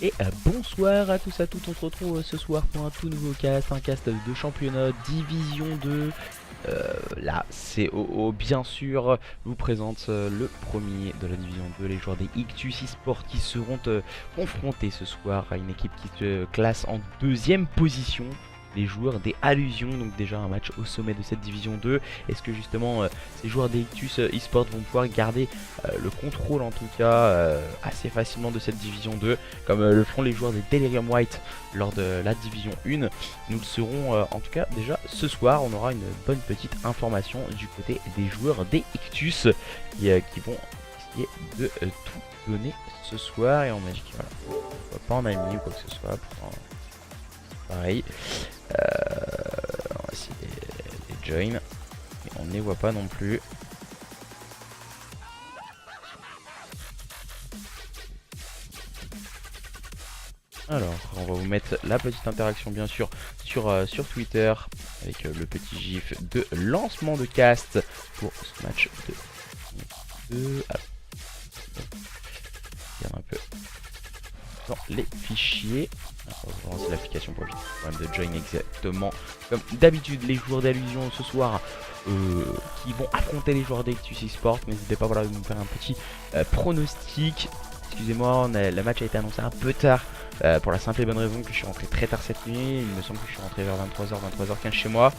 Et bonsoir à tous, à toutes, on se retrouve ce soir pour un tout nouveau cast, un cast de championnat Division 2. Là, COO bien sûr vous présente le premier de la Division 2, les joueurs des Ictus eSport qui seront confrontés ce soir à une équipe qui se classe en deuxième position. Les joueurs des Allusions, donc déjà un match au sommet de cette Division 2. Est-ce que justement ces joueurs des Ictus eSport vont pouvoir garder le contrôle en tout cas assez facilement de cette Division 2 comme le feront les joueurs des Delirium White lors de la Division 1. Nous le serons en tout cas déjà ce soir. On aura une bonne petite information du côté des joueurs des Ictus qui vont essayer de tout donner ce soir. Et on imagine que voilà, on va pas en ami ou quoi que ce soit. Pareil. On va essayer les join. Mais on ne les voit pas non plus. Alors, on va vous mettre la petite interaction bien sûr sur Twitter avec le petit gif de lancement de cast pour ce match de... Alors, regarde un peu dans les fichiers. On va lancer l'application pour éviter le problème de join exactement comme d'habitude. Les joueurs d'Allusion ce soir qui vont affronter les joueurs d'Ictus eSport. N'hésitez pas voilà, à nous faire un petit pronostic. Excusez-moi, le match a été annoncé un peu tard pour la simple et bonne raison que je suis rentré très tard cette nuit. Il me semble que je suis rentré vers 23h, 23h15 chez moi.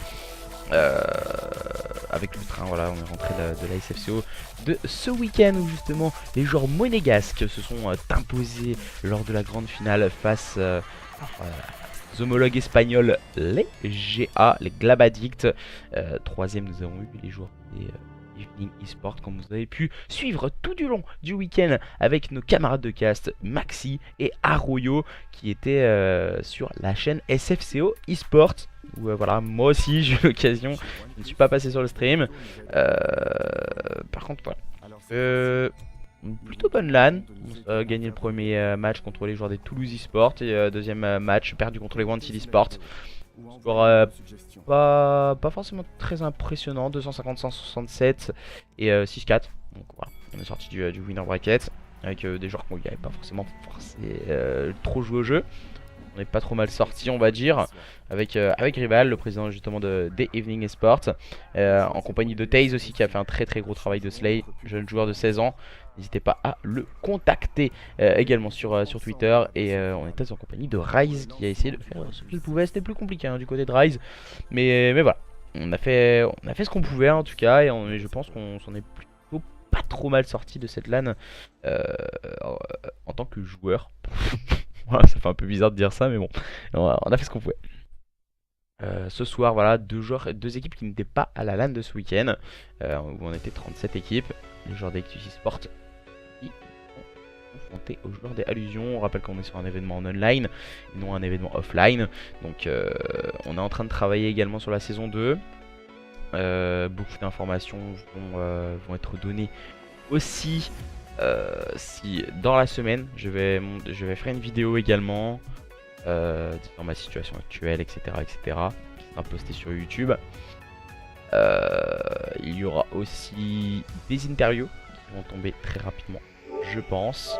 Avec le train, voilà, on est rentré de la SFCO de ce week-end où justement les joueurs monégasques se sont imposés lors de la grande finale face aux homologues espagnols, les GA, les Glabadicts. Troisième, nous avons eu les joueurs des Evening eSport, comme vous avez pu suivre tout du long du week-end avec nos camarades de cast Maxi et Arroyo qui étaient sur la chaîne SFCO eSport où voilà, moi aussi j'ai eu l'occasion, je ne suis pas passé sur le stream. Par contre voilà, plutôt bonne LAN. On a gagné le premier match contre les joueurs des Toulouse eSport et deuxième match perdu contre les Wanted eSport. Score pas forcément très impressionnant, 250-167 et 6-4. Donc voilà, on est sorti du winner bracket avec des joueurs qui n'avaient pas forcément trop joué au jeu. On n'est pas trop mal sorti, on va dire, avec Rival, le président justement des Evening eSport, en compagnie de Taze aussi qui a fait un très gros travail de Slay, jeune joueur de 16 ans. N'hésitez pas à le contacter également sur Twitter. Et on était en compagnie de Rise qui a essayé de faire ce qu'il pouvait. C'était plus compliqué hein, du côté de Rise. Mais voilà, on a fait ce qu'on pouvait en tout cas. Et je pense qu'on s'en est plutôt pas trop mal sorti de cette LAN en tant que joueur. Voilà, ça fait un peu bizarre de dire ça, mais bon, on a fait ce qu'on pouvait. Ce soir, voilà, deux équipes qui n'étaient pas à la LAN de ce week-end, où on était 37 équipes. Les joueurs d'Ictus eSport qui sont confrontés aux joueurs des Allusions. On rappelle qu'on est sur un événement en online et non un événement offline. Donc on est en train de travailler également sur la saison 2. Beaucoup d'informations vont être données aussi. Si dans la semaine je vais faire une vidéo également dans ma situation actuelle, etc., qui sera postée sur YouTube. Il y aura aussi des interviews qui vont tomber très rapidement, je pense.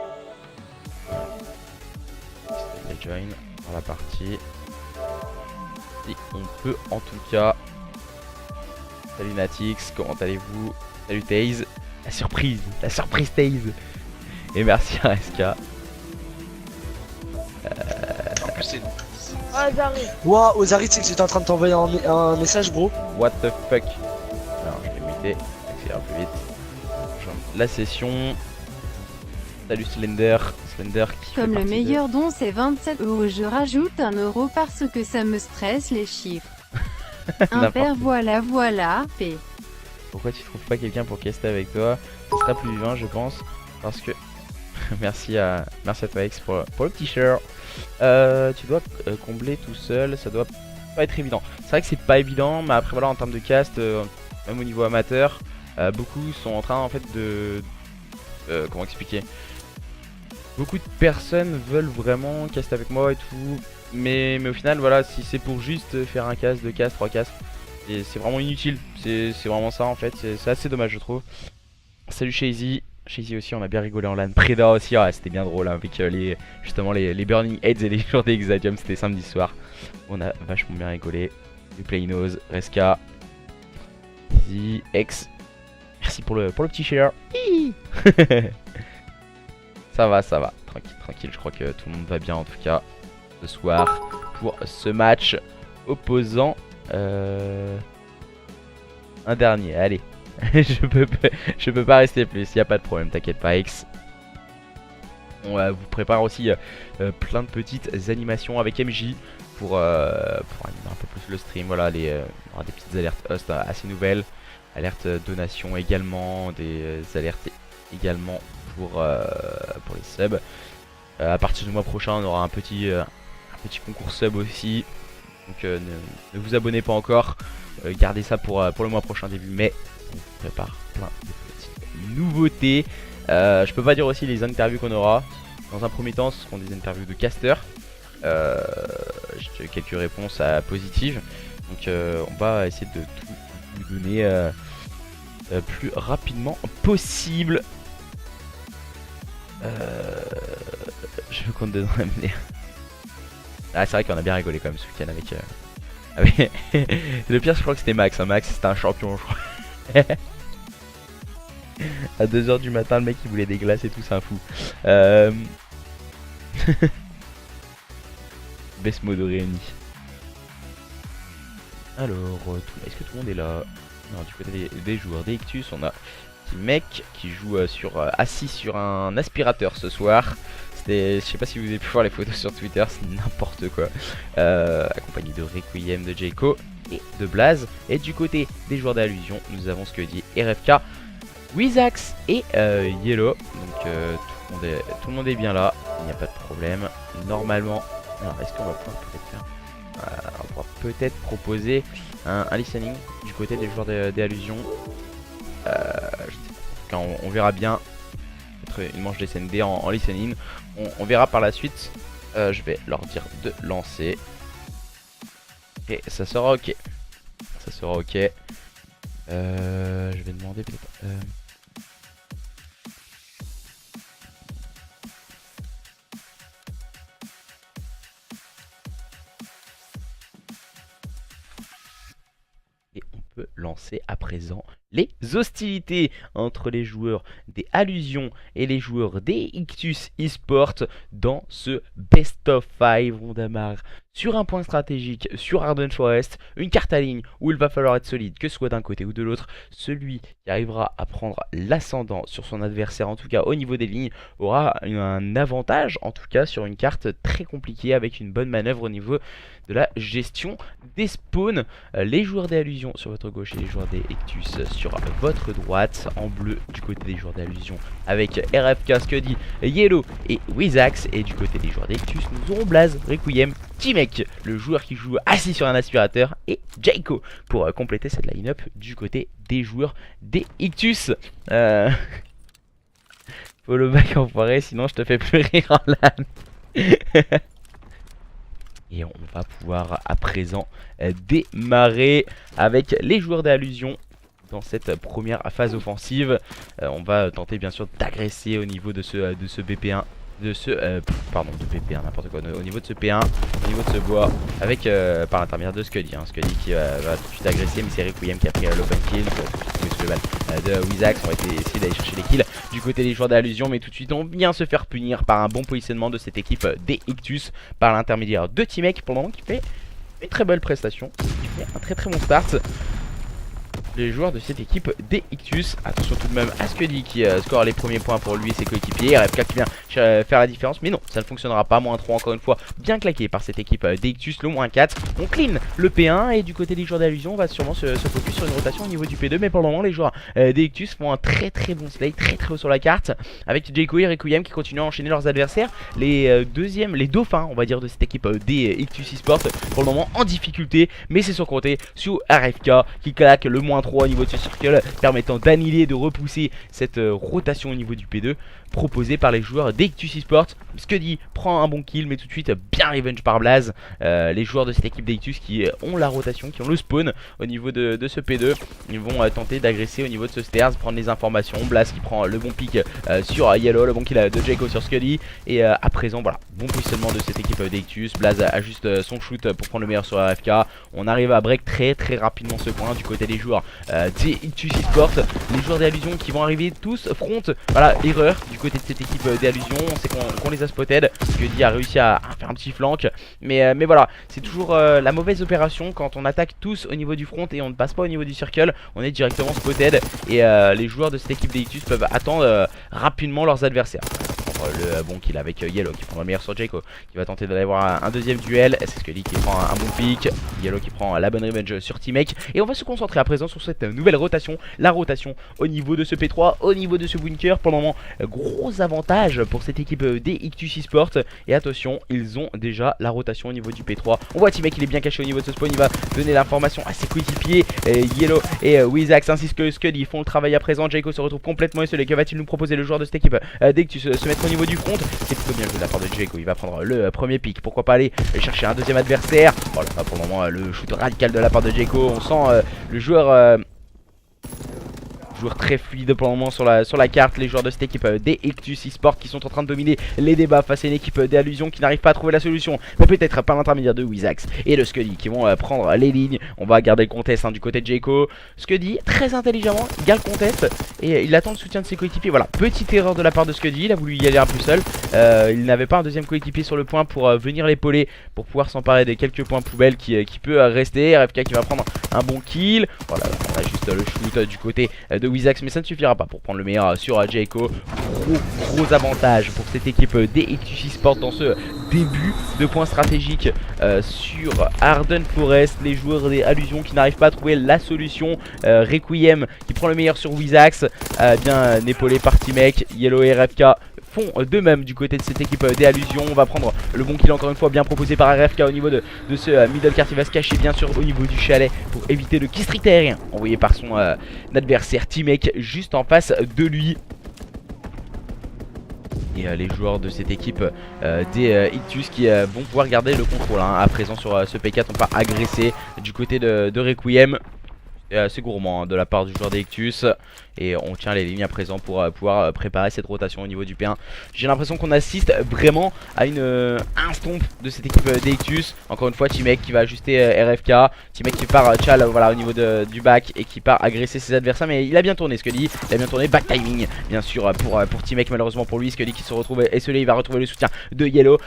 Les join dans la partie. Et on peut en tout cas. Salut Natix, comment allez-vous? Salut Taze. La surprise Taze. Et merci à SK. Ouah, Ozari, tu sais que j'étais en train de t'envoyer un message, bro. What the fuck. Alors, je vais muter, accélérer plus vite. La session. Salut Slender qui comme le meilleur don c'est 27 €, je rajoute 1 € parce que ça me stresse les chiffres. Impair voilà, P. Pourquoi tu trouves pas quelqu'un pour caster avec toi? Ce sera plus vivant je pense. Parce que merci à toi X pour le petit share. Tu dois combler tout seul, ça doit pas être évident. C'est vrai que c'est pas évident, mais après voilà en termes de cast, même au niveau amateur, beaucoup sont en train en fait de comment expliquer. Beaucoup de personnes veulent vraiment caster avec moi et tout, mais au final voilà, si c'est pour juste faire un cast, 2 casts, 3 casts, c'est vraiment inutile. C'est vraiment ça en fait. C'est assez dommage, je trouve. Salut Shazy. Shazy aussi, on a bien rigolé en LAN. Preda aussi, c'était bien drôle hein, avec justement les Burning Heads et les jours d'Exadium. C'était samedi soir. On a vachement bien rigolé. Playnos, Reska, Easy, X. Merci pour le petit share. Ça va. Tranquille. Je crois que tout le monde va bien en tout cas ce soir pour ce match opposant un dernier. Allez. je peux pas rester plus, y a pas de problème, t'inquiète pas X. On vous prépare aussi plein de petites animations avec MJ pour animer un peu plus le stream. Voilà, on aura des petites alertes host assez nouvelles, alertes donation également, des alertes également pour les subs. À partir du mois prochain, on aura un petit concours sub aussi. Donc ne vous abonnez pas encore, gardez ça pour le mois prochain début mai. On prépare plein de petites nouveautés. Je peux pas dire aussi les interviews qu'on aura. Dans un premier temps, ce seront des interviews de casters. J'ai quelques réponses positives. Donc on va essayer de tout vous donner plus rapidement possible. Je compte dedans amener. Ah, c'est vrai qu'on a bien rigolé quand même ce week-end avec. Le pire, je crois que c'était Max. Hein. Max, c'était un champion, je crois. À 2 h du matin, le mec il voulait des glaces et tout, c'est un fou. Best mode réuni. Alors, est-ce que tout le monde est là? Non, du côté des joueurs des Ictus, on a un petit mec qui joue assis sur un aspirateur ce soir. Je sais pas si vous avez pu voir les photos sur Twitter, c'est n'importe quoi. Accompagné de Requiem, de Jayco et de Blaze. Et du côté des joueurs d'Allusion, nous avons Scuddy, RFK, Wizax et Yellow. Donc tout le monde est bien là, il n'y a pas de problème. Normalement, alors est-ce qu'on va pouvoir peut-être faire on pourra peut-être proposer un listening du côté des joueurs des Allusions. On verra bien. Une manche des SND en listening. On verra par la suite. Je vais leur dire de lancer. Et ça sera ok. Ça sera ok. Je vais demander peut-être. Et on peut lancer à présent les hostilités entre les joueurs des Allusions et les joueurs des Ictus eSport dans ce Best of 5. On démarre sur un point stratégique sur Arden Forest, une carte à ligne où il va falloir être solide, que ce soit d'un côté ou de l'autre. Celui qui arrivera à prendre l'ascendant sur son adversaire, en tout cas au niveau des lignes, aura un avantage, en tout cas sur une carte très compliquée avec une bonne manœuvre au niveau de la gestion des spawns. Les joueurs des Allusions sur votre gauche et les joueurs des Ictus sur votre droite. En bleu du côté des joueurs d'Allusion avec RFK, Scuddy, Yellow et Wizax. Et du côté des joueurs des Ictus, nous aurons Blaze, Requiem, T-Mec, le joueur qui joue assis sur un aspirateur, et Jayco pour compléter cette line-up du côté des joueurs des Ictus. Follow back enfoiré, sinon je te fais plus rire en LAN. Et on va pouvoir à présent démarrer avec les joueurs d'Allusion dans cette première phase offensive. On va tenter bien sûr d'agresser au niveau de ce BP1. De BP1, n'importe quoi. Au niveau de ce P1, au niveau de ce bois, avec par l'intermédiaire de Scuddy. Scuddy qui va tout de suite agresser, mais c'est Requiem qui a pris l'open kill. Sous le bal de Wizax, on va essayer d'aller chercher les kills du côté des joueurs d'Allusion, mais tout de suite on vient se faire punir par un bon positionnement de cette équipe des Ictus par l'intermédiaire de T-Mec pour le moment, qui fait une très belle prestation, qui fait un très bon start. Les joueurs de cette équipe des Ictus, attention tout de même à Scuddy qui score les premiers points pour lui et ses coéquipiers. RFK qui vient faire la différence, mais non, ça ne fonctionnera pas. Moins 3 encore une fois, bien claqué par cette équipe des Ictus. Le moins 4, on clean le P1, et du côté des joueurs d'Allusion, on va sûrement se focus sur une rotation au niveau du P2. Mais pour le moment, les joueurs des Ictus font un très bon slay, très haut sur la carte, avec Jayco et Requiem qui continuent à enchaîner leurs adversaires. Les dauphins, on va dire, de cette équipe des Ictus eSport, pour le moment en difficulté, mais c'est sur compter sur RFK qui claque le moins 1-3 au niveau de ce circle, permettant d'annihiler, de repousser cette rotation au niveau du P2 proposée par les joueurs d'Ictus Esports. Scuddy prend un bon kill, mais tout de suite bien revenge par Blaze. Les joueurs de cette équipe d'Ictus qui ont la rotation, qui ont le spawn au niveau de ce P2, ils vont tenter d'agresser au niveau de ce stairs, prendre les informations. Blaze qui prend le bon pick sur Yellow, le bon kill de Jaco sur Scuddy. Et à présent, voilà, bon positionnement de cette équipe d'Ictus. Blaze ajuste son shoot pour prendre le meilleur sur AFK. On arrive à break très rapidement ce point du côté des joueurs d'Ictus Esports. Les joueurs des Allusions qui vont arriver tous front. Voilà, erreur du côté de cette équipe des Allusions. On sait qu'on les a spotted. Scuddy a réussi à faire un petit flank. Mais voilà, c'est toujours la mauvaise opération quand on attaque tous au niveau du front et on ne passe pas au niveau du circle. On est directement spotted. Et les joueurs de cette équipe d'Ictus peuvent attendre rapidement leurs adversaires. Le bon kill avec Yellow qui prend le meilleur sur Jaco, qui va tenter d'aller avoir un deuxième duel. C'est Scuddy qui prend un bon pick, Yellow qui prend la bonne revenge sur T-Mec. Et on va se concentrer à présent sur cette nouvelle rotation, la rotation au niveau de ce P3, au niveau de ce bunker. Pour le moment, gros avantage pour cette équipe des Ictus Esports. Et attention, ils ont déjà la rotation au niveau du P3. On voit T-Mec, il est bien caché au niveau de ce spawn, il va donner l'information à ses coéquipiers. Yellow et Wizax ainsi que Scuddy font le travail à présent. Jaco se retrouve complètement isolé. Que va-t-il nous proposer le joueur de cette équipe d'Ictus se mettre au niveau du front? C'est plutôt bien joué de la part de Jaco. Il va prendre le premier pick. Pourquoi pas aller chercher un deuxième adversaire? Voilà, pour le moment, le shoot radical de la part de Jaco. On sent le joueur très fluide pour le moment sur la carte. Les joueurs de cette équipe des Ictus Esports qui sont en train de dominer les débats face à une équipe des Allusions qui n'arrive pas à trouver la solution, mais peut-être par l'intermédiaire de Wizax et de Scuddy qui vont prendre les lignes. On va garder le contest du côté de Jaco. Scuddy très intelligemment il garde le contest et il attend le soutien de ses coéquipiers. Voilà, petite erreur de la part de Scuddy, il a voulu y aller un peu seul. Il n'avait pas un deuxième coéquipier sur le point pour venir l'épauler, pour pouvoir s'emparer des quelques points poubelles qui peut rester. RFK qui va prendre un bon kill. Voilà, on a juste le shoot du côté de Wizax, mais ça ne suffira pas pour prendre le meilleur sur Jaco. Gros avantage pour cette équipe des Ictus Esports dans ce début de points stratégiques sur Arden Forest. Les joueurs des Allusions qui n'arrivent pas à trouver la solution. Requiem qui prend le meilleur sur Wizax, bien épaulé par T-Mec. Yellow et RFK font de même du côté de cette équipe des Allusions. On va prendre le bon kill encore une fois bien proposé par RFK au niveau de ce middle cart. Il va se cacher bien sûr au niveau du chalet pour éviter le kill streak aérien envoyé par son adversaire T-Mec juste en face de lui. Et les joueurs de cette équipe des Ictus qui vont pouvoir garder le contrôle à présent sur ce P4. On va agresser du côté de Requiem. C'est gourmand de la part du joueur des Ictus. Et on tient les lignes à présent pour pouvoir préparer cette rotation au niveau du P1. J'ai l'impression qu'on assiste vraiment à un stomp de cette équipe d'Ictus. Encore une fois T-Mec qui va ajuster RFK. T-Mec qui part Chal voilà, au niveau du back et qui part agresser ses adversaires. Mais il a bien tourné Scuddy, il a bien tourné. Back timing bien sûr pour T-Mec, malheureusement pour lui. Scuddy qui se retrouve esselé, il va retrouver le soutien de Yellow.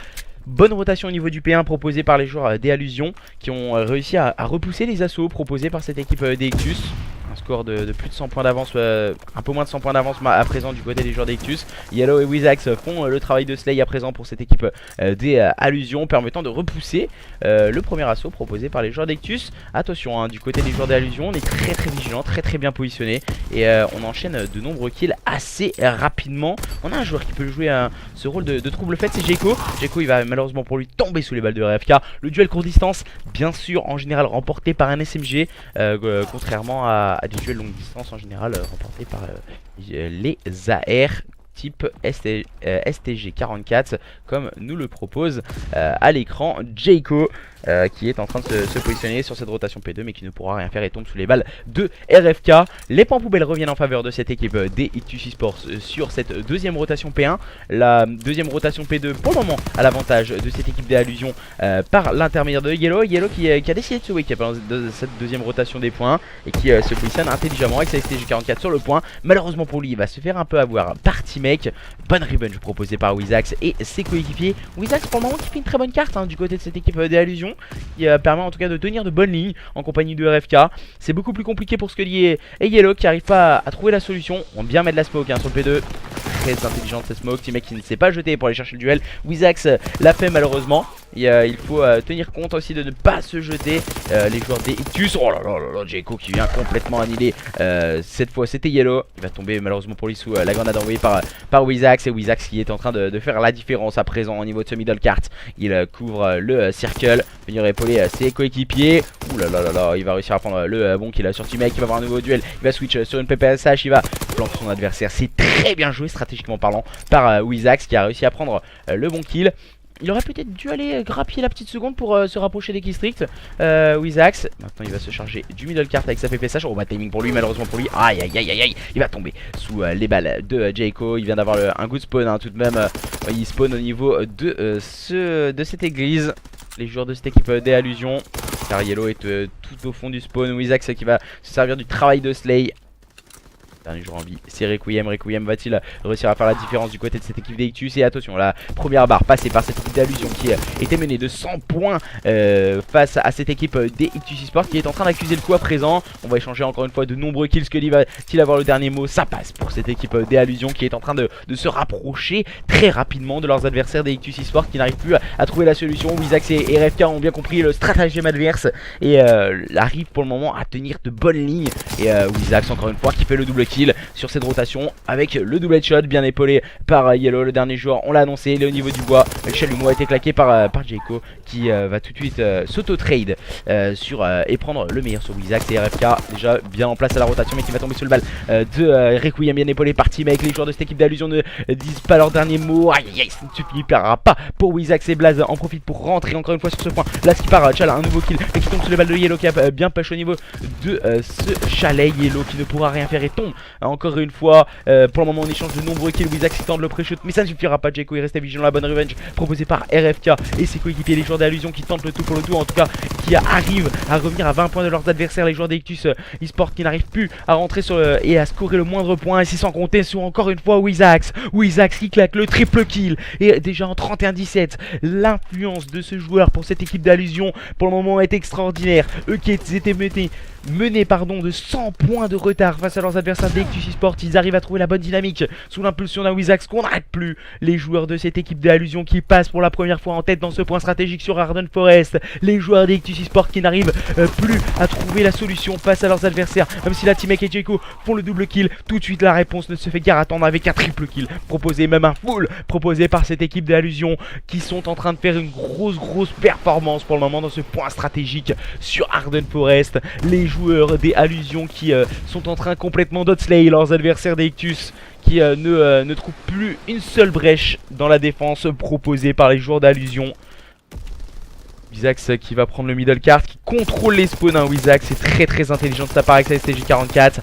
Bonne rotation au niveau du P1 proposée par les joueurs des Allusions qui ont réussi à repousser les assauts proposés par cette équipe des Ictus. Un score de plus de 100 points d'avance, un peu moins de 100 points d'avance à présent du côté des joueurs d'Ictus. Yellow et Wizax font le travail de Slay à présent pour cette équipe des Allusions, permettant de repousser le premier assaut proposé par les joueurs d'Ictus. Attention, du côté des joueurs des Allusions, on est très vigilant, très bien positionné et on enchaîne de nombreux kills assez rapidement. On a un joueur qui peut jouer ce rôle de trouble fait, c'est Jaco. Jaco il va malheureusement pour lui tomber sous les balles de RFK. Le duel court distance, bien sûr en général remporté par un SMG, contrairement à des duels longue distance en général remportés par les AR type STG 44 comme nous le propose à l'écran Jaco. Qui est en train de se positionner sur cette rotation P2 mais qui ne pourra rien faire et tombe sous les balles de RFK. Les points poubelles reviennent en faveur de cette équipe des Ictus Esports sur cette deuxième rotation P1. La deuxième rotation P2 pour le moment à l'avantage de cette équipe des Allusions par l'intermédiaire de Yellow. Yellow qui a décidé de se wake up dans cette deuxième rotation des points et qui se positionne intelligemment avec sa STG 44 sur le point. Malheureusement pour lui il va se faire un peu avoir par T-Mec. Bonne revenge proposée par Wizax et ses coéquipiers. Wizax pour le moment qui fait une très bonne carte du côté de cette équipe des Allusions, qui permet en tout cas de tenir de bonnes lignes en compagnie de RFK. C'est beaucoup plus compliqué pour Scuddy et Yellow qui n'arrivent pas à trouver la solution. On va bien mettre la smoke sur le P2. très intelligente cette smoke. T-Mec qui ne s'est pas jeté pour aller chercher le duel. Wizax l'a fait malheureusement. Et il faut tenir compte aussi de ne pas se jeter. Les joueurs des Ictus. Oh là là là là, Jayco qui vient complètement annihiler. Cette fois c'était Yellow. Il va tomber malheureusement pour lui sous la grenade envoyée par Wizax. Et Wizax qui est en train de faire la différence à présent au niveau de ce middle cart. Il couvre le circle. Venir épauler ses coéquipiers. Ouh là là là là. Il va réussir à prendre le bon kill sur T-Mec. Il va avoir un nouveau duel. Il va switch sur une PPSH. Il va planter son adversaire. C'est très bien joué stratégiquement parlant par Wizax qui a réussi à prendre le bon kill. Il aurait peut-être dû aller grappiller la petite seconde pour se rapprocher des killstreaks. Wizax, maintenant il va se charger du middle cart avec sa PPSH. Oh, bad timing pour lui, malheureusement pour lui. Aïe aïe aïe aïe aïe. Il va tomber sous les balles de Jayco. Il vient d'avoir un good spawn hein, tout de même. Il spawn au niveau de cette église. Les joueurs de cette équipe des allusions. Car Yellow est tout au fond du spawn. Wizax qui va se servir du travail de Slay. Dernier jour en vie, c'est Requiem. Requiem va-t-il réussir à faire la différence du côté de cette équipe d'Ictus? Et attention, la première barre passée par cette équipe d'Allusion qui était menée de 100 points face à cette équipe des Ictus eSport qui est en train d'accuser le coup à présent. On va échanger encore une fois de nombreux kills. Scully va-t-il avoir le dernier mot? Ça passe pour cette équipe des Allusions qui est en train de se rapprocher très rapidement de leurs adversaires des Ictus eSport qui n'arrivent plus à trouver la solution. Wizax et RFK ont bien compris le stratagème adverse et arrivent pour le moment à tenir de bonnes lignes. Et Wizax encore une fois qui fait le double kill sur cette rotation avec le double headshot bien épaulé par Yellow. Le dernier joueur, on l'a annoncé, il est au niveau du bois. Le chalumeau a été claqué par Jayco qui va tout de suite s'auto-trade et prendre le meilleur sur Wizax et RFK. Déjà bien en place à la rotation, mais qui va tomber sur le balle de Requiem bien épaulé par T-Mec. Les joueurs de cette équipe d'Allusion ne disent pas leur dernier mot. Aïe aïe, ça ne suffira pas pour Wizax et Blaze en profite pour rentrer encore une fois sur ce point. Là, ce qui part, Chala, un nouveau kill et qui tombe sur les balles de Yellow qui a bien push au niveau de ce chalet. Yellow qui ne pourra rien faire et tombe encore une fois. Pour le moment on échange de nombreux kills. Wizax qui tente le pré-shoot mais ça ne suffira pas. Jayco est resté vigilant. La bonne revenge proposée par RFK et ses coéquipiers, les joueurs d'Allusion qui tentent le tout pour le tout, en tout cas qui arrivent à revenir à 20 points de leurs adversaires. Les joueurs d'Ictus eSport qui n'arrivent plus à rentrer sur et à scorer le moindre point, et c'est sans compter sur encore une fois Wizax qui claque le triple kill et déjà en 31-17. L'influence de ce joueur pour cette équipe d'Allusion pour le moment est extraordinaire. Eux qui étaient menés de 100 points de retard face à leurs adversaires d'Ictus eSport, ils arrivent à trouver la bonne dynamique sous l'impulsion d'un Wizax qu'on n'arrête plus. Les joueurs de cette équipe d'Allusion qui passent pour la première fois en tête dans ce point stratégique sur Arden Forest. Les joueurs d'Ictus eSport qui n'arrivent plus à trouver la solution face à leurs adversaires. Même si la T-Mec et Jayco font le double kill, tout de suite la réponse ne se fait guère attendre avec un triple kill proposé, même un full proposé par cette équipe d'Allusion qui sont en train de faire une grosse performance pour le moment dans ce point stratégique sur Arden Forest. Les joueurs des Allusions qui sont en train complètement d'outslay leurs adversaires des Ictus qui ne trouvent plus une seule brèche dans la défense proposée par les joueurs d'Allusion. Wizax qui va prendre le middle cart, qui contrôle les spawns. Wizax c'est très intelligent de sa part avec sa STG44.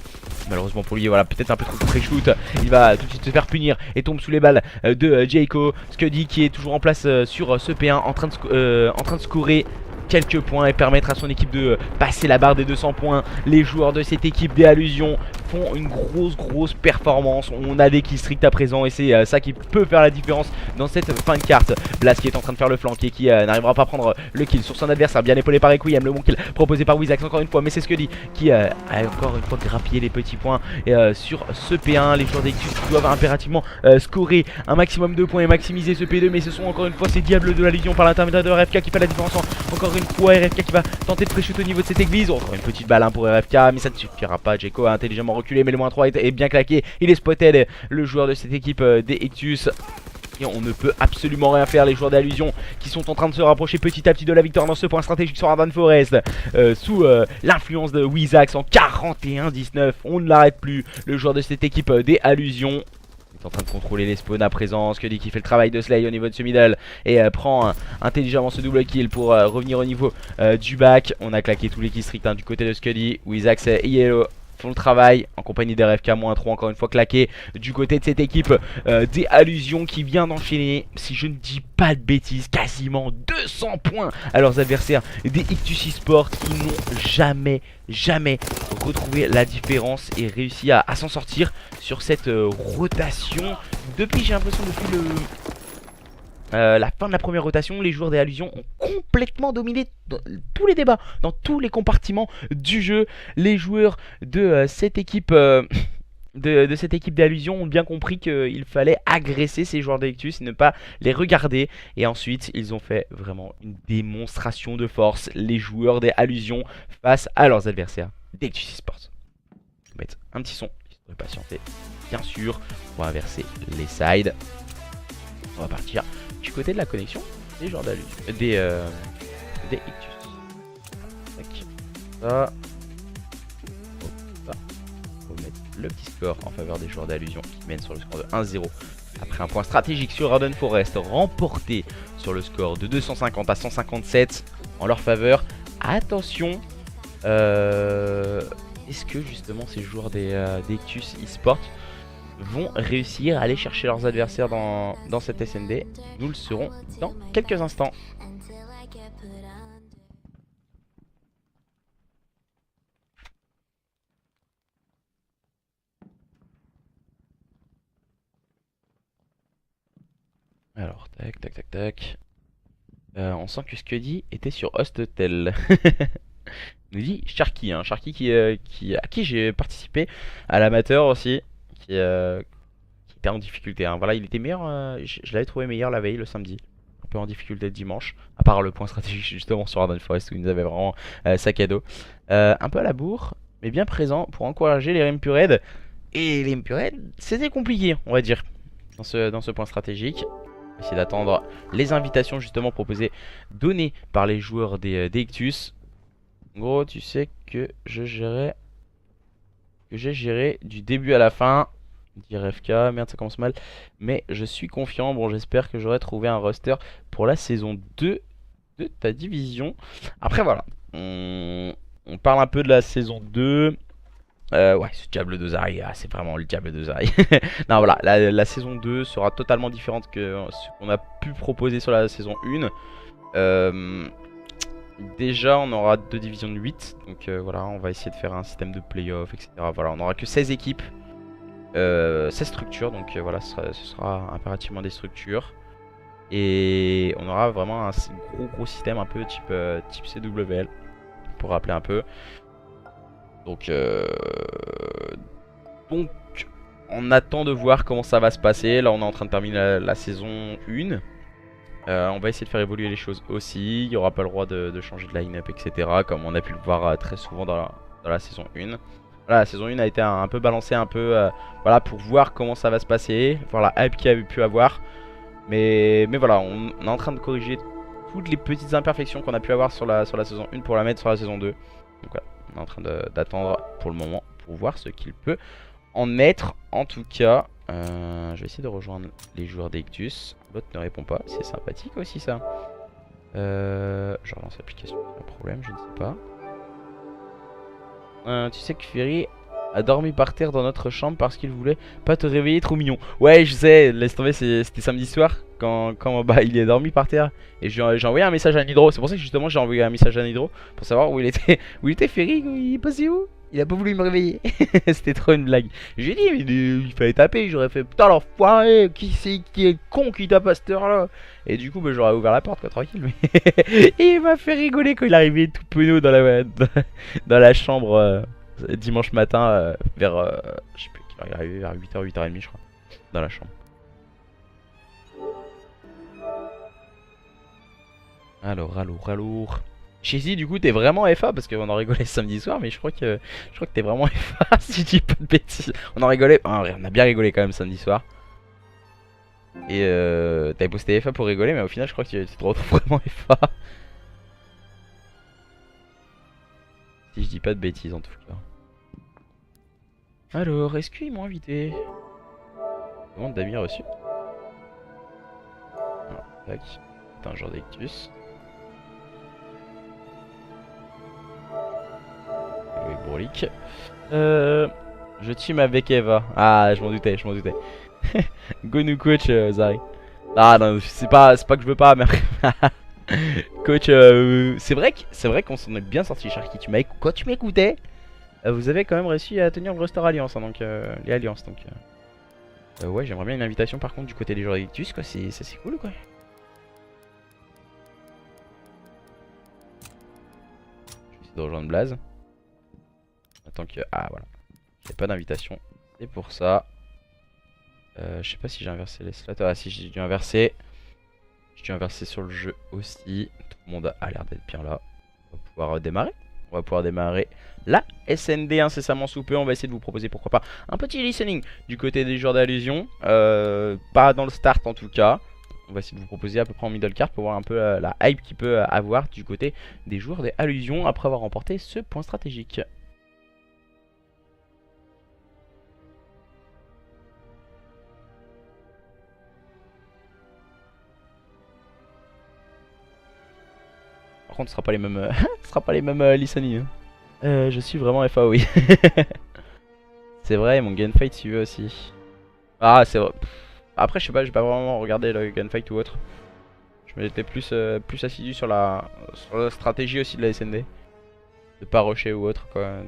Malheureusement pour lui, voilà, peut-être un peu trop de pré-shoot. Il va tout de suite se faire punir et tombe sous les balles de Jayco. Scully qui est toujours en place sur ce P1 en train de scorer quelques points et permettre à son équipe de passer la barre des 200 points. Les joueurs de cette équipe des Allusions font une grosse performance. On a des killstreaks à présent et c'est ça qui peut faire la différence dans cette fin de carte. Blaze qui est en train de faire le flanqué, qui n'arrivera pas à prendre le kill sur son adversaire, bien épaulé par Requiem. Le bon kill proposé par Wizax encore une fois, mais c'est Scully qui a encore une fois grappillé les petits points sur ce P1. Les joueurs d'Ictus doivent impérativement scorer un maximum de points et maximiser ce P2, mais ce sont encore une fois ces diables de l'Allusion par l'intermédiaire de RFK qui fait la différence. Encore une fois RFK qui va tenter de pré-shoot au niveau de cette église. Encore une petite balle pour RFK, mais ça ne suffira pas. Jayco a intelligemment reculé, mais le moins 3 est bien claqué. Il est spotted, le joueur de cette équipe des Ictus. Et on ne peut absolument rien faire. Les joueurs d'Allusion qui sont en train de se rapprocher petit à petit de la victoire dans ce point stratégique sur Arden Forest sous l'influence de Wizax en 41-19. On ne l'arrête plus. Le joueur de cette équipe des Allusions en train de contrôler les spawns à présent. Scully qui fait le travail de Slay au niveau de ce middle et prend intelligemment ce double kill pour revenir au niveau du back. On a claqué tous les killstreaks du côté de Scully. Wizax et Yellow font le travail en compagnie d'RFK-3 encore une fois claqué du côté de cette équipe des Allusions qui vient d'enchaîner, si je ne dis pas de bêtises, quasiment 200 points à leurs adversaires des Ictus eSport qui n'ont jamais retrouvé la différence et réussi à s'en sortir sur cette rotation. J'ai l'impression depuis la fin de la première rotation, les joueurs des Allusions ont complètement dominé tous les débats, dans tous les compartiments du jeu. Les joueurs de cette équipe de cette équipe d'Allusion ont bien compris qu'il fallait agresser ces joueurs d'Ectus et ne pas les regarder. Et ensuite, ils ont fait vraiment une démonstration de force, les joueurs des Allusions, face à leurs adversaires d'Ectus Esports. Je vais mettre un petit son, histoire de patienter. Bien sûr, on va inverser les sides. On va partir du côté de la connexion des joueurs d'Allusion, des Ictus. Tac. Ça. On va mettre le petit score en faveur des joueurs d'Allusion qui mènent sur le score de 1-0. Après un point stratégique sur Arden Forest, remporté sur le score de 250 à 157 en leur faveur. Attention, est-ce que justement ces joueurs d'Ectus Esports vont réussir à aller chercher leurs adversaires dans cette SND? Nous le saurons dans quelques instants. Alors, tac, tac, tac, tac. On sent que Scuddy était sur Hostel. Nous dit Sharky, hein. Sharky à qui j'ai participé à l'amateur aussi, qui était en difficulté. Hein. Voilà, il était meilleur, je l'avais trouvé meilleur la veille, le samedi. Un peu en difficulté le dimanche, à part le point stratégique justement sur Arden Forest où il nous avait vraiment sac à dos. Un peu à la bourre, mais bien présent pour encourager les Rempured. Et les Rempured, c'était compliqué, on va dire, dans ce point stratégique. On va essayer d'attendre les invitations justement proposées, données par les joueurs des Ictus. En gros, tu sais que j'ai géré du début à la fin. Dire FK, merde ça commence mal. Mais je suis confiant, bon j'espère que j'aurai trouvé un roster pour la saison 2 de ta division. Après voilà, on parle un peu de la saison 2. Ouais, ce diable de Zari, c'est vraiment le diable de Zari. Non voilà, la saison 2 sera totalement différente que ce qu'on a pu proposer sur la saison 1. Déjà on aura 2 divisions de 8. Donc voilà, on va essayer de faire un système de playoff, etc. Voilà, on aura que 16 équipes, 16 structures. Donc voilà, ce sera impérativement des structures. Et on aura vraiment un gros système un peu type CWL, pour rappeler un peu. Donc on attend de voir comment ça va se passer. Là on est en train de terminer la saison 1. On va essayer de faire évoluer les choses aussi. Il n'y aura pas le droit de changer de line-up, etc. Comme on a pu le voir très souvent dans la saison 1. Voilà, la saison 1 a été un peu balancée, un peu voilà, pour voir comment ça va se passer, voir la hype qu'il y avait pu avoir. Mais voilà, on est en train de corriger toutes les petites imperfections qu'on a pu avoir sur la saison 1 pour la mettre sur la saison 2. Donc voilà, on est en train d'attendre pour le moment pour voir ce qu'il peut en être. En tout cas, je vais essayer de rejoindre les joueurs d'Ictus. L'autre ne répond pas, c'est sympathique aussi ça. Je relance l'application, pas de problème, je ne sais pas. Tu sais que Ferry a dormi par terre dans notre chambre parce qu'il voulait pas te réveiller, trop mignon. Ouais, je sais, laisse tomber, c'était samedi soir quand bah, il est dormi par terre. Et j'ai envoyé un message à Nidro. C'est pour ça que justement j'ai envoyé un message à Nidro pour savoir où il était. Où il était Ferry, il est passé où? Il a pas voulu me réveiller. C'était trop une blague. J'ai dit, mais il fallait taper. J'aurais fait, putain, l'enfoiré, qui est con qui tape à cette heure là. Et du coup, bah, j'aurais ouvert la porte, quoi, tranquille. Mais et il m'a fait rigoler quand il est arrivé tout penaud dans la chambre dimanche matin, vers. Je sais plus, il est arrivé vers 8h, 8h30, je crois. Dans la chambre. Alors. Chizzy, du coup, t'es vraiment FA parce qu'on en rigolait samedi soir, mais je crois que t'es vraiment FA si je dis pas de bêtises. On en rigolait, on a bien rigolé quand même samedi soir. Et t'avais posté FA pour rigoler, mais au final, je crois que tu te retrouves vraiment FA. Si je dis pas de bêtises en tout cas. Alors, est-ce qu'ils m'ont invité? Demande d'amis reçu. Voilà, tac. C'est un genre d'Ictus. Brolic. Je team avec Eva. Ah, je m'en doutais. Go nous coach, Zari. Ah non, c'est pas que je veux pas, mais coach, c'est vrai qu'on s'en est bien sorti, Sharky. Quand tu m'écoutais, vous avez quand même réussi à tenir le roster Alliance, hein, donc les Alliances, donc. Ouais, j'aimerais bien une invitation par contre du côté des joueurs d'Ictus, quoi. C'est cool, quoi. Je vais essayer de rejoindre Blaze. Tant que... Ah voilà, j'ai pas d'invitation. C'est pour ça. Je sais pas si j'ai inversé les slots. Ah si, j'ai dû inverser. J'ai dû inverser sur le jeu aussi. Tout le monde a l'air d'être bien là. On va pouvoir démarrer. On va pouvoir démarrer la SND incessamment sous peu. On va essayer de vous proposer pourquoi pas un petit listening du côté des joueurs d'Allusion. Pas dans le start en tout cas. On va essayer de vous proposer à peu près en middle card pour voir un peu la hype qu'il peut avoir du côté des joueurs des Allusions après avoir remporté ce point stratégique. Par contre, ce sera pas les mêmes, ce sera pas les mêmes listening. Je suis vraiment FA, oui. C'est vrai, mon gunfight tu veux aussi. Ah, c'est vrai. Après, je sais pas, j'ai pas vraiment regardé le gunfight ou autre. Je m'étais plus assidu sur la stratégie aussi de la SND. De pas rusher ou autre, quoi.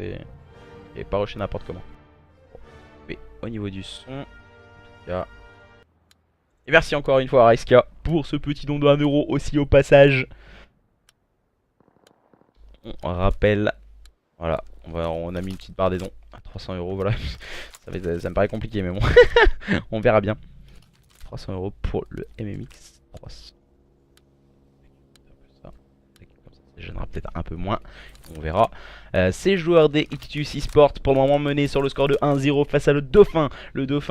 Et pas rusher n'importe comment. Mais au niveau du son, en tout cas. Et merci encore une fois à Raiska pour ce petit don de 1 € aussi au passage. On rappelle, voilà, on a mis une petite barre des dons à 300 €, voilà. Ça me paraît compliqué, mais bon, on verra bien. 300 € pour le MMX 300. Ça gênera peut-être un peu moins, on verra. Ces joueurs des Ictus eSport pour le moment menés sur le score de 1-0 face à le dauphin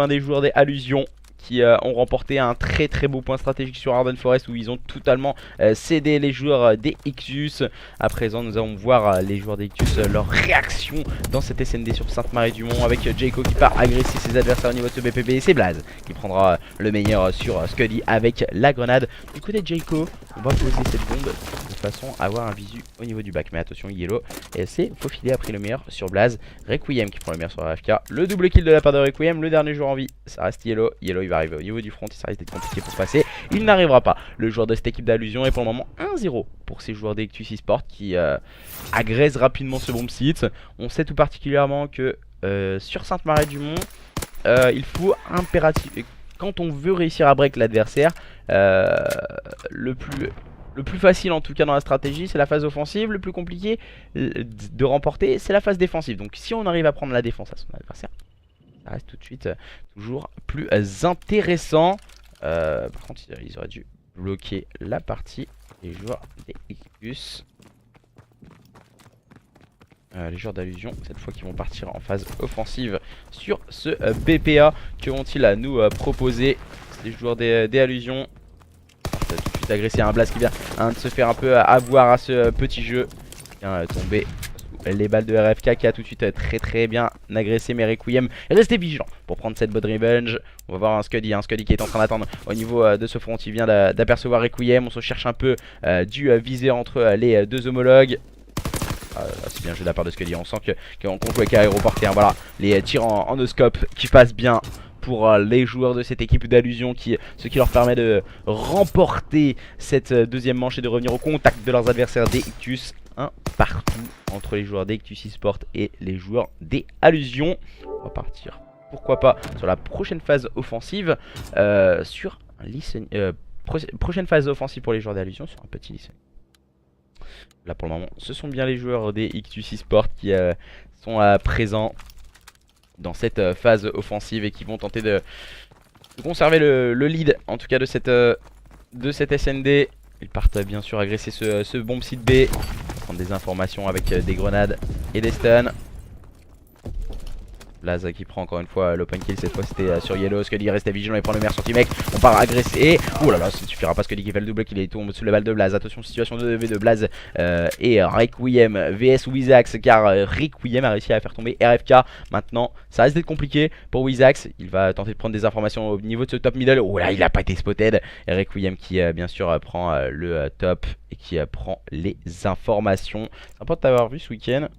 des joueurs des Allusions, qui ont remporté un très beau point stratégique sur Arden Forest où ils ont totalement cédé les joueurs des Ictus. À présent, nous allons voir les joueurs des Ictus, leur réaction dans cette SND sur Sainte-Marie-du-Mont avec Jayco qui part agresser ses adversaires au niveau de ce BPB. Et c'est Blaze qui prendra le meilleur sur Scully avec la grenade. Du côté de Jayco, on va poser cette bombe de façon à avoir un visu au niveau du bac. Mais attention, Yellow c'est faufilé a pris le meilleur sur Blaze. Requiem qui prend le meilleur sur AFK. Le double kill de la part de Requiem, le dernier joueur en vie, ça reste Yellow. Yellow il va arriver au niveau du front et ça risque d'être compliqué pour se passer. Il n'arrivera pas. Le joueur de cette équipe d'Allusion est pour le moment 1-0 pour ces joueurs d'Ictus eSport qui agressent rapidement ce bomb site. On sait tout particulièrement que sur Sainte-Marie-du-Mont, il faut impérativement, quand on veut réussir à break l'adversaire, le plus facile en tout cas dans la stratégie c'est la phase offensive, le plus compliqué de remporter c'est la phase défensive. Donc si on arrive à prendre la défense à son adversaire, ça reste tout de suite toujours plus intéressant. Par contre ils auraient dû bloquer la partie, les joueurs des Ictus. Les joueurs d'Allusion cette fois qui vont partir en phase offensive sur ce BPA. Que vont-ils à nous proposer les joueurs des Allusions? Tout de suite agressé un Blast qui vient de se faire un peu avoir à ce petit jeu. Il vient tomber sous les balles de RFK qui a tout de suite très bien agressé. Mais Requiem restez vigilant pour prendre cette bonne revenge. On va voir un Scuddy qui est en train d'attendre au niveau de ce front. Il vient d'apercevoir Requiem. On se cherche un peu du viseur entre les deux homologues. C'est bien joué de la part de Scuddy. On sent qu'on joue avec aéroporté. Voilà, les tirs en no-scope qui passent bien pour les joueurs de cette équipe d'Allusion, ce qui leur permet de remporter cette deuxième manche et de revenir au contact de leurs adversaires des Ictus. Un partout entre les joueurs des Ictus eSport et les joueurs des Allusion. On va partir, pourquoi pas, sur la prochaine phase offensive, sur un listen, prochaine phase offensive pour les joueurs d'Allusion sur un petit listening. Là pour le moment, ce sont bien les joueurs des Ictus eSport qui sont présents dans cette phase offensive et qui vont tenter de conserver le lead en tout cas de cette SND. Ils partent bien sûr agresser ce bomb site B, prendre des informations avec des grenades et des stuns. Blaze qui prend encore une fois l'open kill, cette fois c'était sur Yellow. Scully restait vigilant et prend le meilleur sur T-Mec. On part agresser. Oh là là, ça ne suffira pas. Scully qui fait le double kill et tombe sous les balles de Blaze. Attention, situation de V de Blaze et Requiem vs Wizax, car Requiem a réussi à faire tomber RFK. Maintenant, ça risque d'être compliqué pour Wizax. Il va tenter de prendre des informations au niveau de ce top middle. Oh là, il n'a pas été spotted. Et Requiem qui bien sûr prend le top et qui prend les informations. C'est important d'avoir vu ce week-end.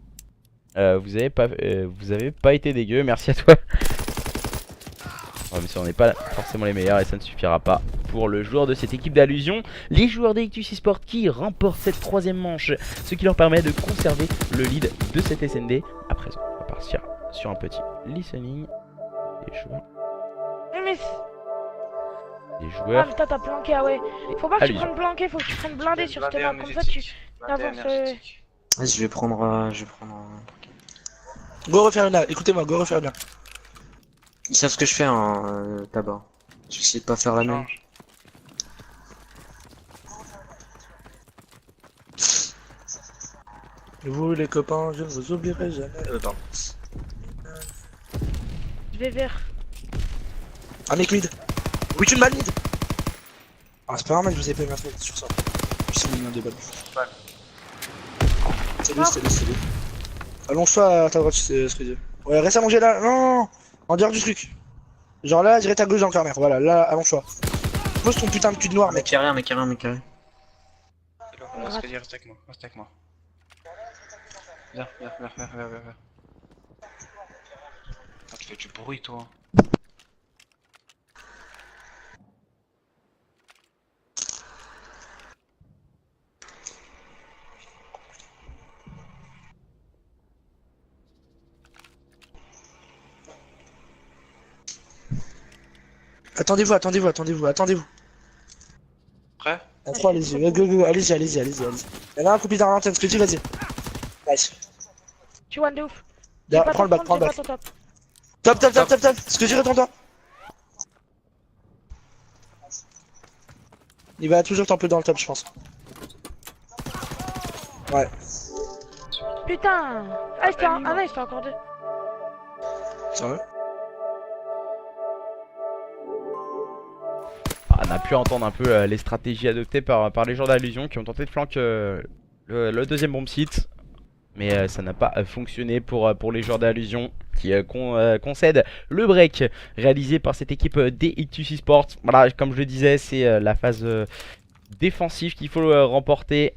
Vous avez pas été dégueu, merci à toi. Ouais, mais ça on n'est pas forcément les meilleurs et ça ne suffira pas pour le joueur de cette équipe d'Allusion. Les joueurs d'Ictus eSport qui remportent cette troisième manche, ce qui leur permet de conserver le lead de cette SND. À présent, on va partir sur un petit listening des joueurs. Des joueurs. Ah putain, t'as planqué, ah ouais. Faut pas que tu prennes planqué, faut que tu prennes blindé sur cette map. Comme ça tu avances. Je vais prendre. Go refaire une là, écoutez-moi, go refaire une là. Ils savent ce que je fais d'abord. J'essaie de pas faire la même. Vous les copains, je ne vous oublierai jamais. Pardon. Je vais vers. Un mec mid. Oui, tu me mid. Ah, c'est pas normal, je vous ai pas eu ma faute sur ça. Je suis mis un débat. C'est lui. Allonge-toi à ta droite, c'est ce que je dis. Ouais, reste allongé là. Non, en dehors du truc. Genre là, direct à gauche dans le carrière. Voilà, là, allonge-toi. Pose ton putain de cul de noir, mec. Carré. Reste avec moi. Viens. Ah, tu fais du bruit, toi. Attendez-vous. Prêt? En 3, allez-y, go, allez-y. Il y en a un coupé dans l'antenne, ce que tu dis, vas-y. Nice. Tu one de ouf. Prends le back. Top. Ce que tu retourne-toi. Il va toujours un peu dans le top, je pense. Ouais. Putain. Ah, non, il était encore deux. Sérieux? On a pu entendre un peu les stratégies adoptées par les joueurs d'Allusion qui ont tenté de flanquer le deuxième bomb site. Mais ça n'a pas fonctionné pour les joueurs d'Allusion qui concèdent le break réalisé par cette équipe d'Ictus Esports. Voilà, comme je le disais, c'est la phase défensive qu'il faut remporter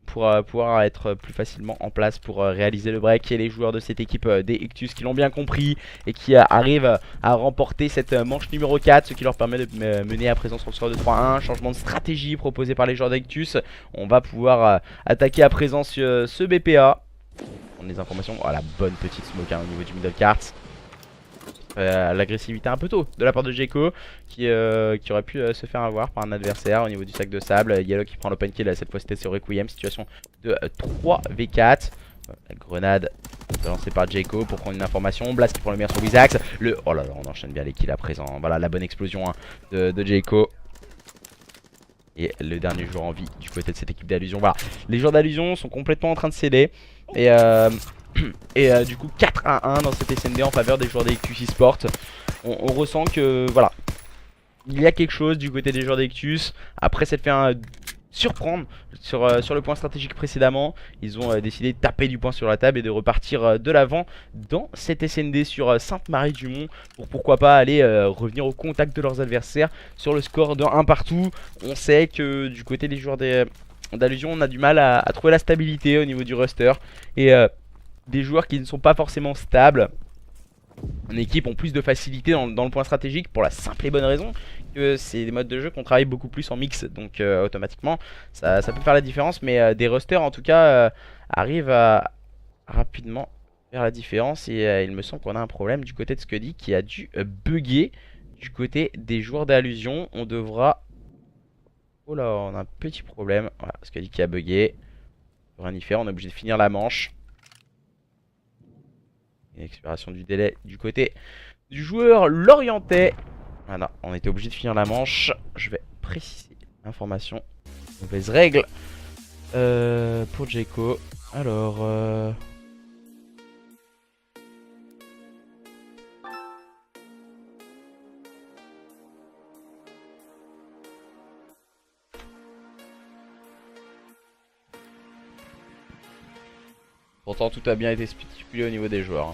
pour pouvoir être plus facilement en place pour réaliser le break. Et les joueurs de cette équipe d'Ictus qui l'ont bien compris et qui arrivent à remporter cette manche numéro 4, ce qui leur permet de mener à présent sur le score de 3-1. Changement de stratégie proposé par les joueurs d'Ictus. On va pouvoir attaquer à présent ce BPA. On a des informations, la bonne petite smoke au niveau du middle cart. L'agressivité un peu tôt de la part de Jayco qui aurait pu se faire avoir par un adversaire au niveau du sac de sable. Yellow qui prend l'open kill, cette fois c'était sur Requiem, situation de 3v4. La grenade lancée par Jayco pour prendre une information. Blast qui prend le meilleur sur Wizax. Oh là là, on enchaîne bien les kills à présent. Voilà la bonne explosion de Jayco. Et le dernier joueur en vie du côté de cette équipe d'Allusion. Voilà, les joueurs d'Allusion sont complètement en train de céder. Et du coup 4-1 dans cette SND en faveur des joueurs d'Ictus Esports. On ressent que voilà, il y a quelque chose du côté des joueurs d'Ictus. Après s'être fait surprendre sur le point stratégique précédemment, ils ont décidé de taper du poing sur la table et de repartir de l'avant dans cette SND sur Sainte-Marie-du-Mont pour pourquoi pas aller revenir au contact de leurs adversaires sur le score de 1 partout. On sait que du côté des joueurs d'Allusion, on a du mal à trouver la stabilité au niveau du roster et des joueurs qui ne sont pas forcément stables en équipe ont plus de facilité dans le point stratégique pour la simple et bonne raison que c'est des modes de jeu qu'on travaille beaucoup plus en mix, donc automatiquement ça peut faire la différence, mais des rosters en tout cas arrivent à rapidement faire la différence et il me semble qu'on a un problème du côté de Scuddy qui a dû bugger du côté des joueurs d'Allusion. On devra... Oh là, on a un petit problème. Voilà, Scuddy qui a bugué. Rien y faire, on est obligé de finir la manche. Une expiration du délai du côté du joueur lorientais. Voilà, on était obligé de finir la manche. Je vais préciser l'information. Mauvaise règle pour Jayco. Alors... Pourtant tout a bien été stipulé au niveau des joueurs.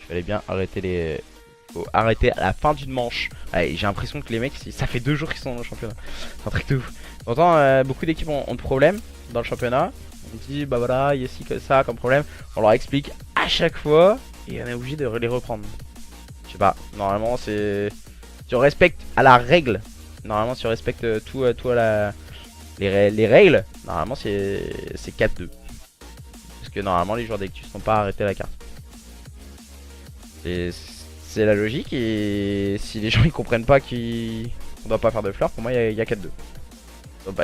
Il fallait bien arrêter les... Faut arrêter à la fin d'une manche. J'ai l'impression que les mecs, ça fait 2 jours qu'ils sont dans le championnat. C'est un truc de ouf. Pourtant beaucoup d'équipes ont de problèmes dans le championnat. On dit bah voilà, il y a ci que ça comme problème. On leur explique à chaque fois et on est obligé de les reprendre. Je sais pas, normalement c'est... Si on respecte à la règle, normalement si on respecte les règles, normalement c'est 4-2. Parce que normalement les joueurs d'Ictus n'ont pas arrêté la carte. C'est la logique et si les gens ils comprennent pas qu'on doit pas faire de fleurs, pour moi il y a 4-2.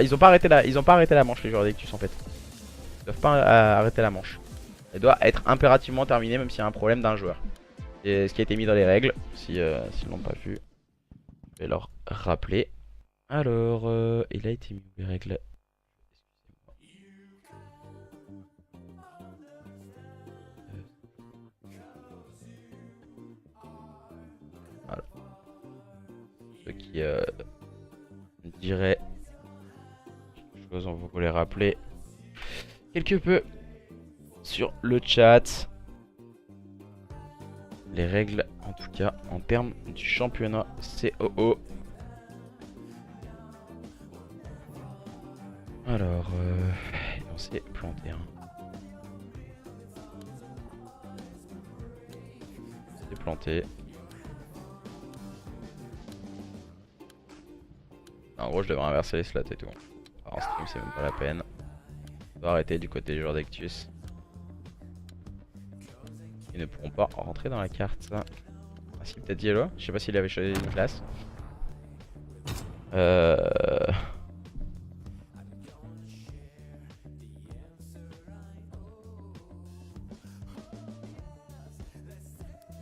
Ils ont pas arrêté la manche les joueurs d'Ictus en fait. Ils doivent pas arrêter la manche. Elle doit être impérativement terminée même s'il y a un problème d'un joueur. ce qui a été mis dans les règles, si s'ils l'ont pas vu. Je vais leur rappeler. Alors, il a été mis dans les règles. Voilà. Ceux qui diraient chose, on va vous les rappeler quelque peu sur le chat. Les règles, en tout cas, en termes du championnat COO. Alors, on s'est planté. Hein. On s'est planté. En gros, je devrais inverser les slots et tout. Alors, en stream, c'est même pas la peine. On va arrêter du côté des joueurs d'Ectus. Ils ne pourront pas rentrer dans la carte. Ah si, peut-être Yellow. Je sais pas s'il avait choisi une classe. Moi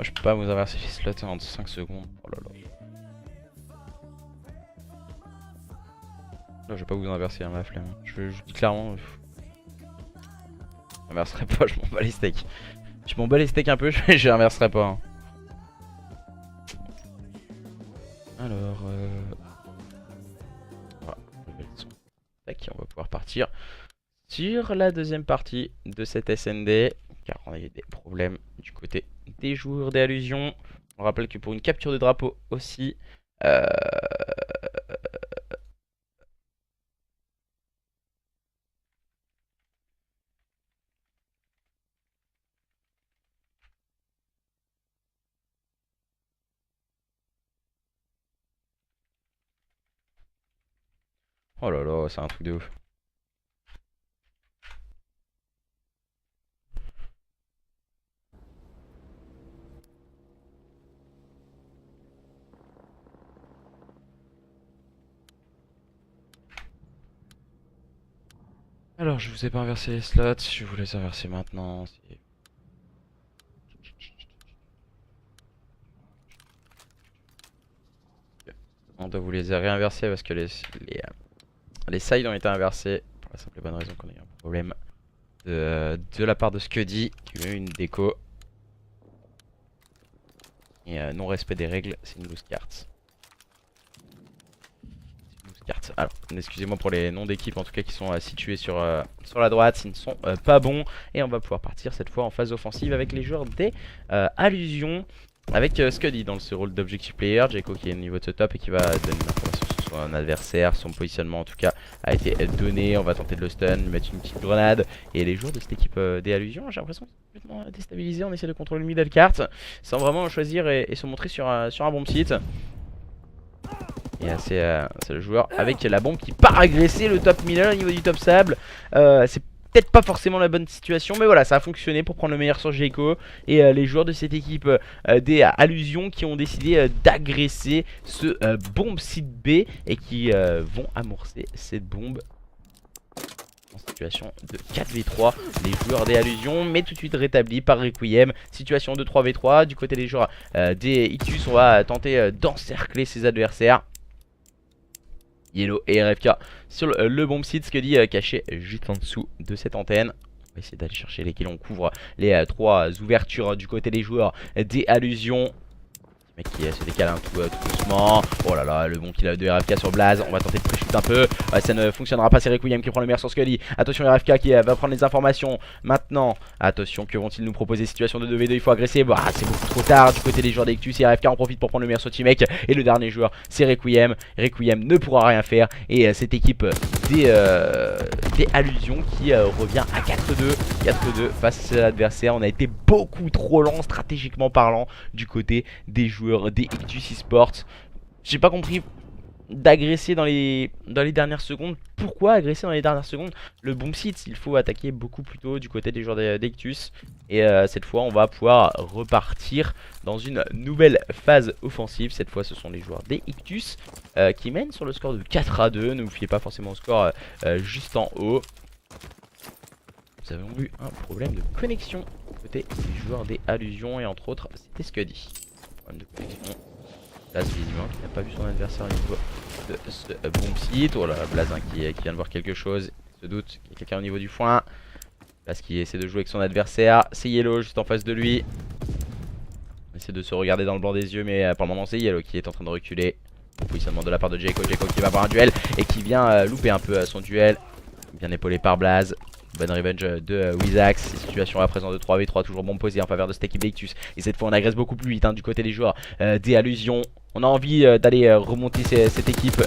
je peux pas vous inverser les slots en 5 secondes. Oh là là. Là je vais pas vous inverser ma flemme. Je vous dis clairement. Je m'inverserai pas, je m'en bats les steaks. Je m'en bats les steaks un peu, je inverserai pas. Hein. Alors, voilà, on va pouvoir partir sur la deuxième partie de cette SND. Car on a eu des problèmes du côté des joueurs des allusions. On rappelle que pour une capture de drapeau aussi, oh là là, c'est un truc de ouf. Alors, je vous ai pas inversé les slots, je vous les inverser maintenant. On doit vous les réinverser parce que les sides ont été inversés. Pour la simple et bonne raison qu'on a eu un problème de la part de Scuddy qui a eu une déco. Et non respect des règles, c'est une loose carte. Alors, excusez-moi pour les noms d'équipes en tout cas qui sont situés sur la droite, ils ne sont pas bons. Et on va pouvoir partir cette fois en phase offensive avec les joueurs des allusions. Avec Scuddy dans ce rôle d'objective player, Jaco qui est au niveau de ce top et qui va donner une information sur son adversaire. Son positionnement en tout cas a été donné, on va tenter de le stun, lui mettre une petite grenade. Et les joueurs de cette équipe des allusions, j'ai l'impression qu'ils sont complètement déstabilisés. On essaie de contrôler le middle cart sans vraiment choisir et se montrer sur un bon site. Et c'est le joueur avec la bombe qui part agresser le top middle au niveau du top sable. C'est peut-être pas forcément la bonne situation, mais voilà, ça a fonctionné pour prendre le meilleur sur Jaco. Et les joueurs de cette équipe des allusions qui ont décidé d'agresser ce bombe site B et qui vont amorcer cette bombe en situation de 4v3. Les joueurs des allusions, mais tout de suite rétabli par Requiem. Situation de 3v3 du côté des joueurs des Ictus. On va tenter d'encercler ses adversaires. Yellow et RFK sur le bomb site, Scuddy caché juste en dessous de cette antenne. On va essayer d'aller chercher les kills, on couvre les trois ouvertures du côté des joueurs des allusions. Le mec qui se décale un tout doucement. Oh là là, le bon kill de RFK sur Blaze. On va tenter de pré-shoot un peu. Ça ne fonctionnera pas, c'est Requiem qui prend le meilleur sur Scuddy. Attention RFK qui va prendre les informations maintenant. Attention, que vont-ils nous proposer? Situation de 2v2, il faut agresser. Bah, c'est beaucoup trop tard du côté des joueurs d'Ectus. Et RFK en profite pour prendre le meilleur sur T-Mec. Et le dernier joueur, c'est Requiem. Requiem ne pourra rien faire. Et cette équipe des allusions qui revient à 4-2. 4-2 face à l'adversaire. On a été beaucoup trop lent stratégiquement parlant du côté des joueurs des Ictus Esports. J'ai pas compris d'agresser dans les dernières secondes. Pourquoi agresser dans les dernières secondes? Le bomb site, il faut attaquer beaucoup plus tôt du côté des joueurs d'Ictus. Et cette fois on va pouvoir repartir dans une nouvelle phase offensive. Cette fois ce sont les joueurs des Ictus qui mènent sur le score de 4-2. Ne vous fiez pas forcément au score juste en haut. Nous avons eu un problème de connexion côté des joueurs des Allusions et entre autres c'était Scuddy. Problème de connexion. Blaze visiblement qui n'a pas vu son adversaire au niveau de ce bomb site. Oh là, Blaze qui vient de voir quelque chose. Il se doute qu'il y a quelqu'un au niveau du foin. Blaze qui essaie de jouer avec son adversaire. C'est Yellow juste en face de lui. On essaie de se regarder dans le blanc des yeux, mais pour le moment c'est Yellow qui est en train de reculer. Positionnement de la part de Jayco. Jayco qui va avoir un duel et qui vient louper un peu son duel. Bien épaulé par Blaze. Bonne revenge de Wizax. Situation à présent de 3v3, toujours bon posé en faveur de cette équipe d'Ictus. Et cette fois on agresse beaucoup plus vite du côté des joueurs des Allusions. On a envie d'aller remonter cette équipe.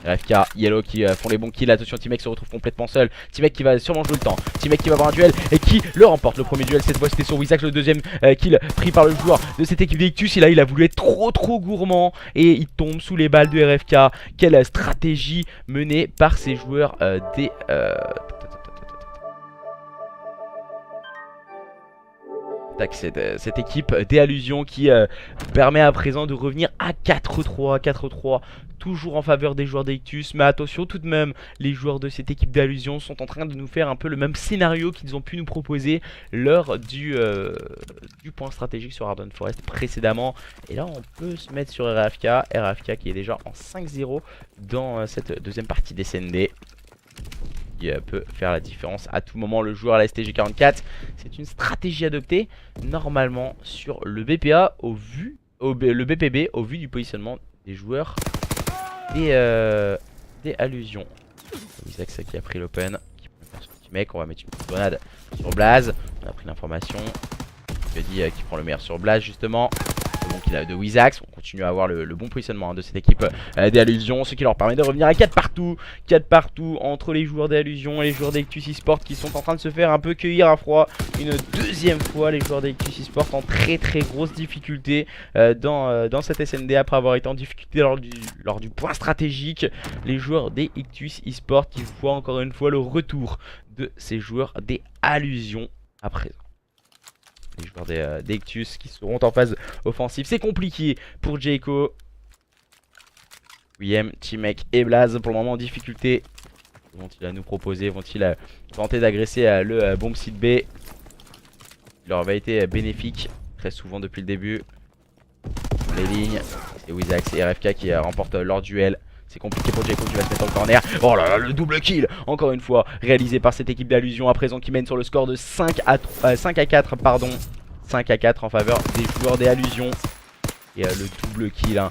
RFK, Yellow qui font les bons kills. Attention, T-Mec se retrouve complètement seul. T-Mec qui va sûrement jouer le temps. T-Mec qui va avoir un duel et qui le remporte. Le premier duel cette fois c'était sur Wizax. Le deuxième kill pris par le joueur de cette équipe d'Ictus. Et là il a voulu être trop gourmand et il tombe sous les balles de RFK. Quelle stratégie menée par ces joueurs des... cette équipe des Allusions qui permet à présent de revenir à 4-3, toujours en faveur des joueurs d'Ictus. Mais attention tout de même, les joueurs de cette équipe d'Allusions sont en train de nous faire un peu le même scénario qu'ils ont pu nous proposer lors du point stratégique sur Ardent Forest précédemment. Et là on peut se mettre sur RFK qui est déjà en 5-0 dans cette deuxième partie des SND. Qui peut faire la différence à tout moment. Le joueur à la STG44, c'est une stratégie adoptée normalement sur le BPA le BPB au vu du positionnement des joueurs des Allusions. Wizax qui a pris l'open, qui prend son petit mec. On va mettre une petite grenade sur Blaze. On a pris l'information. Scuddy qui prend le meilleur sur Blaze justement. Donc il a de Wizax, on continue à avoir le bon positionnement de cette équipe des Allusions, ce qui leur permet de revenir à 4 partout entre les joueurs des Allusions et les joueurs d'Ictus eSport qui sont en train de se faire un peu cueillir à froid une deuxième fois. Les joueurs d'Ictus eSport en très grosse difficulté dans cette SND après avoir été en difficulté lors du point stratégique. Les joueurs des Ictus eSport qui voient encore une fois le retour de ces joueurs des Allusions à présent. Les joueurs d'Ictus qui seront en phase offensive. C'est compliqué pour Jayco. William, T-Mec et Blaze pour le moment en difficulté. Vont-ils nous proposer? Vont-ils tenter d'agresser le bomb site B? Il leur avait été bénéfique très souvent depuis le début. Dans les lignes, c'est Wizax et RFK qui remportent leur duel. C'est compliqué pour Jayco qui va se mettre en corner. Oh là là, le double kill encore une fois réalisé par cette équipe d'Allusions à présent qui mène sur le score de 5 à 4 pardon. 5 à 4 en faveur des joueurs des Allusions. Et le double kill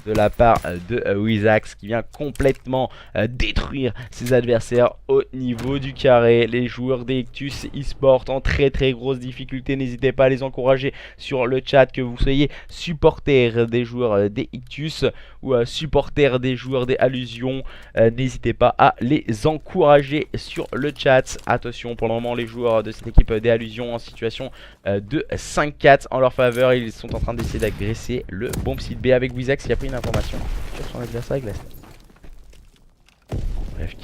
de la part de Wizax qui vient complètement détruire ses adversaires au niveau du carré. Les joueurs d'Ictus eSport en très grosse difficulté. N'hésitez pas à les encourager sur le chat, que vous soyez supporter des joueurs d'Ictus ou supporter des joueurs des Allusions. N'hésitez pas à les encourager sur le chat. Attention, pour le moment les joueurs de cette équipe des Allusions en situation de 5-4 en leur faveur. Ils sont en train d'essayer d'agresser le bomb site B avec Wizax qui a pris une information sur son adversaire avec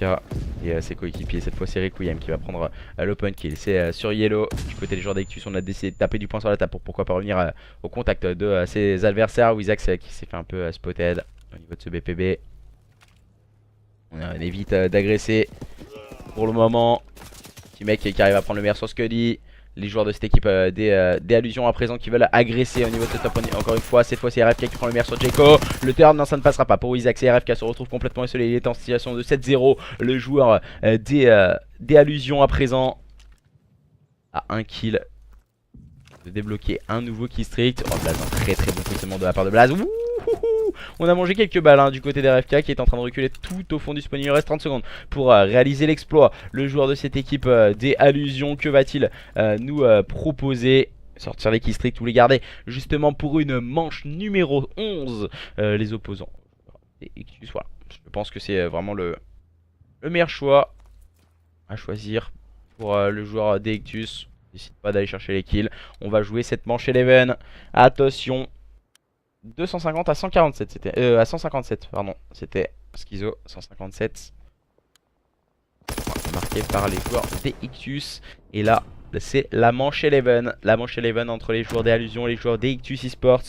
la RFK et ses coéquipiers. Cette fois c'est Requiem qui va prendre l'open kill. C'est sur Yellow. Du côté des joueurs d'Ictus, on a décidé de taper du poing sur la table pour pourquoi pas revenir au contact de ses adversaires. Wizax qui s'est fait un peu spotted au niveau de ce BPB. On évite d'agresser pour le moment. Petit mec qui arrive à prendre le meilleur sur Scuddy. Les joueurs de cette équipe des Allusions à présent qui veulent agresser au niveau de ce top. Encore une fois, cette fois c'est RFK qui prend le meilleur sur Jayco. Le turn, non, ça ne passera pas pour Wizax et RFK se retrouve complètement isolé. Il est en situation de 7-0. Le joueur des Allusions à présent a un kill de débloquer un nouveau kill strict. Oh, Blaze, un très bon positionnement de la part de Blaze. On a mangé quelques balles du côté d'RFK qui est en train de reculer tout au fond du spawn. Il reste 30 secondes pour réaliser l'exploit. Le joueur de cette équipe des Allusions, que va-t-il nous proposer? Sortir les kills stricts ou les garder justement pour une manche numéro 11. Les opposants. Et voilà. Je pense que c'est vraiment le meilleur choix à choisir pour le joueur d'Ictus. N'hésite pas d'aller chercher les kills. On va jouer cette manche 11. Attention. 250 à 147 c'était à 157 pardon, c'était Schizo 157 marqué par les joueurs des Ictus. Et là c'est la manche 11, entre les joueurs des Allusions et les joueurs des Ictus eSports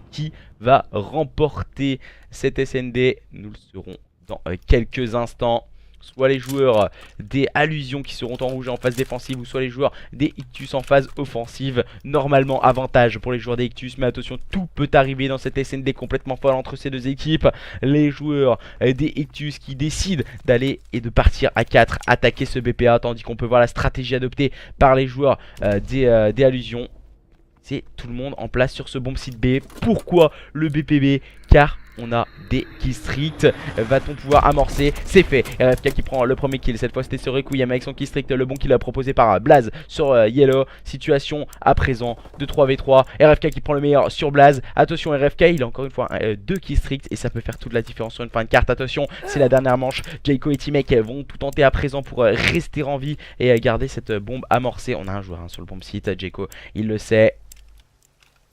qui va remporter cette SND. Nous le saurons dans quelques instants. soit les joueurs des Allusions qui seront en rouge en phase défensive, ou soit les joueurs des Ictus en phase offensive. Normalement avantage pour les joueurs des Ictus, mais attention, tout peut arriver dans cette SND complètement folle entre ces deux équipes. Les joueurs des Ictus qui décident d'aller et de partir à 4 attaquer ce BPA, tandis qu'on peut voir la stratégie adoptée par les joueurs des Allusions. C'est tout le monde en place sur ce bomb site B. Pourquoi le BPB? Car on a des killstreaks. Va-t-on pouvoir amorcer? C'est fait. RFK qui prend le premier kill. Cette fois c'était sur Requiem avec son killstreak. Le bon kill proposé par Blaze sur Yellow. Situation à présent de 3v3. RFK qui prend le meilleur sur Blaze. Attention, RFK il a encore une fois 2 killstreaks et ça peut faire toute la différence sur une fin de carte. Attention, c'est la dernière manche. Jayco et Timek vont tout tenter à présent pour rester en vie et garder cette bombe amorcée. On a un joueur sur le bomb site. Jayco il le sait.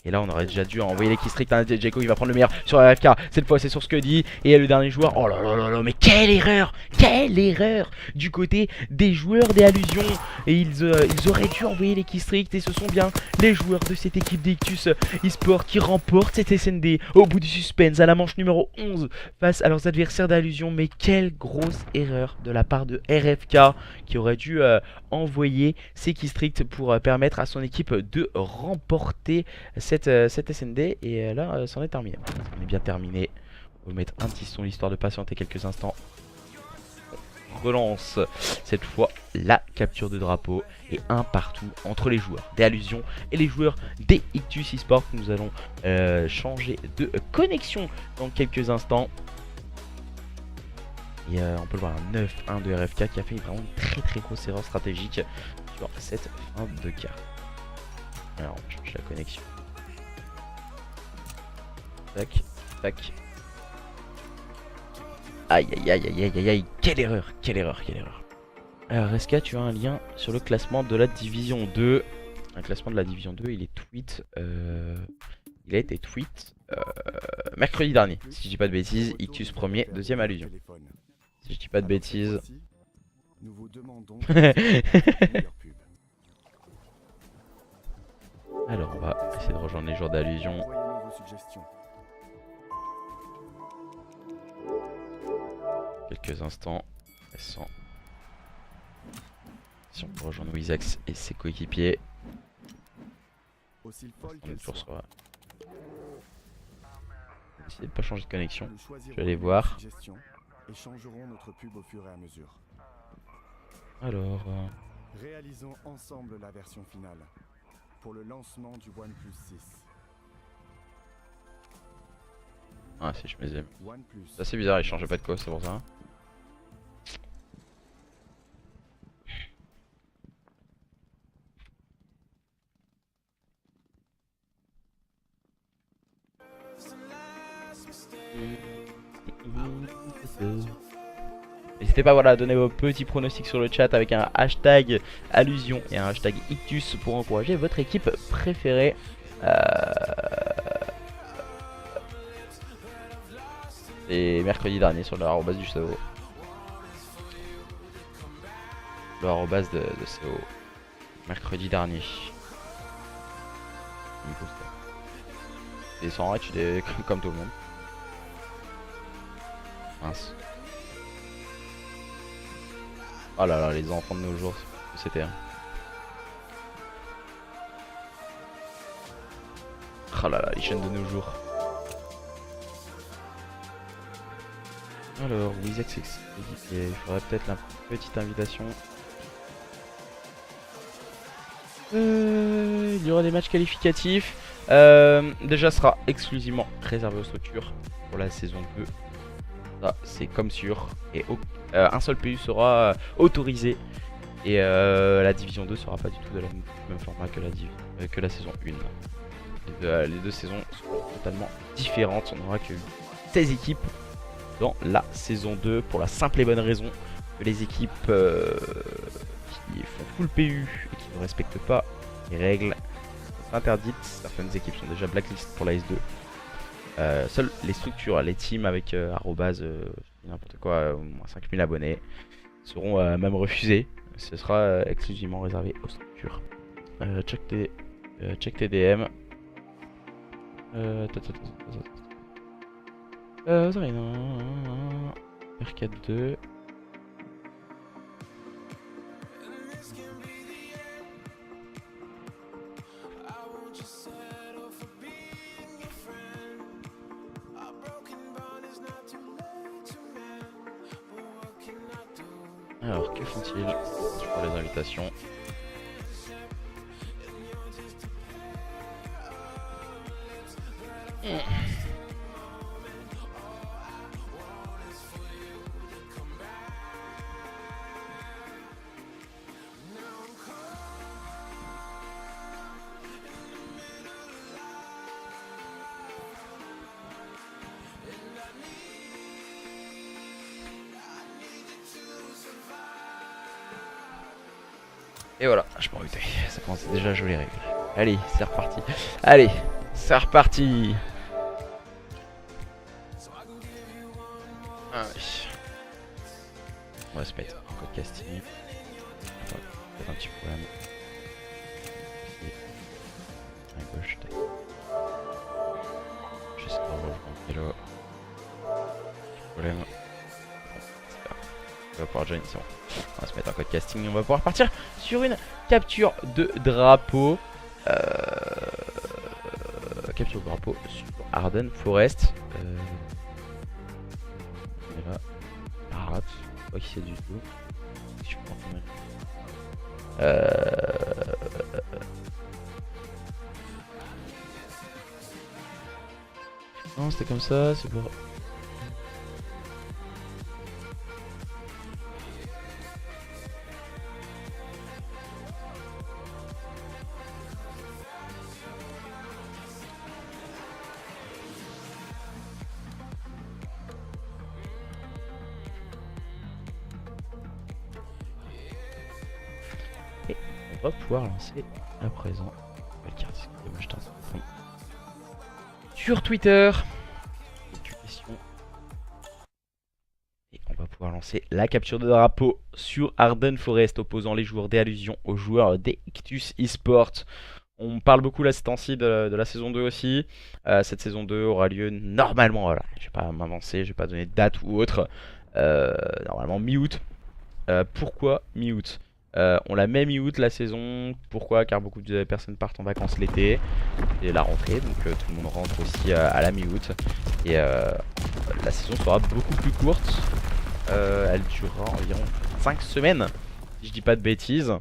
Et là on aurait déjà dû envoyer les killstreaks. Jayco il va prendre le meilleur sur RFK. Cette fois c'est sur Scuddy. Et le dernier joueur. Oh là là là là, mais quelle erreur! Quelle erreur du côté des joueurs des Allusions. Et ils auraient dû envoyer les killstreaks. Et ce sont bien les joueurs de cette équipe d'Ictus eSport qui remportent cette SND au bout du suspense à la manche numéro 11 face à leurs adversaires d'Allusions. Mais quelle grosse erreur de la part de RFK qui aurait dû envoyer ses killstreaks pour permettre à son équipe de remporter cette SND. Et là c'en est terminé. On est bien terminé. On va mettre un petit son histoire de patienter quelques instants. On relance cette fois la capture de drapeau. Et un partout entre les joueurs des Allusions et les joueurs des Ictus eSport. Nous allons changer de connexion dans quelques instants. Et on peut le voir, un 9-1 de RFK qui a fait vraiment une très grosse erreur stratégique sur cette fin de carte. Alors on change la connexion. Tac, tac. Aïe aïe aïe aïe aïe aïe, quelle erreur, quelle erreur, quelle erreur. Alors SK, tu as un lien sur le classement de la division 2. Un classement de la division 2, il est tweet. Il a été tweet mercredi dernier, si je dis pas de bêtises. Ictus premier, deuxième Allusion. Si je dis pas de bêtises. Alors on va essayer de rejoindre les joueurs d'Allusion. Quelques instants. Sans... Si on peut rejoindre Wizax et ses coéquipiers. On est toujours sur... Essayez de pas changer de connexion. Je vais aller voir. Alors... Réalisons ensemble la version finale pour le lancement du OnePlus 6. Ah si je me disais. C'est assez bizarre, il changeait pas de cause, c'est pour ça. N'hésitez pas voilà, à donner vos petits pronostics sur le chat avec un hashtag Allusion et un hashtag Ictus pour encourager votre équipe préférée. Et mercredi dernier sur le arrobas du CO. Le arrobas de CO. Mercredi dernier. Et sans ratch, comme tout le monde. Mince. Oh là là, les enfants de nos jours, c'était. Oh là là, les chaînes de nos jours. Alors, Wizax il faudrait peut-être la petite invitation. Il y aura des matchs qualificatifs. Déjà, sera exclusivement réservé aux structures pour la saison 2. Ça, c'est comme sûr. Et un seul PU sera autorisé. Et la division 2 sera pas du tout de la même format que la saison 1. Les deux saisons seront totalement différentes. On n'aura que 16 équipes dans la saison 2 pour la simple et bonne raison que les équipes qui font full PU et qui ne respectent pas les règles sont interdites. Certaines équipes sont déjà blacklist pour la S2. Seules les structures, les teams avec arrobase n'importe quoi, au moins 5000 abonnés seront même refusés. Ce sera exclusivement réservé aux structures. Check tes DM. R4-2. Alors que font-ils pour les invitations? Et voilà, je m'en doutais, ça commence déjà à jouer les règles. Allez, c'est reparti. Allez, c'est reparti. Ah oui. On va se mettre en code casting. Peut-être un petit problème. Ici. À gauche, tac. Jusqu'à rejoindre vélo. Problème. On va pouvoir join, c'est bon. On va se mettre en code casting et on va pouvoir partir sur une capture de drapeau. Capture de drapeau sur Arden Forest. On va pas qui c'est du tout. Je prends non, c'était comme ça, c'est pour. Et on va pouvoir lancer à présent sur Twitter. Et on va pouvoir lancer la capture de drapeau sur Arden Forest, opposant les joueurs d'Allusion aux joueurs d'Ictus Esports. On parle beaucoup là ces temps-ci de la saison 2 aussi. Cette saison 2 aura lieu normalement, voilà, je vais pas m'avancer, je vais pas donner de date ou autre. Normalement mi-août. Pourquoi mi-août? On la met mi-août la saison. Pourquoi? Car beaucoup de personnes partent en vacances l'été et la rentrée, donc tout le monde rentre aussi à la mi-août. Et la saison sera beaucoup plus courte. Elle durera environ 5 semaines, si je dis pas de bêtises.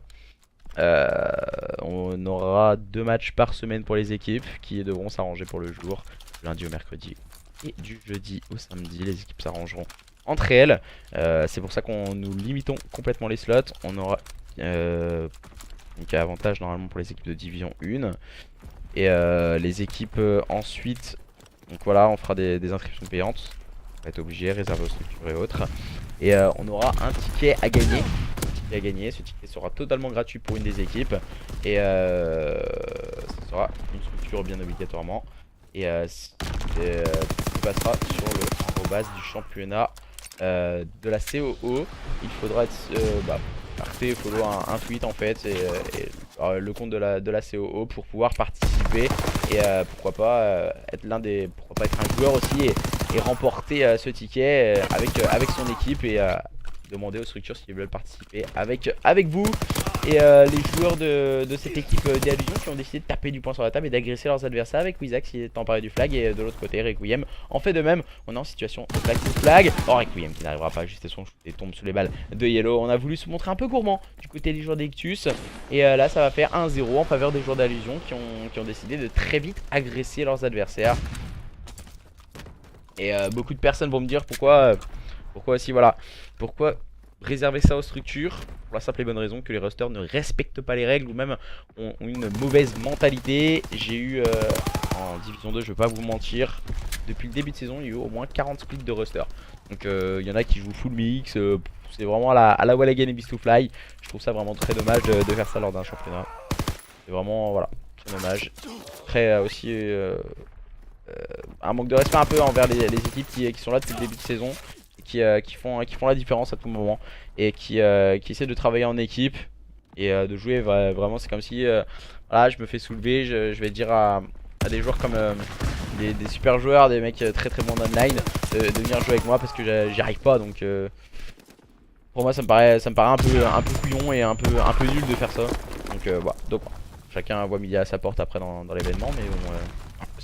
On aura 2 matchs par semaine pour les équipes qui devront s'arranger pour le jour, du lundi au mercredi et du jeudi au samedi. Les équipes s'arrangeront entre elles. C'est pour ça qu'on nous limitons complètement les slots. On aura donc avantage normalement pour les équipes de division 1 et les équipes ensuite, donc voilà, on fera des inscriptions payantes, on va être obligé, réservé aux structures et autres, et on aura un ticket à gagner. Ce ticket sera totalement gratuit pour une des équipes et ce sera une structure bien obligatoirement, et qui passera sur le base du championnat de la COO. Il faudra être parfait, follow un tweet en fait et le compte de la COO pour pouvoir participer et pourquoi pas être un joueur aussi et remporter ce ticket avec son équipe et demander aux structures s'ils veulent participer avec vous. Et les joueurs de cette équipe d'Allusion qui ont décidé de taper du poing sur la table et d'agresser leurs adversaires avec Wizak qui est emparé du flag, et de l'autre côté Requiem en fait de même. On est en situation de flag. Oh, Requiem qui n'arrivera pas à ajuster son shoot et tombe sous les balles de Yellow. On a voulu se montrer un peu gourmand du côté des joueurs d'Ictus, et là ça va faire 1-0 en faveur des joueurs d'Allusion qui ont décidé de très vite agresser leurs adversaires. Et beaucoup de personnes vont me dire pourquoi aussi, voilà, pourquoi réserver ça aux structures, pour la simple et bonne raison que les rosters ne respectent pas les règles ou même ont une mauvaise mentalité. J'ai eu en division 2, je vais pas vous mentir, depuis le début de saison il y a eu au moins 40 splits de roster. Donc il y en a qui jouent full mix, c'est vraiment à la wall again et beast to fly. Je trouve ça vraiment très dommage de faire ça lors d'un championnat. C'est vraiment, voilà, très dommage. Très aussi un manque de respect un peu envers les équipes qui sont là depuis le début de saison, qui font la différence à tout moment et qui essaient de travailler en équipe et de jouer vraiment. C'est comme si voilà, je me fais soulever, je vais dire à des joueurs comme des super joueurs, des mecs très bons online, de venir jouer avec moi parce que j'y arrive pas. Donc pour moi ça me paraît un peu couillon et un peu nul de faire ça. Donc voilà, donc chacun voit midi à sa porte après dans l'événement, mais bon,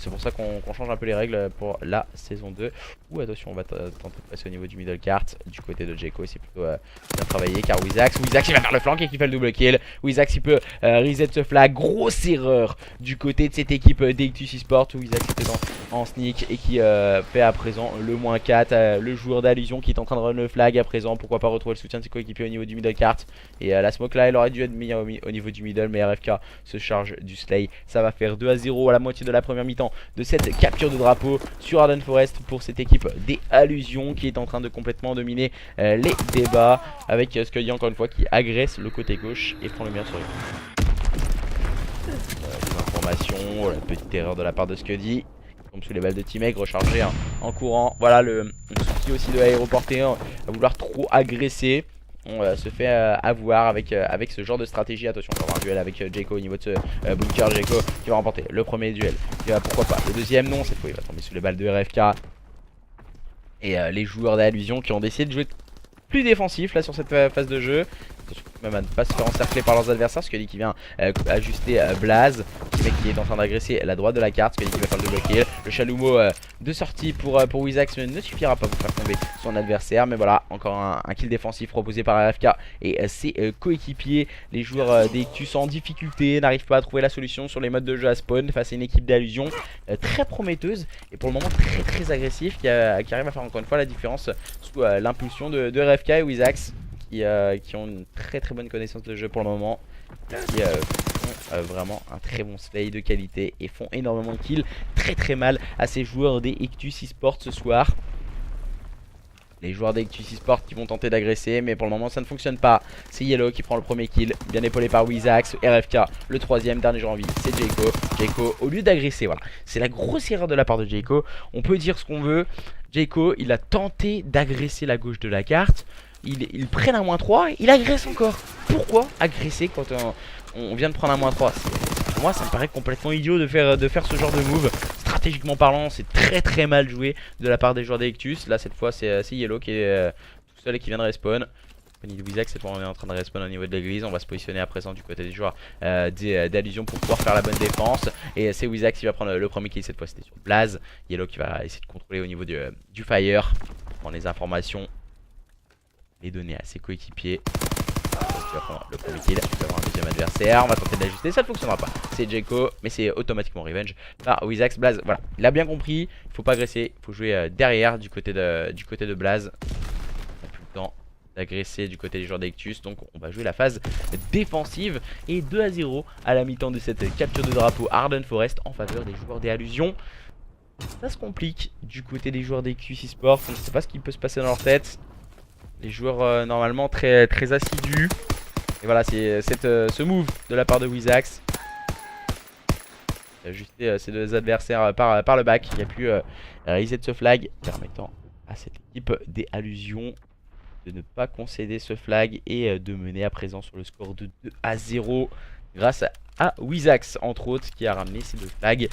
c'est pour ça qu'on change un peu les règles pour la saison 2. Ou attention, on va tenter de passer au niveau du middle cart. Du côté de Jayco, c'est plutôt bien travaillé car Wizax il va faire le flank et qui fait le double kill. Wizax il peut reset ce flag. Grosse erreur du côté de cette équipe d'Ictus Esports. Wizax était en sneak et qui fait à présent le -4. Le joueur d'Allusion qui est en train de run le flag à présent. Pourquoi pas retrouver le soutien de ses coéquipiers au niveau du middle cart. Et la smoke là elle aurait dû être mise au niveau du middle, mais RFK se charge du slay. Ça va faire 2-0 à la moitié de la première mi-temps de cette capture de drapeau sur Arden Forest pour cette équipe des Allusions qui est en train de complètement dominer les débats avec Scuddy encore une fois qui agresse le côté gauche et prend le meilleur sur lui. Des informations, voilà, une petite erreur de la part de Scuddy. Tombe sous les balles de T-Meg, rechargé en courant. Voilà le souci aussi de Aéroporté à vouloir trop agresser. On se fait avoir avec ce genre de stratégie. Attention, on va avoir un duel avec Jayco au niveau de ce bunker. Jayco qui va remporter le premier duel. Pourquoi pas le deuxième, non, cette fois il va tomber sous les balles de RFK. Et les joueurs d'Allusion qui ont décidé de jouer plus défensif là sur cette phase de jeu. Même à ne pas se faire encercler par leurs adversaires. Scuddy qui vient ajuster Blaze. Mec qui est en train d'agresser la droite de la carte. Scuddy qui va faire le double kill. Le chalumeau de sortie pour Wizax ne suffira pas pour faire tomber son adversaire. Mais voilà, encore un kill défensif proposé par RFK et ses coéquipiers. Les joueurs d'Ictus en difficulté n'arrivent pas à trouver la solution sur les modes de jeu à spawn face à une équipe d'Allusion très prometteuse et pour le moment très agressif qui arrive à faire encore une fois la différence sous l'impulsion de RFK et Wizax. Qui ont une très bonne connaissance de jeu pour le moment, qui font vraiment un très bon slay de qualité et font énormément de kills très mal à ces joueurs des Ictus Esports ce soir. Les joueurs d'Ictus Esports qui vont tenter d'agresser, mais pour le moment ça ne fonctionne pas. C'est Yellow qui prend le premier kill, bien épaulé par Wizax. RFK le troisième, dernier joueur en vie, c'est Jayco. Jayco au lieu d'agresser, voilà, c'est la grosse erreur de la part de Jayco. On peut dire ce qu'on veut, Jayco il a tenté d'agresser la gauche de la carte. Ils prennent un -3, il agresse encore. Pourquoi agresser quand on vient de prendre un -3? Pour moi ça me paraît complètement idiot de faire ce genre de move. Stratégiquement parlant c'est très mal joué de la part des joueurs d'Ictus. Là cette fois c'est Yellow qui est tout seul et qui vient de respawn. Wizax, cette fois on est en train de respawn au niveau de l'église. On va se positionner à présent du côté des joueurs d'Allusion pour pouvoir faire la bonne défense. Et c'est Wizax qui va prendre le premier kill, cette fois c'était sur Blaze. Yellow qui va essayer de contrôler au niveau du fire, prendre les informations, les donner à ses coéquipiers. Il va prendre le premier kill, il va avoir un deuxième adversaire. On va tenter de l'ajuster, ça ne fonctionnera pas. C'est Jayco, mais c'est automatiquement revenge par Wizax. Blaze, voilà, il a bien compris. Il faut pas agresser, il faut jouer derrière du côté de Blaze. On n'a plus le temps d'agresser du côté des joueurs d'Ictus, donc on va jouer la phase défensive. Et 2-0 à la mi-temps de cette capture de drapeau Arden Forest en faveur des joueurs des Allusions. Ça se complique du côté des joueurs d'Ictus Esports. On ne sait pas ce qui peut se passer dans leur tête. Les joueurs normalement très assidus. Et voilà, c'est ce move de la part de Wizax. Ajuster ses deux adversaires par le back. Il y a pu reset ce flag, permettant à cette équipe des Allusions de ne pas concéder ce flag et de mener à présent sur le score de 2-0 grâce à Wizax entre autres qui a ramené ces deux flags.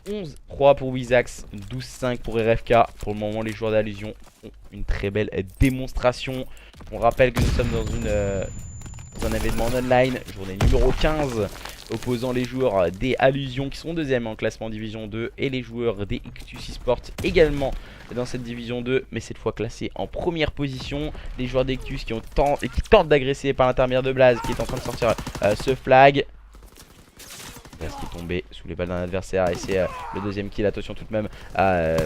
11-3 pour Wizax, 12-5 pour RFK. Pour le moment les joueurs d'Allusion font une très belle démonstration. On rappelle que nous sommes dans un événement online, journée numéro 15, opposant les joueurs des Allusions qui sont deuxième en classement division 2 et les joueurs des Ictus Esports également dans cette division 2, mais cette fois classés en première position. Les joueurs d'Ictus qui tentent d'agresser par l'intermédiaire de Blaze qui est en train de sortir ce flag. Blaze qui est tombé sous les balles d'un adversaire et c'est le deuxième kill. Attention tout de même à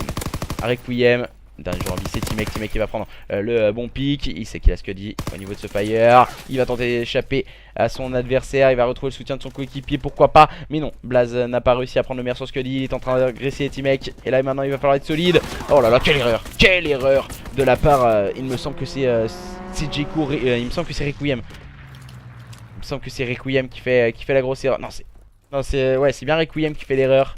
Requiem. Dernier joueur en vie c'est T-Meg qui va prendre le bon pick. Il sait qu'il a Scuddy au niveau de ce fire. Il va tenter d'échapper à son adversaire. Il va retrouver le soutien de son coéquipier, pourquoi pas. Mais non, Blaze n'a pas réussi à prendre le meilleur sur Scuddy. Il est en train d'agresser T-Meg. Et là maintenant il va falloir être solide. Oh là là, quelle erreur de la part, il me semble que c'est Jayco, il me semble que c'est Requiem. Il me semble que c'est Requiem qui fait la grosse erreur. Non c'est bien Requiem qui fait l'erreur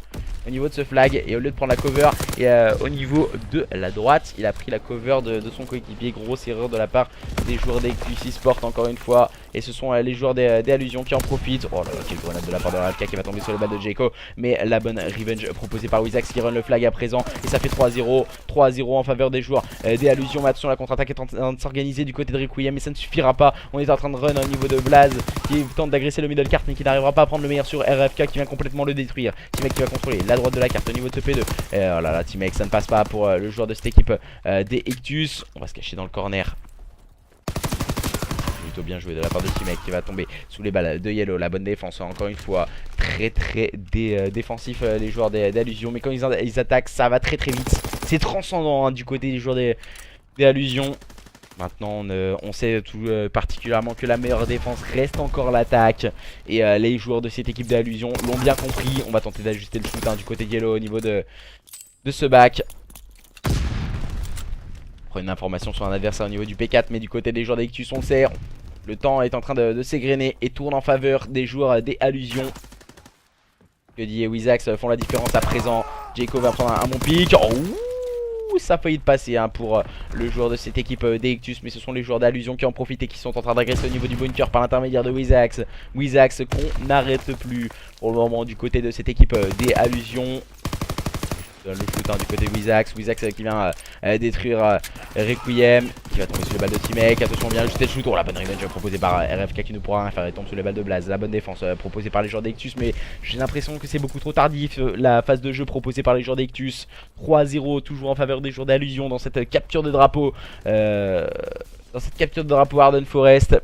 au niveau de ce flag. Et au lieu de prendre la cover et au niveau de la droite, il a pris la cover de son coéquipier. Grosse erreur de la part des joueurs d'Ictus Esports encore une fois. Et ce sont les joueurs des Allusions qui en profitent. Oh là là, quelle grenade de la part de RFK qui va tomber sur le bal de Jayco. Mais la bonne revenge proposée par Wizax qui run le flag à présent. Et ça fait 3-0 en faveur des joueurs des Allusions. Mais attention, la contre-attaque est en train de s'organiser du côté de Requiem. Mais ça ne suffira pas. On est en train de run au niveau de Blaze qui tente d'agresser le middle cart mais qui n'arrivera pas à prendre le meilleur sur RFK qui vient complètement le détruire. C'est mec qui va contrôler la droite de la carte au niveau de ce P2. Et oh là là, Team X, ça ne passe pas pour le joueur de cette équipe des Ectus. On va se cacher dans le corner. Plutôt bien joué de la part de Team X qui va tomber sous les balles de Yellow. La bonne défense, encore une fois, très défensif les joueurs d'Allusion. Mais quand ils attaquent, ça va très vite. C'est transcendant hein, du côté des joueurs des Allusions. Maintenant on sait tout particulièrement que la meilleure défense reste encore l'attaque. Et les joueurs de cette équipe d'Allusion l'ont bien compris. On va tenter d'ajuster le shoot hein, du côté de Yellow au niveau de ce back. On prend une information sur un adversaire au niveau du P4, mais du côté des joueurs d'Ectus on le sait. Le temps est en train de s'égrener et tourne en faveur des joueurs des Allusions. Que dit Wizax font la différence à présent. Jaco va prendre un bon pick. Oh, ça a failli de passer hein, pour le joueur de cette équipe d'Ectus, mais ce sont les joueurs d'Allusion qui en profitent et qui sont en train d'agresser au niveau du bunker par l'intermédiaire de Wizax. Wizax qu'on n'arrête plus pour le moment du côté de cette équipe des Allusions. Le shoot hein, du côté de Wizax. Wizax qui vient détruire Requiem, qui va tomber sous les balles de Teammake. Attention, on vient ajuster le shoot. Oh, la bonne revenge proposée par RFK qui ne pourra rien faire. Il tombe sous les balles de Blaze. La bonne défense proposée par les joueurs d'Ectus, mais j'ai l'impression que c'est beaucoup trop tardif. La phase de jeu proposée par les joueurs d'Ectus. 3-0 toujours en faveur des joueurs d'Allusion dans cette capture de drapeau. Arden Forest.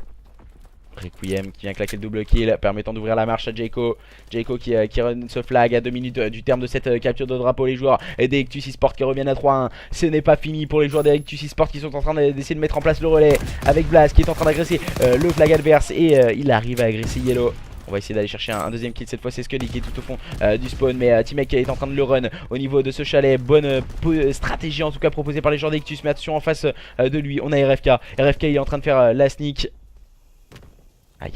Requiem qui vient claquer le double kill, permettant d'ouvrir la marche à Jaco. Jaco qui run ce flag à 2 minutes du terme de cette capture de drapeau. Les joueurs des Ectus eSport qui reviennent à 3-1. Ce n'est pas fini pour les joueurs des Ectus eSport qui sont en train d'essayer de mettre en place le relais. Avec Blast qui est en train d'agresser le flag adverse. Et il arrive à agresser Yellow. On va essayer d'aller chercher un deuxième kill. Cette fois c'est Scully qui est tout au fond du spawn. Mais Teammake est en train de le run au niveau de ce chalet. Bonne stratégie en tout cas proposée par les joueurs d'Ectus. Mais attention en face de lui on a RFK. RFK il est en train de faire la sneak. Aïe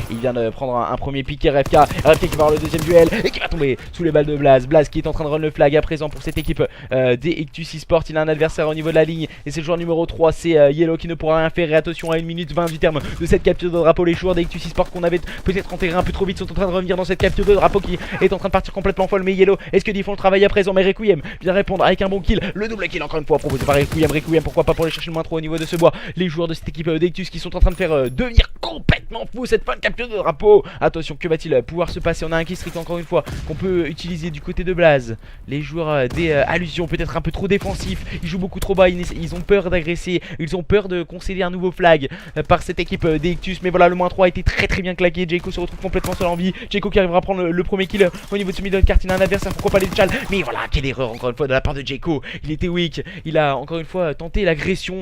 il vient de prendre un premier pick. RFK qui va avoir le deuxième duel et qui va tomber sous les balles de Blaze. Blaze qui est en train de run le flag à présent pour cette équipe des Ectus eSport. Il a un adversaire au niveau de la ligne et c'est le joueur numéro 3, c'est Yellow qui ne pourra rien faire. Et attention à 1 minute 20 du terme de cette capture de drapeau. Les joueurs des Ectus eSport qu'on avait peut-être enterré un peu trop vite sont en train de revenir dans cette capture de drapeau qui est en train de partir complètement folle. Mais Yellow, est-ce qu'ils font le travail à présent? Mais Requiem vient répondre avec un bon kill. Le double kill encore une fois proposé par Requiem. Pourquoi pas pour aller chercher le moins trop au niveau de ce bois. Les joueurs de cette équipe d'Ectus qui sont en train de faire devenir complètement fou cette fin de capture de drapeau. Attention, que va-t-il pouvoir se passer? On a un killstreak encore une fois qu'on peut utiliser du côté de Blaze. Les joueurs des Allusions peut-être un peu trop défensifs. Ils jouent beaucoup trop bas, ils ont peur d'agresser. Ils ont peur de concéder un nouveau flag par cette équipe des Ectus. Mais voilà, le moins 3 a été très bien claqué. Jaco se retrouve complètement seul en vie. Jaco qui arrivera à prendre le premier kill au niveau de ce middle cart. Il a un adversaire, pourquoi pas les Chal. Mais voilà, quelle erreur encore une fois de la part de Jaco. Il était weak. Il a encore une fois tenté l'agression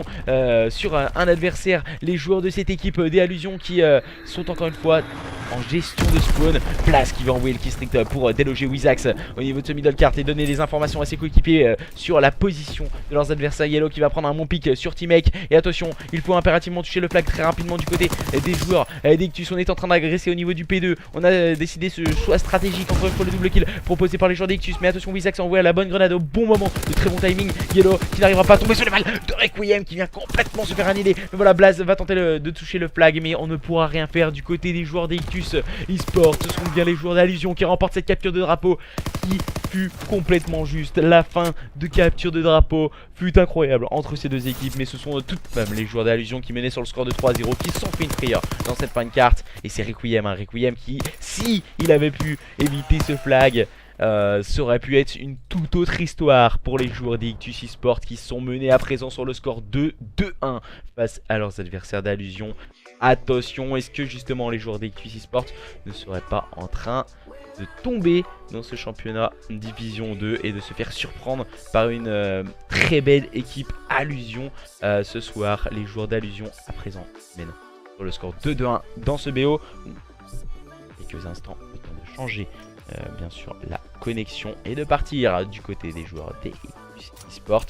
sur un adversaire. Les joueurs de cette équipe des Allusions qui sont encore une fois en gestion de spawn. Place qui va envoyer le killstreak pour déloger Wizax au niveau de ce middle cart et donner des informations à ses coéquipiers sur la position de leurs adversaires. Yellow qui va prendre un bon pick sur Teammake. Et attention, il faut impérativement toucher le flag très rapidement du côté des joueurs d'Ectus. On est en train d'agresser au niveau du P2. On a décidé ce choix stratégique, encore une fois le double kill proposé par les joueurs d'Ectus. Mais attention, Wizax a envoyé la bonne grenade au bon moment, de très bon timing. Yellow qui n'arrivera pas à tomber sur les balles de Requiem qui vient complètement se faire annihiler. Mais voilà, Blaze va tenter de toucher le flag, mais on ne pourra rien faire du côté des joueurs d'Ectus eSport. Ce sont bien les joueurs d'Allusion qui remportent cette capture de drapeau qui fut complètement juste. La fin de capture de drapeau fut incroyable entre ces deux équipes, mais ce sont tout de même les joueurs d'Allusion qui menaient sur le score de 3-0 qui se sont fait une frayeur dans cette fin de carte. Et c'est Requiem, Requiem qui, si il avait pu éviter ce flag, ça aurait pu être une toute autre histoire pour les joueurs d'Ectus eSport qui sont menés à présent sur le score de 2-1 face à leurs adversaires d'Allusion. Attention, est-ce que justement les joueurs d'Ectus eSport ne seraient pas en train de tomber dans ce championnat Division 2 et de se faire surprendre par une très belle équipe Allusion ce soir? Les joueurs d'Allusion à présent mènent sur le score 2-1 dans ce BO. Quelques instants, le temps de changer bien sûr la connexion et de partir du côté des joueurs des eSport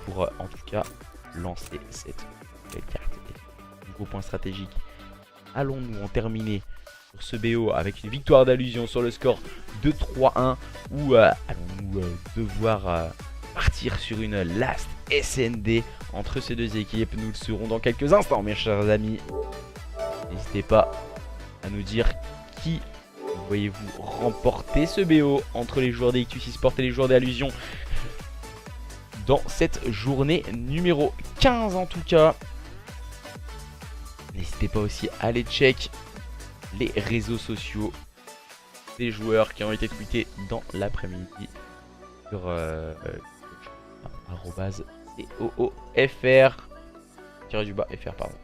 pour en tout cas lancer cette belle carte. Nouveau point stratégique. Allons-nous en terminer sur ce BO avec une victoire d'Allusion sur le score de 3-1 ou allons-nous devoir partir sur une last SND entre ces deux équipes? Nous le saurons dans quelques instants mes chers amis. N'hésitez pas à nous dire qui voyez-vous remporter ce BO entre les joueurs d'Ectus eSport et les joueurs d'Allusion dans cette journée numéro 15 en tout cas. N'hésitez pas aussi à aller check les réseaux sociaux des joueurs qui ont été tweetés dans l'après-midi sur arrobase COOFR du bas FR pardon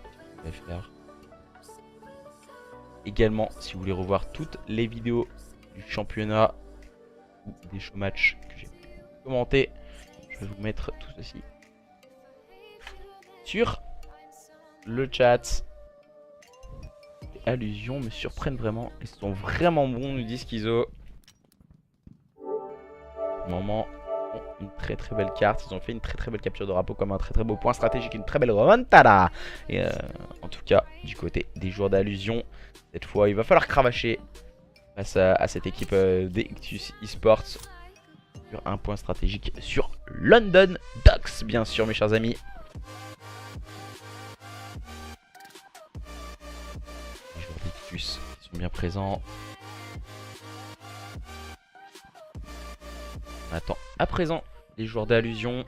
FR. Également, si vous voulez revoir toutes les vidéos du championnat ou des show matchs que j'ai commenté, je vais vous mettre tout ceci sur le chat. Les allusions me surprennent vraiment. Ils sont vraiment bons, nous dit Schizo. Moment, une très belle carte. Ils ont fait une très belle capture de drapeau comme un très beau point stratégique, une très belle remontada. Et en tout cas, du côté des joueurs d'allusion, cette fois, il va falloir cravacher face à cette équipe d'Ictus Esports sur un point stratégique sur London Docks, bien sûr, mes chers amis. Les joueurs d'Ictus sont bien présents. On attend à présent les joueurs d'allusion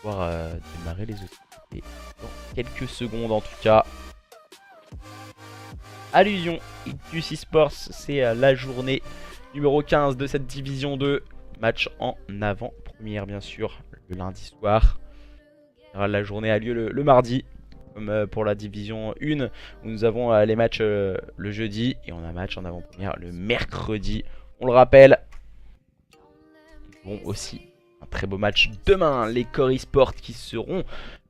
pour pouvoir démarrer les hostilités dans quelques secondes en tout cas. Allusion Ictus Esports, c'est la journée numéro 15 de cette division 2. Match en avant-première bien sûr le lundi soir. La journée a lieu le mardi, comme pour la division 1 où nous avons les matchs le jeudi. Et on a match en avant-première le mercredi. On le rappelle. Nous aurons aussi un très beau match demain. Les Core Esports qui seront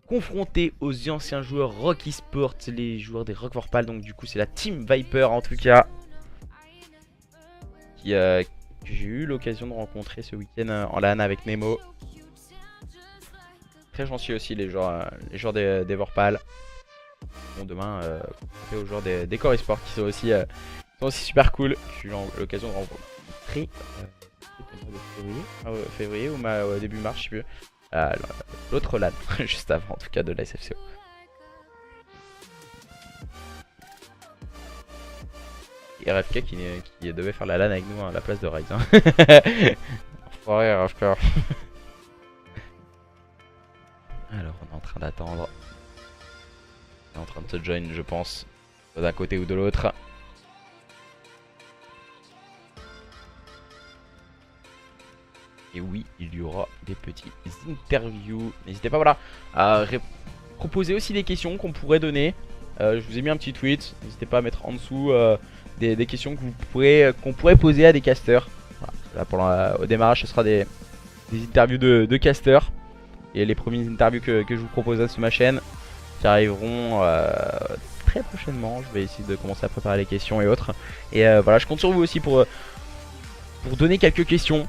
confrontés aux anciens joueurs Rock Esports, les joueurs des Rock Vorpal. Donc du coup c'est la Team Viper en tout cas que j'ai eu l'occasion de rencontrer ce week-end en LAN avec Nemo. Très gentils aussi les joueurs des Vorpal. Bon, demain aux joueurs des Core Esports qui sont aussi super cool. J'ai eu l'occasion de rencontrer février ou début mars, je sais plus. L'autre LAN, juste avant en tout cas de la SFCO. Et RFK qui devait faire la LAN avec nous à la place de Rise. Enfoiré RFK. Alors on est en train d'attendre. On est en train de se join je pense. D'un côté ou de l'autre. Et oui, il y aura des petits interviews. N'hésitez pas voilà, à proposer aussi des questions qu'on pourrait donner. Je vous ai mis un petit tweet. N'hésitez pas à mettre en dessous des questions que qu'on pourrait poser à des casters. Voilà, au démarrage, ce sera des interviews de casters. Et les premières interviews que je vous proposerai sur ma chaîne qui arriveront très prochainement. Je vais essayer de commencer à préparer les questions et autres. Et voilà, je compte sur vous aussi pour donner quelques questions.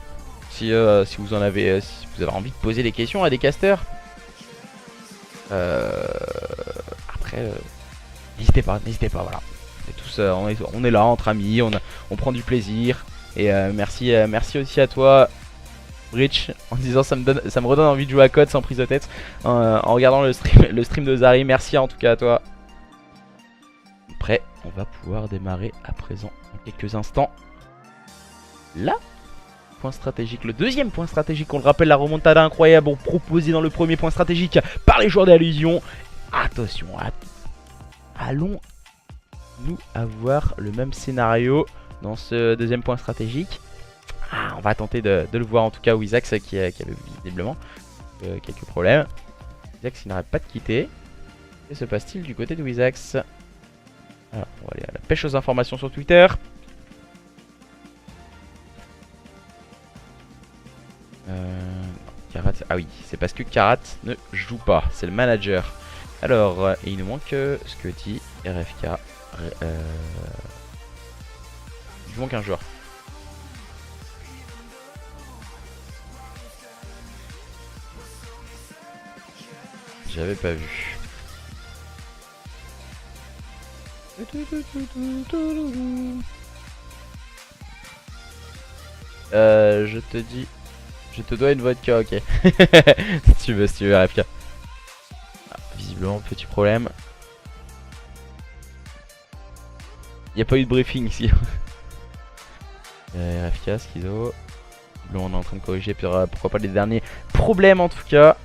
Si vous en avez, si vous avez envie de poser des questions à des casters, après, n'hésitez pas, voilà. On est là entre amis, on prend du plaisir. Et merci aussi à toi, Rich, en disant ça me redonne envie de jouer à COD sans prise de tête en regardant le stream de Zari. Merci en tout cas à toi. Après, on va pouvoir démarrer à présent en quelques instants. Là. Point stratégique, le deuxième point stratégique, on le rappelle, la remontada incroyable proposée dans le premier point stratégique par les joueurs d'allusion. Attention, allons-nous avoir le même scénario dans ce deuxième point stratégique? On va tenter de le voir en tout cas. Wizax qui a visiblement quelques problèmes. Wizax il n'arrête pas de quitter. Que se passe-t-il du côté de Wizax? Alors, on va aller à la pêche aux informations sur Twitter. Karat, ah oui, c'est parce que Karat ne joue pas, c'est le manager. Alors, il nous manque Scotty, RFK. Il nous manque un joueur. J'avais pas vu. Je te dis. Je te dois une vodka, ok. si tu veux, RFK. Visiblement, petit problème. Il n'y a pas eu de briefing ici. RFK, Schizo. On est en train de corriger, pourquoi pas les derniers problèmes en tout cas.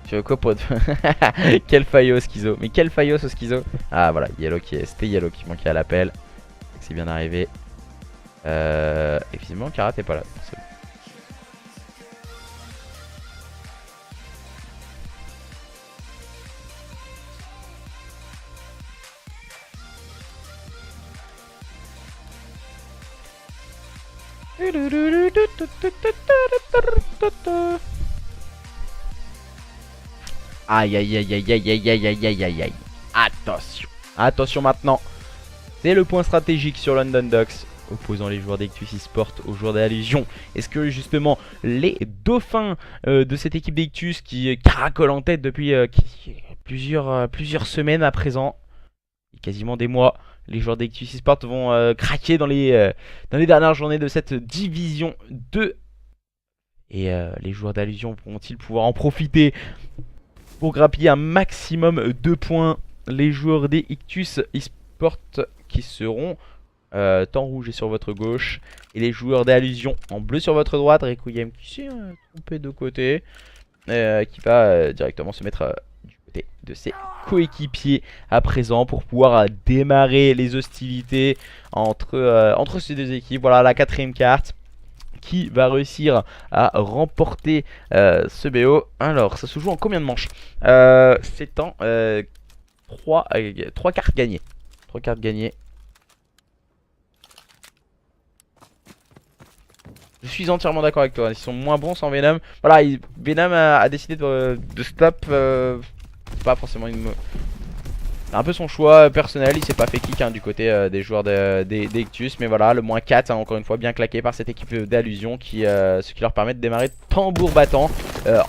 Tu veux quoi pour être... Quel faillot Schizo. Mais quel faillot ce Schizo. Ah voilà, Yellow c'était Yellow qui manquait à l'appel. C'est bien arrivé. Effectivement, Kara t'es pas là. Aïe aïe aïe aïe aïe aïe aïe aïe aïe aïe aïe. Attention. Attention maintenant. C'est le point stratégique sur London Docks, opposant les joueurs d'Ictus eSport aux joueurs d'Allusion. Est-ce que justement les dauphins de cette équipe d'Ictus qui caracole en tête depuis plusieurs semaines à présent, et quasiment des mois, les joueurs d'Ictus eSport vont craquer dans les dernières journées de cette division 2. Et les joueurs d'Allusion vont-ils pouvoir en profiter pour grappiller un maximum de points? Les joueurs des Ictus eSport qui seront en rouge et sur votre gauche, et les joueurs d'Allusion en bleu sur votre droite. Requiem qui s'est trompé de côté, qui va directement se mettre du côté de ses coéquipiers à présent pour pouvoir démarrer les hostilités entre ces deux équipes. Voilà la 4ème carte. Qui va réussir à remporter ce BO? Alors ça se joue en combien de manches? C'est en 3 cartes gagnées. 3 cartes gagnées. Je suis entièrement d'accord avec toi. Ils sont moins bons sans Venom. Voilà, Venom a décidé de stop. Pas forcément une... un peu son choix personnel, il s'est pas fait kick du côté des joueurs des Ictus. Mais voilà, le moins 4 encore une fois bien claqué par cette équipe d'Allusion, ce qui leur permet de démarrer tambour battant.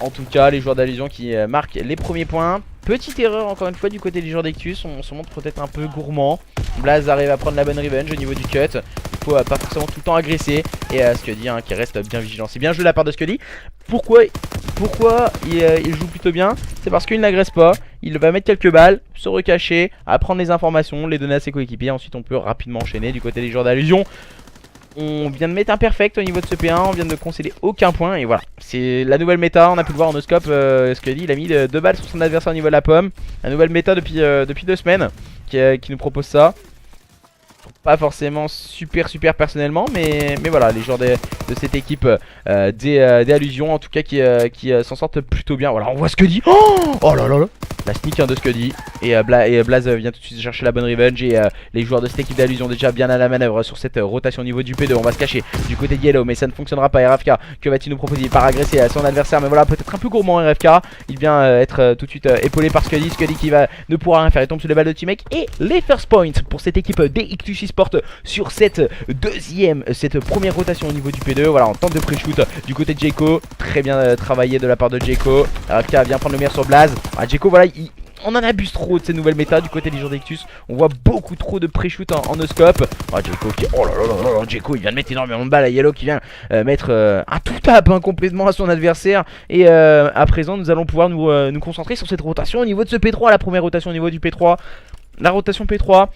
En tout cas les joueurs d'Allusion qui marquent les premiers points. Petite erreur encore une fois du côté des joueurs d'Ictus, on se montre peut-être un peu gourmand. Blaze arrive à prendre la bonne revenge au niveau du cut. Il faut pas forcément tout le temps agresser. Et Scuddy qui reste bien vigilant. C'est bien joué de la part de Scuddy. Pourquoi il joue plutôt bien? C'est parce qu'il n'agresse pas. Il va mettre quelques balles, se recacher, apprendre les informations, les donner à ses coéquipiers. Ensuite on peut rapidement enchaîner du côté des joueurs d'Allusion. On vient de mettre un perfect au niveau de ce P1, on vient de concéder aucun point. Et voilà, c'est la nouvelle méta, on a pu le voir en no-scope. Scuddy il a mis 2 balles sur son adversaire au niveau de la pomme. La nouvelle méta depuis 2 semaines qui nous propose ça. Pas forcément super personnellement, mais voilà, les joueurs de cette équipe des Allusions en tout cas qui s'en sortent plutôt bien. Voilà, on voit Scuddy. Oh là là là, la sneak de Scuddy. Et Blaze vient tout de suite chercher la bonne revenge. Et les joueurs de cette équipe d'Allusion déjà bien à la manœuvre sur cette rotation au niveau du P2. On va se cacher du côté de Yellow, mais ça ne fonctionnera pas. RFK, que va-t-il nous proposer? Il part agresser à son adversaire, mais voilà, peut-être un peu gourmand RFK. Il vient être tout de suite épaulé par Scuddy. Scuddy qui ne pourra rien faire, il tombe sur les balles de T-Mec. Et les first points pour cette équipe des Ictus eSport sur cette première rotation au niveau du P2. Voilà, on tente de pré-shoot du côté de Jayco. Très bien travaillé de la part de Jayco. RFK vient prendre le meilleur sur Blaze. Jayco, voilà, on en abuse trop de ces nouvelles méta du côté des joueurs d'Ictus. On voit beaucoup trop de pré-shoot en no-scope. Jayco qui... oh là là là, Jayco il vient de mettre énormément de balles à Yellow qui vient mettre un tout tap complètement à son adversaire. Et à présent nous allons pouvoir nous concentrer sur cette rotation au niveau de ce P3. La première rotation au niveau du P3. La rotation P3.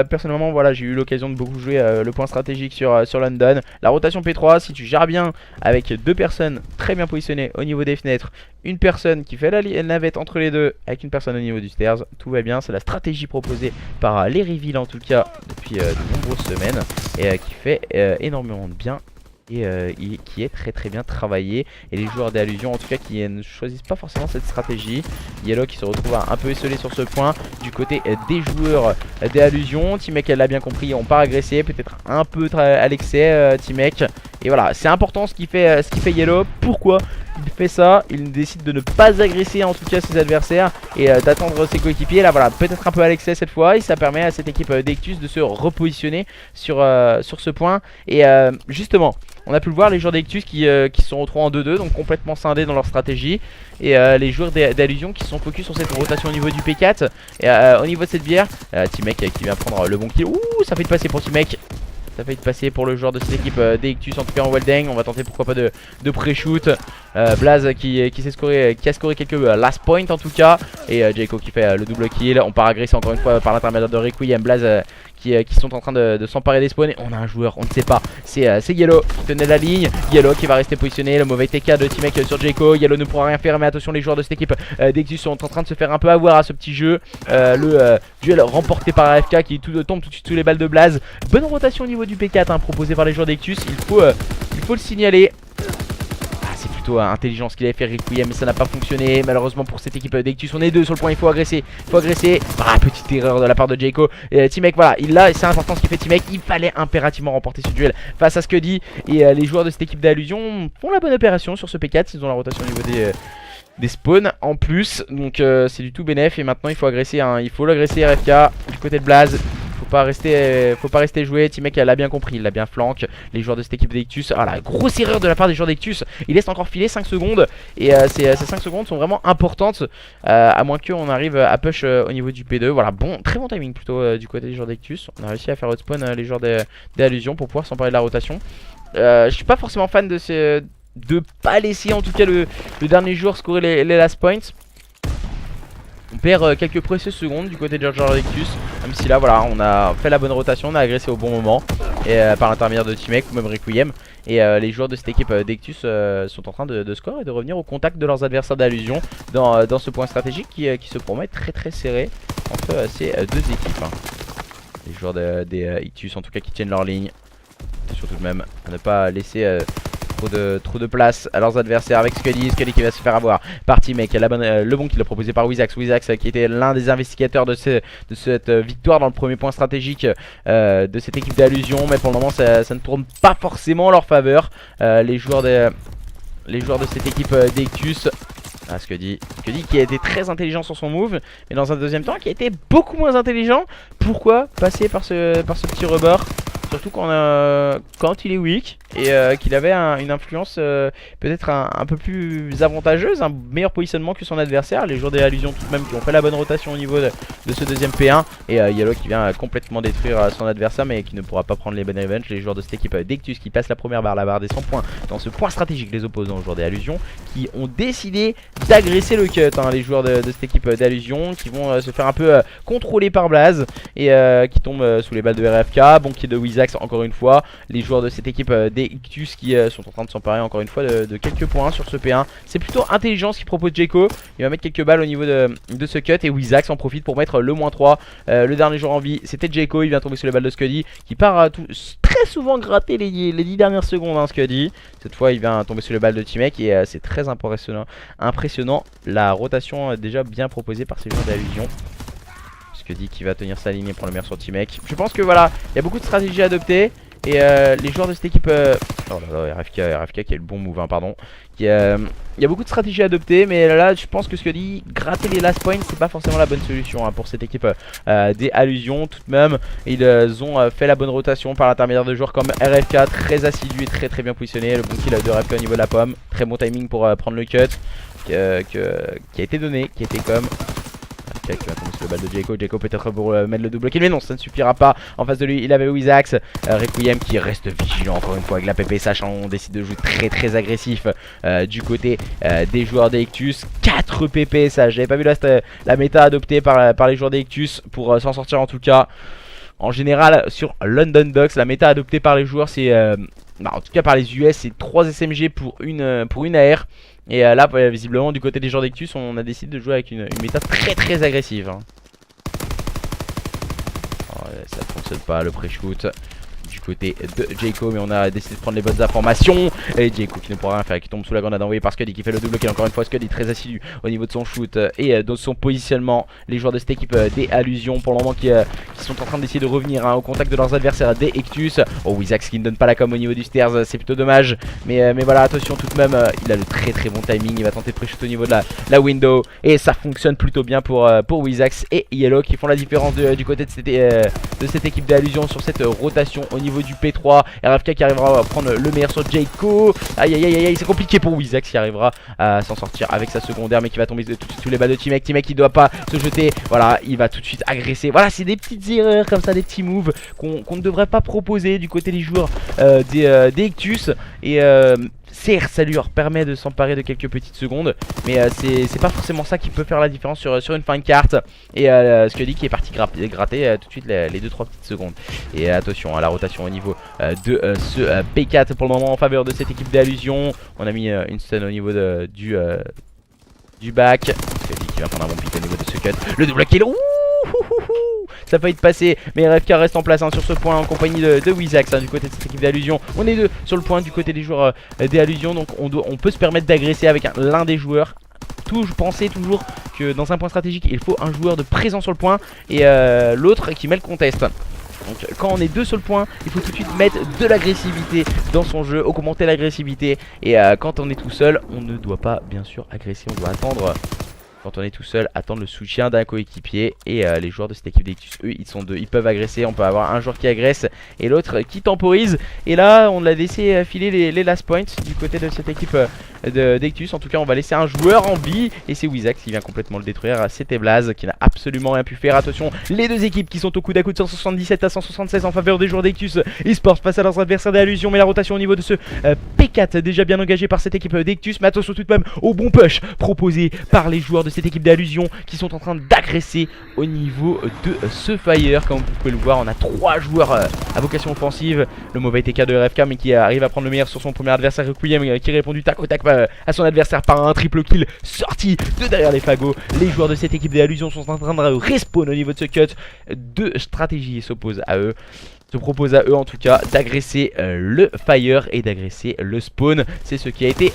Personnellement voilà, j'ai eu l'occasion de beaucoup jouer le point stratégique sur London. La rotation P3, si tu gères bien avec 2 personnes très bien positionnées au niveau des fenêtres, une personne qui fait la navette entre les deux avec une personne au niveau du stairs, tout va bien. C'est la stratégie proposée par les reveals en tout cas depuis de nombreuses semaines, et qui fait énormément de bien. Et qui est très bien travaillé. Et les joueurs d'Allusion en tout cas qui ne choisissent pas forcément cette stratégie. Yellow qui se retrouve un peu esselé sur ce point du côté des joueurs d'Allusion. T-Mec elle l'a bien compris, on part agresser, peut-être un peu à l'excès T-Mec. Et voilà, c'est important ce qui fait Yellow. Pourquoi il fait ça? Il décide de ne pas agresser en tout cas ses adversaires et d'attendre ses coéquipiers. Là voilà, peut-être un peu à l'excès cette fois. Et ça permet à cette équipe d'Ictus de se repositionner sur ce point. Et justement, on a pu le voir, les joueurs d'Ictus qui se sont retrouvés en 2-2, donc complètement scindés dans leur stratégie. Et les joueurs d'Allusion qui se sont focus sur cette rotation au niveau du P4. Et au niveau de cette bière, T-Mec qui vient prendre le bon kill. Ouh, ça fait de passer pour T-Mec. Ça fait de passer pour le joueur de cette équipe d'Ictus en tout cas en Welding. On va tenter pourquoi pas de pré-shoot. Blaze qui a scoré quelques last points en tout cas. Et Jayco qui fait le double kill. On part agresser encore une fois par l'intermédiaire de Requiem. Blaze qui sont en train de s'emparer des spawns. Et on a un joueur, on ne sait pas, c'est Yellow qui tenait la ligne. Yellow qui va rester positionné, le mauvais TK de T-Mec sur Jayco. Yellow ne pourra rien faire, mais attention, les joueurs de cette équipe d'Ectus sont en train de se faire un peu avoir à ce petit jeu. Le duel remporté par AFK qui tombe tout de suite sous les balles de Blaze. Bonne rotation au niveau du P4 hein, proposé par les joueurs d'Ectus, il faut le signaler. C'est plutôt intelligent ce qu'il avait fait Requiem, mais ça n'a pas fonctionné malheureusement pour cette équipe d'Ectus. On est deux sur le point, il faut agresser. Petite erreur de la part de Jayco. T-Mec, voilà, c'est important ce qu'il fait T-Mec. Il fallait impérativement remporter ce duel face à Scuddy. Et les joueurs de cette équipe d'Allusion font la bonne opération sur ce P4. Ils ont la rotation au niveau des spawns en plus. Donc c'est du tout bénéf. Et maintenant il faut agresser hein. Il faut l'agresser RFK du côté de Blaze. Faut pas rester joué. T-Mec l'a bien compris, il l'a bien flanque. Les joueurs de cette équipe d'Ectus. Ah la grosse erreur de la part des joueurs d'Ectus. Il laisse encore filer 5 secondes. Et ces 5 secondes sont vraiment importantes. À moins qu'on arrive à push au niveau du P2. Voilà, très bon timing plutôt du côté des joueurs d'Ectus. On a réussi à faire outspawn les joueurs d'Allusion pour pouvoir s'emparer de la rotation. Je suis pas forcément fan de pas laisser en tout cas le dernier joueur scorer les last points. On perd quelques précieuses secondes du côté de joueurs d'Ectus. Même si là voilà, on a fait la bonne rotation, on a agressé au bon moment. Et par l'intermédiaire de T-Mec ou même Requiem. Et les joueurs de cette équipe d'Ectus sont en train de score et de revenir au contact de leurs adversaires d'Allusion dans ce point stratégique qui se promet très serré entre ces deux équipes hein. Les joueurs des Ectus en tout cas qui tiennent leur ligne. Surtout de même à ne pas laisser trop de place à leurs adversaires avec Scuddy qui va se faire avoir par T-Mec. Le bon kill proposé par Wizax qui était l'un des investigateurs de cette victoire dans le premier point stratégique de cette équipe d'Allusion. Mais pour le moment ça ne tourne pas forcément en leur faveur. Les joueurs de cette équipe d'Ectus. Scuddy qui a été très intelligent sur son move, mais dans un deuxième temps qui a été beaucoup moins intelligent. Pourquoi passer par ce petit rebord? Surtout quand il est weak et qu'il avait une influence peut-être un peu plus avantageuse, un meilleur positionnement que son adversaire. Les joueurs des Allusions tout de même qui ont fait la bonne rotation au niveau de ce deuxième P1. Et Yellow qui vient complètement détruire son adversaire mais qui ne pourra pas prendre les bonnes revanches. Les joueurs de cette équipe d'Ectus qui passent la première barre, la barre des 100 points dans ce point stratégique. Les opposants aux joueurs des Allusions qui ont décidé d'agresser le cut hein. Les joueurs de cette équipe d'Allusion qui vont se faire un peu contrôler par Blaze et qui tombent sous les balles de RFK. Bon kill de Wizax encore une fois. Les joueurs de cette équipe d'Ectus qui sont en train de s'emparer encore une fois de quelques points sur ce P1. C'est plutôt intelligent ce qu'il propose Jayco. Il va mettre quelques balles au niveau de ce cut et Wizax en profite pour mettre le -3. Le dernier joueur en vie c'était Jayco. Il vient tomber sur les balles de Scuddy qui part très souvent gratter les 10 dernières secondes hein, Scuddy. Cette fois il vient tomber sur les balles de T-Mec et c'est très impressionnant la rotation déjà bien proposée par ces joueurs d'Allusion. Scuddy qui va tenir sa ligne et prendre le meilleur sur T-Mec. Je pense que voilà, il y a beaucoup de stratégies à adopter. Et les joueurs de cette équipe oh là là, RFK qui a le bon move hein, pardon. Il y a beaucoup de stratégies à adopter, mais là je pense que Scuddy, gratter les last points c'est pas forcément la bonne solution hein, pour cette équipe des Allusions. Tout de même ils ont fait la bonne rotation par l'intermédiaire de joueurs comme RFK, très assidu et très bien positionné. Le bon kill de RFK au niveau de la pomme, très bon timing pour prendre le cut qui a été donné, qui était comme qui va tomber sur le balle de Jayco. Jayco peut-être pour mettre le double kill, mais non, ça ne suffira pas. En face de lui, il avait Wizax. Requiem qui reste vigilant encore une fois avec la PP, sachant on décide de jouer très agressif du côté des joueurs d'Ectus. 4 PP, ça, j'avais pas vu la méta adoptée par les joueurs d'Ectus pour s'en sortir en tout cas. En général, sur London Docks, la méta adoptée par les joueurs, c'est en tout cas par les US, c'est 3 SMG pour une AR. Et là visiblement du côté des joueurs d'Ectus on a décidé de jouer avec une méta très agressive hein. Ça ne fonctionne pas le pré-shoot du côté de Jayco, mais on a décidé de prendre les bonnes informations. Et Jayco qui ne pourra rien faire, qui tombe sous la grenade envoyée par Scuddy qui fait le double kill encore une fois. Scuddy très assidu au niveau de son shoot et de son positionnement. Les joueurs de cette équipe des Allusions pour le moment qui sont en train d'essayer de revenir hein, au contact de leurs adversaires des Ectus. Oh, Wizax qui ne donne pas la com au niveau du stairs, c'est plutôt dommage, mais voilà, attention tout de même, il a le très bon timing. Il va tenter de pré-shoot au niveau de la window et ça fonctionne plutôt bien pour Wizax et Yellow qui font la différence du côté de cette équipe d'Allusion sur cette rotation au niveau du P3. RFK qui arrivera à prendre le meilleur sur Jayco. Aïe, c'est compliqué pour Wizax qui arrivera à s'en sortir avec sa secondaire, mais qui va tomber tout de suite sous les balles de T-Mec. T-Mec qui doit pas se jeter, voilà, il va tout de suite agresser. Voilà, c'est des petites erreurs comme ça, des petits moves qu'on ne devrait pas proposer du côté des joueurs des Ectus. Et certes ça lui permet de s'emparer de quelques petites secondes, mais c'est pas forcément ça qui peut faire la différence sur une fin de carte. Et Scuddy qui est parti gratter tout de suite les 2-3 petites secondes. Et attention à la rotation au niveau de ce P4 pour le moment en faveur de cette équipe d'Allusion. On a mis une stun au niveau du back. Scuddy qui va prendre un bon pick au niveau de ce cut. Le double kill. Ça a failli te passer, mais RFK reste en place sur ce point en compagnie de Wizax du côté de cette équipe d'Allusion. On est deux sur le point du côté des joueurs des Allusions, donc on peut se permettre d'agresser avec l'un des joueurs. Pensez toujours que dans un point stratégique il faut un joueur de présent sur le point et l'autre qui met le contest. Donc quand on est deux sur le point, il faut tout de suite mettre de l'agressivité dans son jeu, augmenter l'agressivité. Et quand on est tout seul, on ne doit pas bien sûr agresser, on doit attendre. Quand on est tout seul, attendre le soutien d'un coéquipier. Et les joueurs de cette équipe d'Ectus, eux, ils sont deux, ils peuvent agresser. On peut avoir un joueur qui agresse et l'autre qui temporise. Et là, on l'a laissé filer les last points du côté de cette équipe d'Ectus. En tout cas, on va laisser un joueur en vie. Et c'est Wizax qui vient complètement le détruire. C'était Blaze qui n'a absolument rien pu faire. Attention, les deux équipes qui sont au coude à coude, 177 à 176 en faveur des joueurs d'Ectus eSports face à leurs adversaires d'Allusion. Mais la rotation au niveau de ce P4 déjà bien engagé par cette équipe d'Ectus. Mais attention tout de même au bon push proposé par les joueurs de cette équipe d'Allusion qui sont en train d'agresser au niveau de ce Fire. Comme vous pouvez le voir, on a 3 joueurs à vocation offensive. Le mauvais TK de RFK mais qui arrive à prendre le meilleur sur son premier adversaire, Requiem, qui répond du tac au tac à son adversaire par un triple kill sorti de derrière les fagots. Les joueurs de cette équipe d'Allusion sont en train de respawn au niveau de ce cut. Deux stratégies s'opposent à eux. Se propose à eux en tout cas d'agresser le Fire et d'agresser le spawn. C'est ce qui a été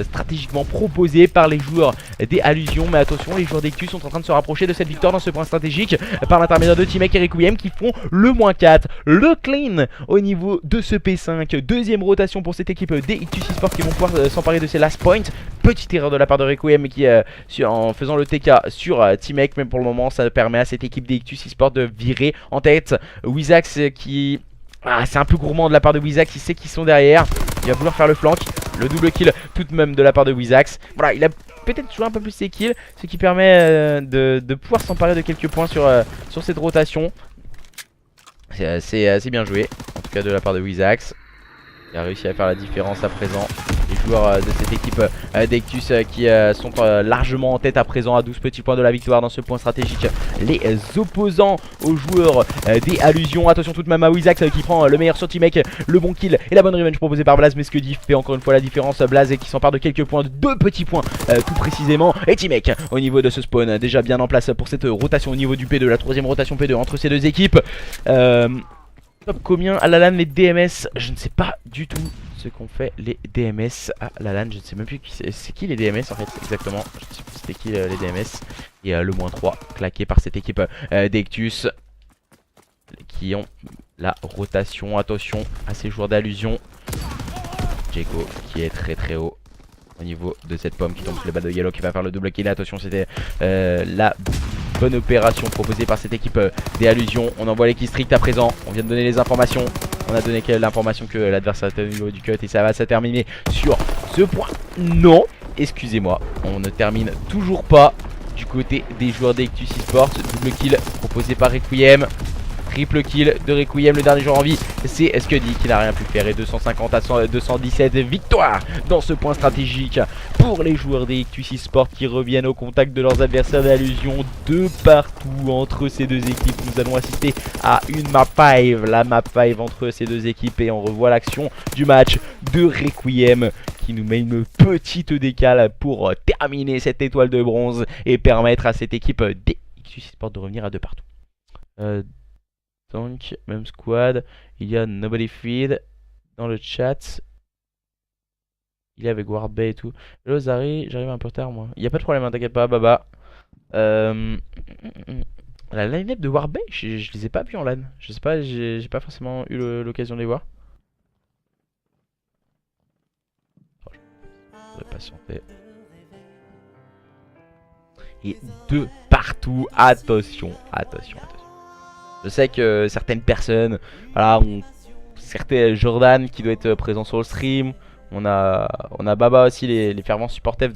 stratégiquement proposé par les joueurs des Allusions. Mais attention, les joueurs d'Ectus sont en train de se rapprocher de cette victoire dans ce point stratégique par l'intermédiaire de Timek et Requiem qui font le -4, le clean au niveau de ce P5. Deuxième rotation pour cette équipe d'Ectus eSports qui vont pouvoir s'emparer de ces last points. Petite erreur de la part de Requiem qui en faisant le TK sur Timek, mais pour le moment ça permet à cette équipe d'Ectus eSports de virer en tête. Wizax qui... c'est un peu gourmand de la part de Wizax, il sait qu'ils sont derrière. Il va vouloir faire le flank, le double kill tout de même de la part de Wizax. Voilà, il a peut-être joué un peu plus ses kills, ce qui permet de pouvoir s'emparer de quelques points sur cette rotation. C'est bien joué, en tout cas de la part de Wizax. Il a réussi à faire la différence à présent. Les joueurs de cette équipe d'Ectus qui sont largement en tête à présent à 12 petits points de la victoire dans ce point stratégique. Les opposants aux joueurs des Allusions. Attention tout de même à Wizax qui prend le meilleur sur Timek, le bon kill et la bonne revenge proposée par Blaze. Mais Scuddy fait encore une fois la différence. Blaze qui s'empare de quelques points, de 2 petits points tout précisément. Et Timek au niveau de ce spawn déjà bien en place pour cette rotation au niveau du P2, la 3ème rotation P2 entre ces deux équipes. Top combien à la LAN les DMS? Je ne sais pas du tout ce qu'ont fait les DMS à la LAN. Je ne sais même plus c'est qui les DMS en fait exactement. Je ne sais plus c'était qui les DMS. Et le -3 claqué par cette équipe d'Ectus qui ont la rotation. Attention à ces joueurs d'Allusion. Djeko qui est très haut au niveau de cette pomme qui tombe sur les balles de Yellow qui va faire le double kill. Attention, c'était la bonne opération proposée par cette équipe des Allusions. On envoie les kills strict à présent. On vient de donner les informations. On a donné l'information que l'adversaire était au niveau du cut et ça va se terminer sur ce point. Non, excusez-moi, on ne termine toujours pas du côté des joueurs d'Ectus eSports. Double kill proposé par Requiem. Triple kill de Requiem, le dernier joueur en vie c'est Scuddy qui n'a rien pu faire. Et 250 à 217 victoires dans ce point stratégique pour les joueurs des Ectus eSports qui reviennent au contact de leurs adversaires d'Allusion. De partout entre ces deux équipes, nous allons assister à une map 5, la map 5 entre ces deux équipes. Et on revoit l'action du match de Requiem qui nous met une petite décale pour terminer cette étoile de bronze et permettre à cette équipe des Ectus eSports de revenir à de partout. Donc, même squad, il y a Nobody Feed dans le chat. Il est avec Warbay et tout. Hello Zari, j'arrive un peu tard moi. Il n'y a pas de problème, hein, t'inquiète pas, Baba. La line-up de Warbay, je les ai pas vus en LAN. Je sais pas, j'ai pas forcément eu l'occasion de les voir. Je vais patienter. Et de partout, attention. Je sais que certaines personnes, voilà, certains Jordan qui doit être présent sur le stream. On a Baba aussi, les fervents supporters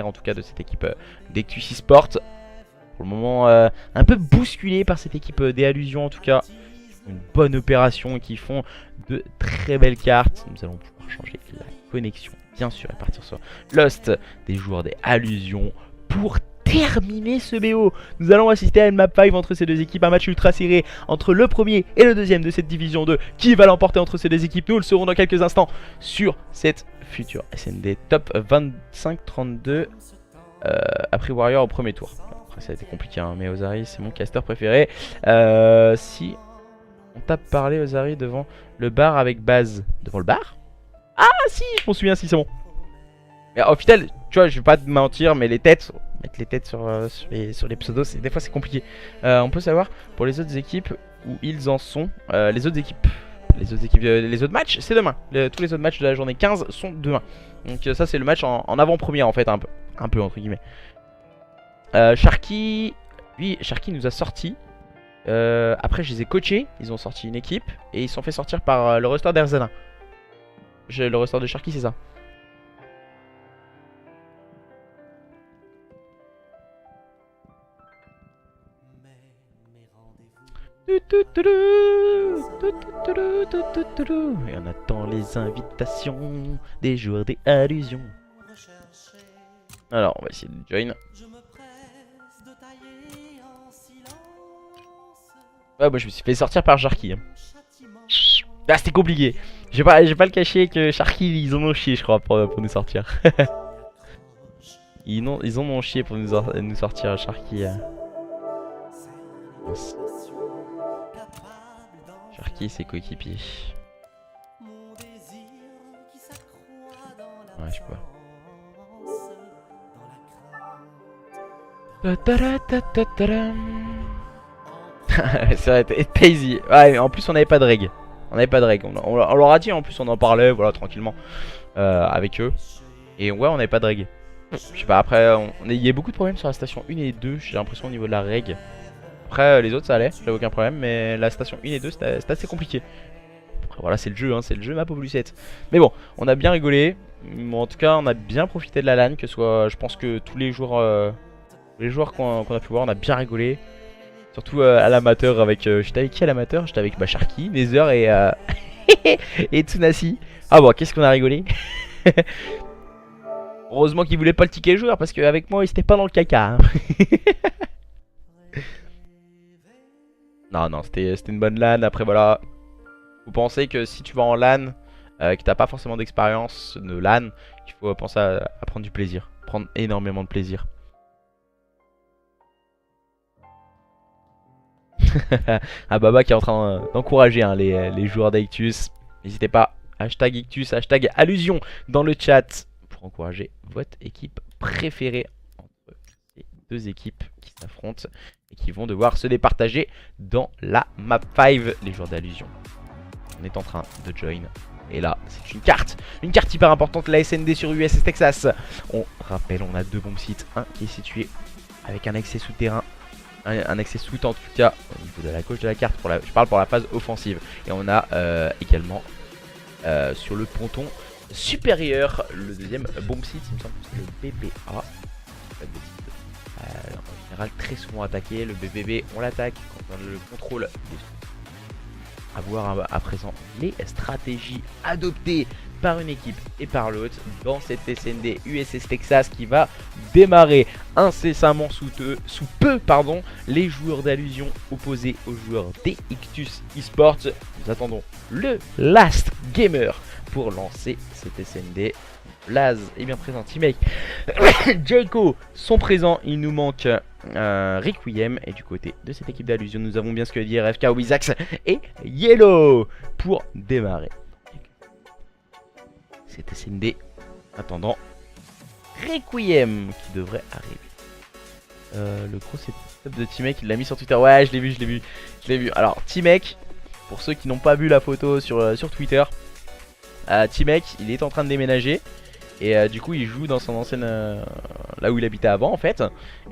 en tout cas de cette équipe d'Ectus eSports. Pour le moment, un peu bousculé par cette équipe des Allusions en tout cas. Une bonne opération et qui font de très belles cartes. Nous allons pouvoir changer la connexion, bien sûr, et partir sur Lost des joueurs des Allusions pour terminer ce BO. Nous allons assister à une map 5 entre ces deux équipes, un match ultra serré entre le premier et le deuxième de cette division 2. Qui va l'emporter entre ces deux équipes? Nous le saurons dans quelques instants sur cette future SND top 25-32 après Warrior au premier tour. Après ça a été compliqué hein, mais Ozari c'est mon caster préféré. Si on tape parler Ozari devant le bar avec Baz. Devant le bar? Ah si, je m'en souviens, si c'est bon. Mais au final, tu vois, je vais pas te mentir, mais les têtes, mettre les têtes sur les pseudos, des fois c'est compliqué. On peut savoir pour les autres équipes où ils en sont. Les autres matchs, c'est demain. Tous les autres matchs de la journée 15 sont demain. Donc ça c'est le match en avant-première en fait, un peu entre guillemets. Sharky, lui, Sharky nous a sorti. Après je les ai coachés, ils ont sorti une équipe et ils se sont fait sortir par le roster d'Erzana. Le roster de Sharky c'est ça. Et on attend les invitations des joueurs des Allusions. Alors on va essayer de join. Ouais, moi je me suis fait sortir par Sharky hein. Ah c'était compliqué. Je vais pas le cacher que Sharky ils en ont chié je crois pour nous sortir. ils en ont chié pour nous sortir Sharky. Sharky et ses coéquipiers. Ouais, je sais pas. C'est vrai, Tazy. Ouais, en plus on avait pas de reg. On leur a dit, en plus on en parlait, voilà, tranquillement. Avec eux. Et ouais, on avait pas de reg. Je sais pas, après, il y a beaucoup de problèmes sur la station 1 et 2, j'ai l'impression au niveau de la reg. Après les autres ça allait, j'avais aucun problème, mais la station 1 et 2 c'était assez compliqué. Après voilà c'est le jeu, hein, c'est le jeu map au plus 7. Mais bon, on a bien rigolé, en tout cas on a bien profité de la LAN, que ce soit, je pense que tous les joueurs qu'on a pu voir, on a bien rigolé. Surtout à l'amateur avec, j'étais avec qui à l'amateur? J'étais avec Sharky, Nether et, et Tsunasi. Ah bon, qu'est-ce qu'on a rigolé. Heureusement qu'il voulait pas le ticket joueur, parce qu'avec moi il était pas dans le caca. Hein. Non, c'était une bonne LAN. Après voilà, vous pensez que si tu vas en LAN, que t'as pas forcément d'expérience de LAN, il faut penser à prendre du plaisir, prendre énormément de plaisir. Ah Baba qui est en train d'encourager hein, les joueurs d'Ictus. N'hésitez pas, hashtag Ictus, hashtag Allusion dans le chat pour encourager votre équipe préférée entre ces deux équipes qui s'affrontent et qui vont devoir se départager dans la map 5. Les joueurs d'Allusion, on est en train de join. Et là, c'est une carte hyper importante, la SND sur USS Texas. On rappelle, on a deux bombes sites, un qui est situé avec un accès souterrain, un accès sous en tout cas au niveau de la gauche de la carte, je parle pour la phase offensive. Et on a également sur le ponton supérieur le deuxième bombe site, il me semble que c'est le BBA. En général très souvent attaqué, le BBB on l'attaque quand on a le contrôle des... À voir à présent les stratégies adoptées par une équipe et par l'autre dans cette SND USS Texas qui va démarrer incessamment sous peu. Les joueurs d'Allusion opposés aux joueurs d'Ictus Esports. Nous attendons le last gamer pour lancer cette SND. Blaze est bien présent, Teammate, Jaco sont présents, il nous manque Requiem. Et du côté de cette équipe d'Allusion, nous avons bien ce que dire FK, Wizax et Yellow pour démarrer cette SND. Attendant Requiem qui devrait arriver. Le gros setup de Teammate, il l'a mis sur Twitter. Ouais, je l'ai vu. Alors Teammate, pour ceux qui n'ont pas vu la photo sur Twitter, Teammate, il est en train de déménager. Et du coup il joue dans son ancienne là où il habitait avant en fait.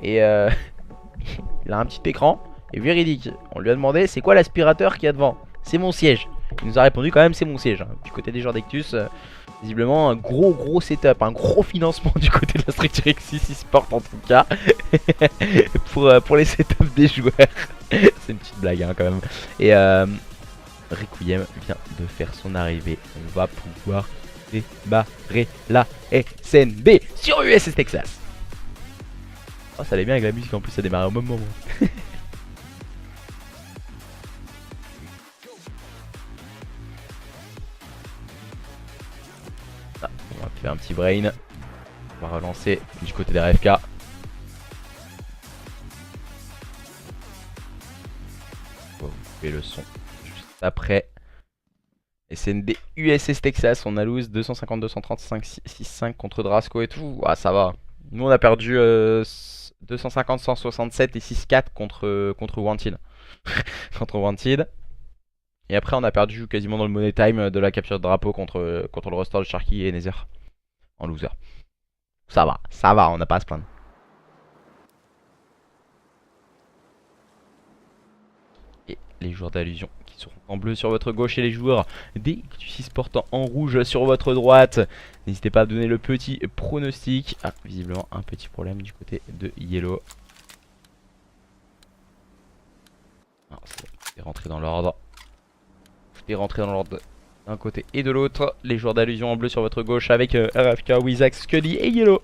Et il a un petit écran. Et véridique, on lui a demandé c'est quoi l'aspirateur qu'il y a devant. C'est mon siège. Il nous a répondu quand même c'est mon siège. Du côté des joueurs d'Ictus, visiblement un gros setup, un gros financement du côté de la structure X6 Esports en tout cas. pour les setups des joueurs. C'est une petite blague hein, quand même. Et Requiem vient de faire son arrivée. On va pouvoir débarrer la SNB sur USS Texas. Oh, ça allait bien avec la musique en plus, ça démarrait au même moment. Ah, on va faire un petit brain. On va relancer du côté des RFK. On va vous couper le son juste après. SND USS Texas, on a lose 250, 235, 6-5 contre Drasco et tout. Ah, ça va. Nous on a perdu 250, 167 et 6-4 contre Wanted. Contre Wanted. Et après on a perdu quasiment dans le money time de la capture de drapeau contre le roster de Sharky et Nether. En loser. Ça va, on n'a pas à se plaindre. Et les joueurs d'allusion qui seront en bleu sur votre gauche et les joueurs des Ictus portant en rouge sur votre droite. N'hésitez pas à donner le petit pronostic. Ah, visiblement un petit problème du côté de Yellow. Ah, c'est rentré dans l'ordre. C'est rentré dans l'ordre d'un côté et de l'autre. Les joueurs d'allusion en bleu sur votre gauche avec RFK, Wizax, Scully et Yellow.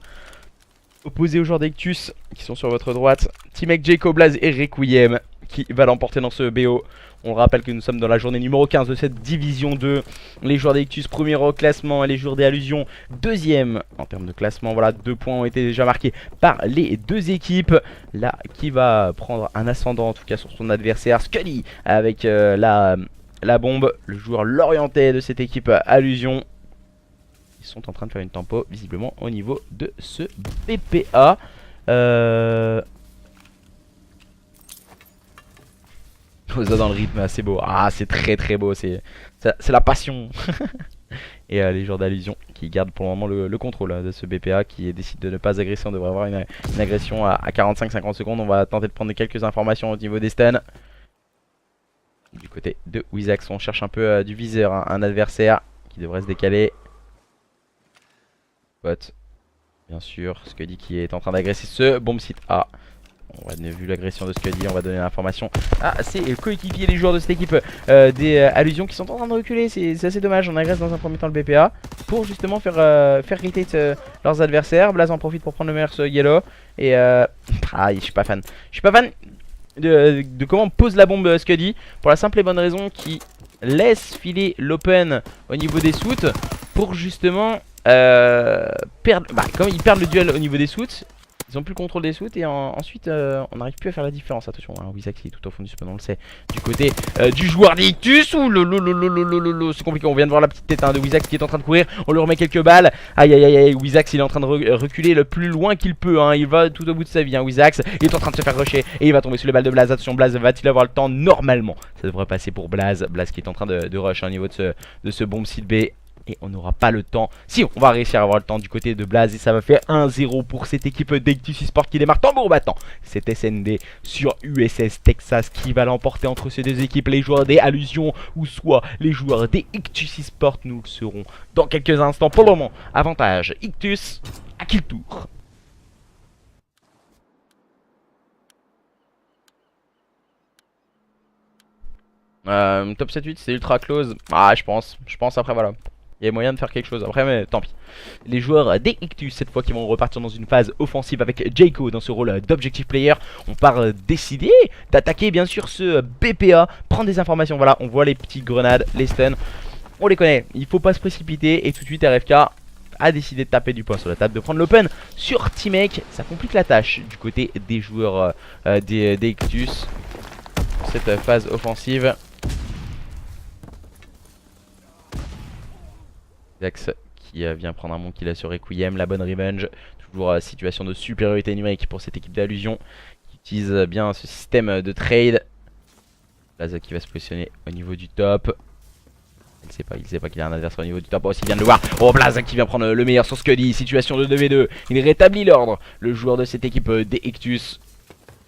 Opposés aux joueurs d'Ictus qui sont sur votre droite. Teamek, Jacob, Blaze et Requiem qui va l'emporter dans ce BO. On rappelle que nous sommes dans la journée numéro 15 de cette division 2. Les joueurs d'Ictus premier au classement et les joueurs des Allusions deuxième en termes de classement. Voilà, 2 points ont été déjà marqués par les deux équipes. Là, qui va prendre un ascendant en tout cas sur son adversaire. Scully avec la bombe, le joueur l'orienté de cette équipe Allusion. Ils sont en train de faire une tempo visiblement au niveau de ce BPA. Oza dans le rythme, c'est beau. Ah, c'est très beau, c'est la passion. Et les joueurs d'Allusion qui gardent pour le moment le contrôle de ce BPA qui décide de ne pas agresser. On devrait avoir une agression à 45-50 secondes. On va tenter de prendre quelques informations au niveau des stuns. Du côté de Wizax, on cherche un peu du viseur, hein, un adversaire qui devrait se décaler. Bot, bien sûr, Scuddy qui est en train d'agresser ce bomb site A. On a vu l'agression de Scuddy, on va donner l'information à ses coéquipiers, les joueurs de cette équipe des Allusions qui sont en train de reculer. C'est assez dommage, on agresse dans un premier temps le BPA pour justement faire rotate leurs adversaires. Blaze en profite pour prendre le meilleur sur Yellow. Et je suis pas fan. Je suis pas fan de comment pose la bombe Scuddy, pour la simple et bonne raison qu'il laisse filer l'open au niveau des suits pour justement perdre. Comme ils perdent le duel au niveau des suits, ils ont plus le contrôle des suits et ensuite on n'arrive plus à faire la différence. Attention, hein, Wizax qui est tout au fond du spawn, on le sait. Du côté du joueur d'Ictus, c'est compliqué. On vient de voir la petite tête de Wizax qui est en train de courir. On lui remet quelques balles. Aïe aïe aïe, Wizax il est en train de reculer le plus loin qu'il peut. Hein. Il va tout au bout de sa vie. Hein. Wizax il est en train de se faire rusher et il va tomber sur les balles de Blaze. Attention, Blaze va-t-il avoir le temps? Normalement, ça devrait passer pour Blaze. Blaze qui est en train de rush au niveau de ce bomb site B. Et on n'aura pas le temps. Si, on va réussir à avoir le temps du côté de Blaze. Et ça va faire 1-0 pour cette équipe d'Ictus Esports qui démarre tambour battant. C'est SND sur USS Texas qui va l'emporter entre ces deux équipes. Les joueurs des Allusions ou soit les joueurs des Ictus Esports. Nous le serons dans quelques instants. Pour le moment, avantage Ictus à kill tour. Top 7-8 c'est ultra close. Ah, je pense après voilà. Il y a moyen de faire quelque chose après, mais tant pis. Les joueurs des Ictus cette fois qui vont repartir dans une phase offensive avec Jaco dans ce rôle d'objective player. On part décider d'attaquer bien sûr ce BPA, prendre des informations. Voilà, on voit les petites grenades, les stuns. On les connaît, il faut pas se précipiter. Et tout de suite RFK a décidé de taper du poing sur la table, de prendre l'open sur Teamek. Ça complique la tâche du côté des joueurs des Ictus. Cette phase offensive. Wizax qui vient prendre un mon kill sur Requiem, la bonne revenge. Toujours situation de supériorité numérique pour cette équipe d'Allusion qui utilise bien ce système de trade. Blaze qui va se positionner au niveau du top. Il sait pas qu'il a un adversaire au niveau du top. Oh, s'il vient de le voir. Oh, Blaze qui vient prendre le meilleur sur Scuddy. Situation de 2v2. Il rétablit l'ordre. Le joueur de cette équipe des Ictus.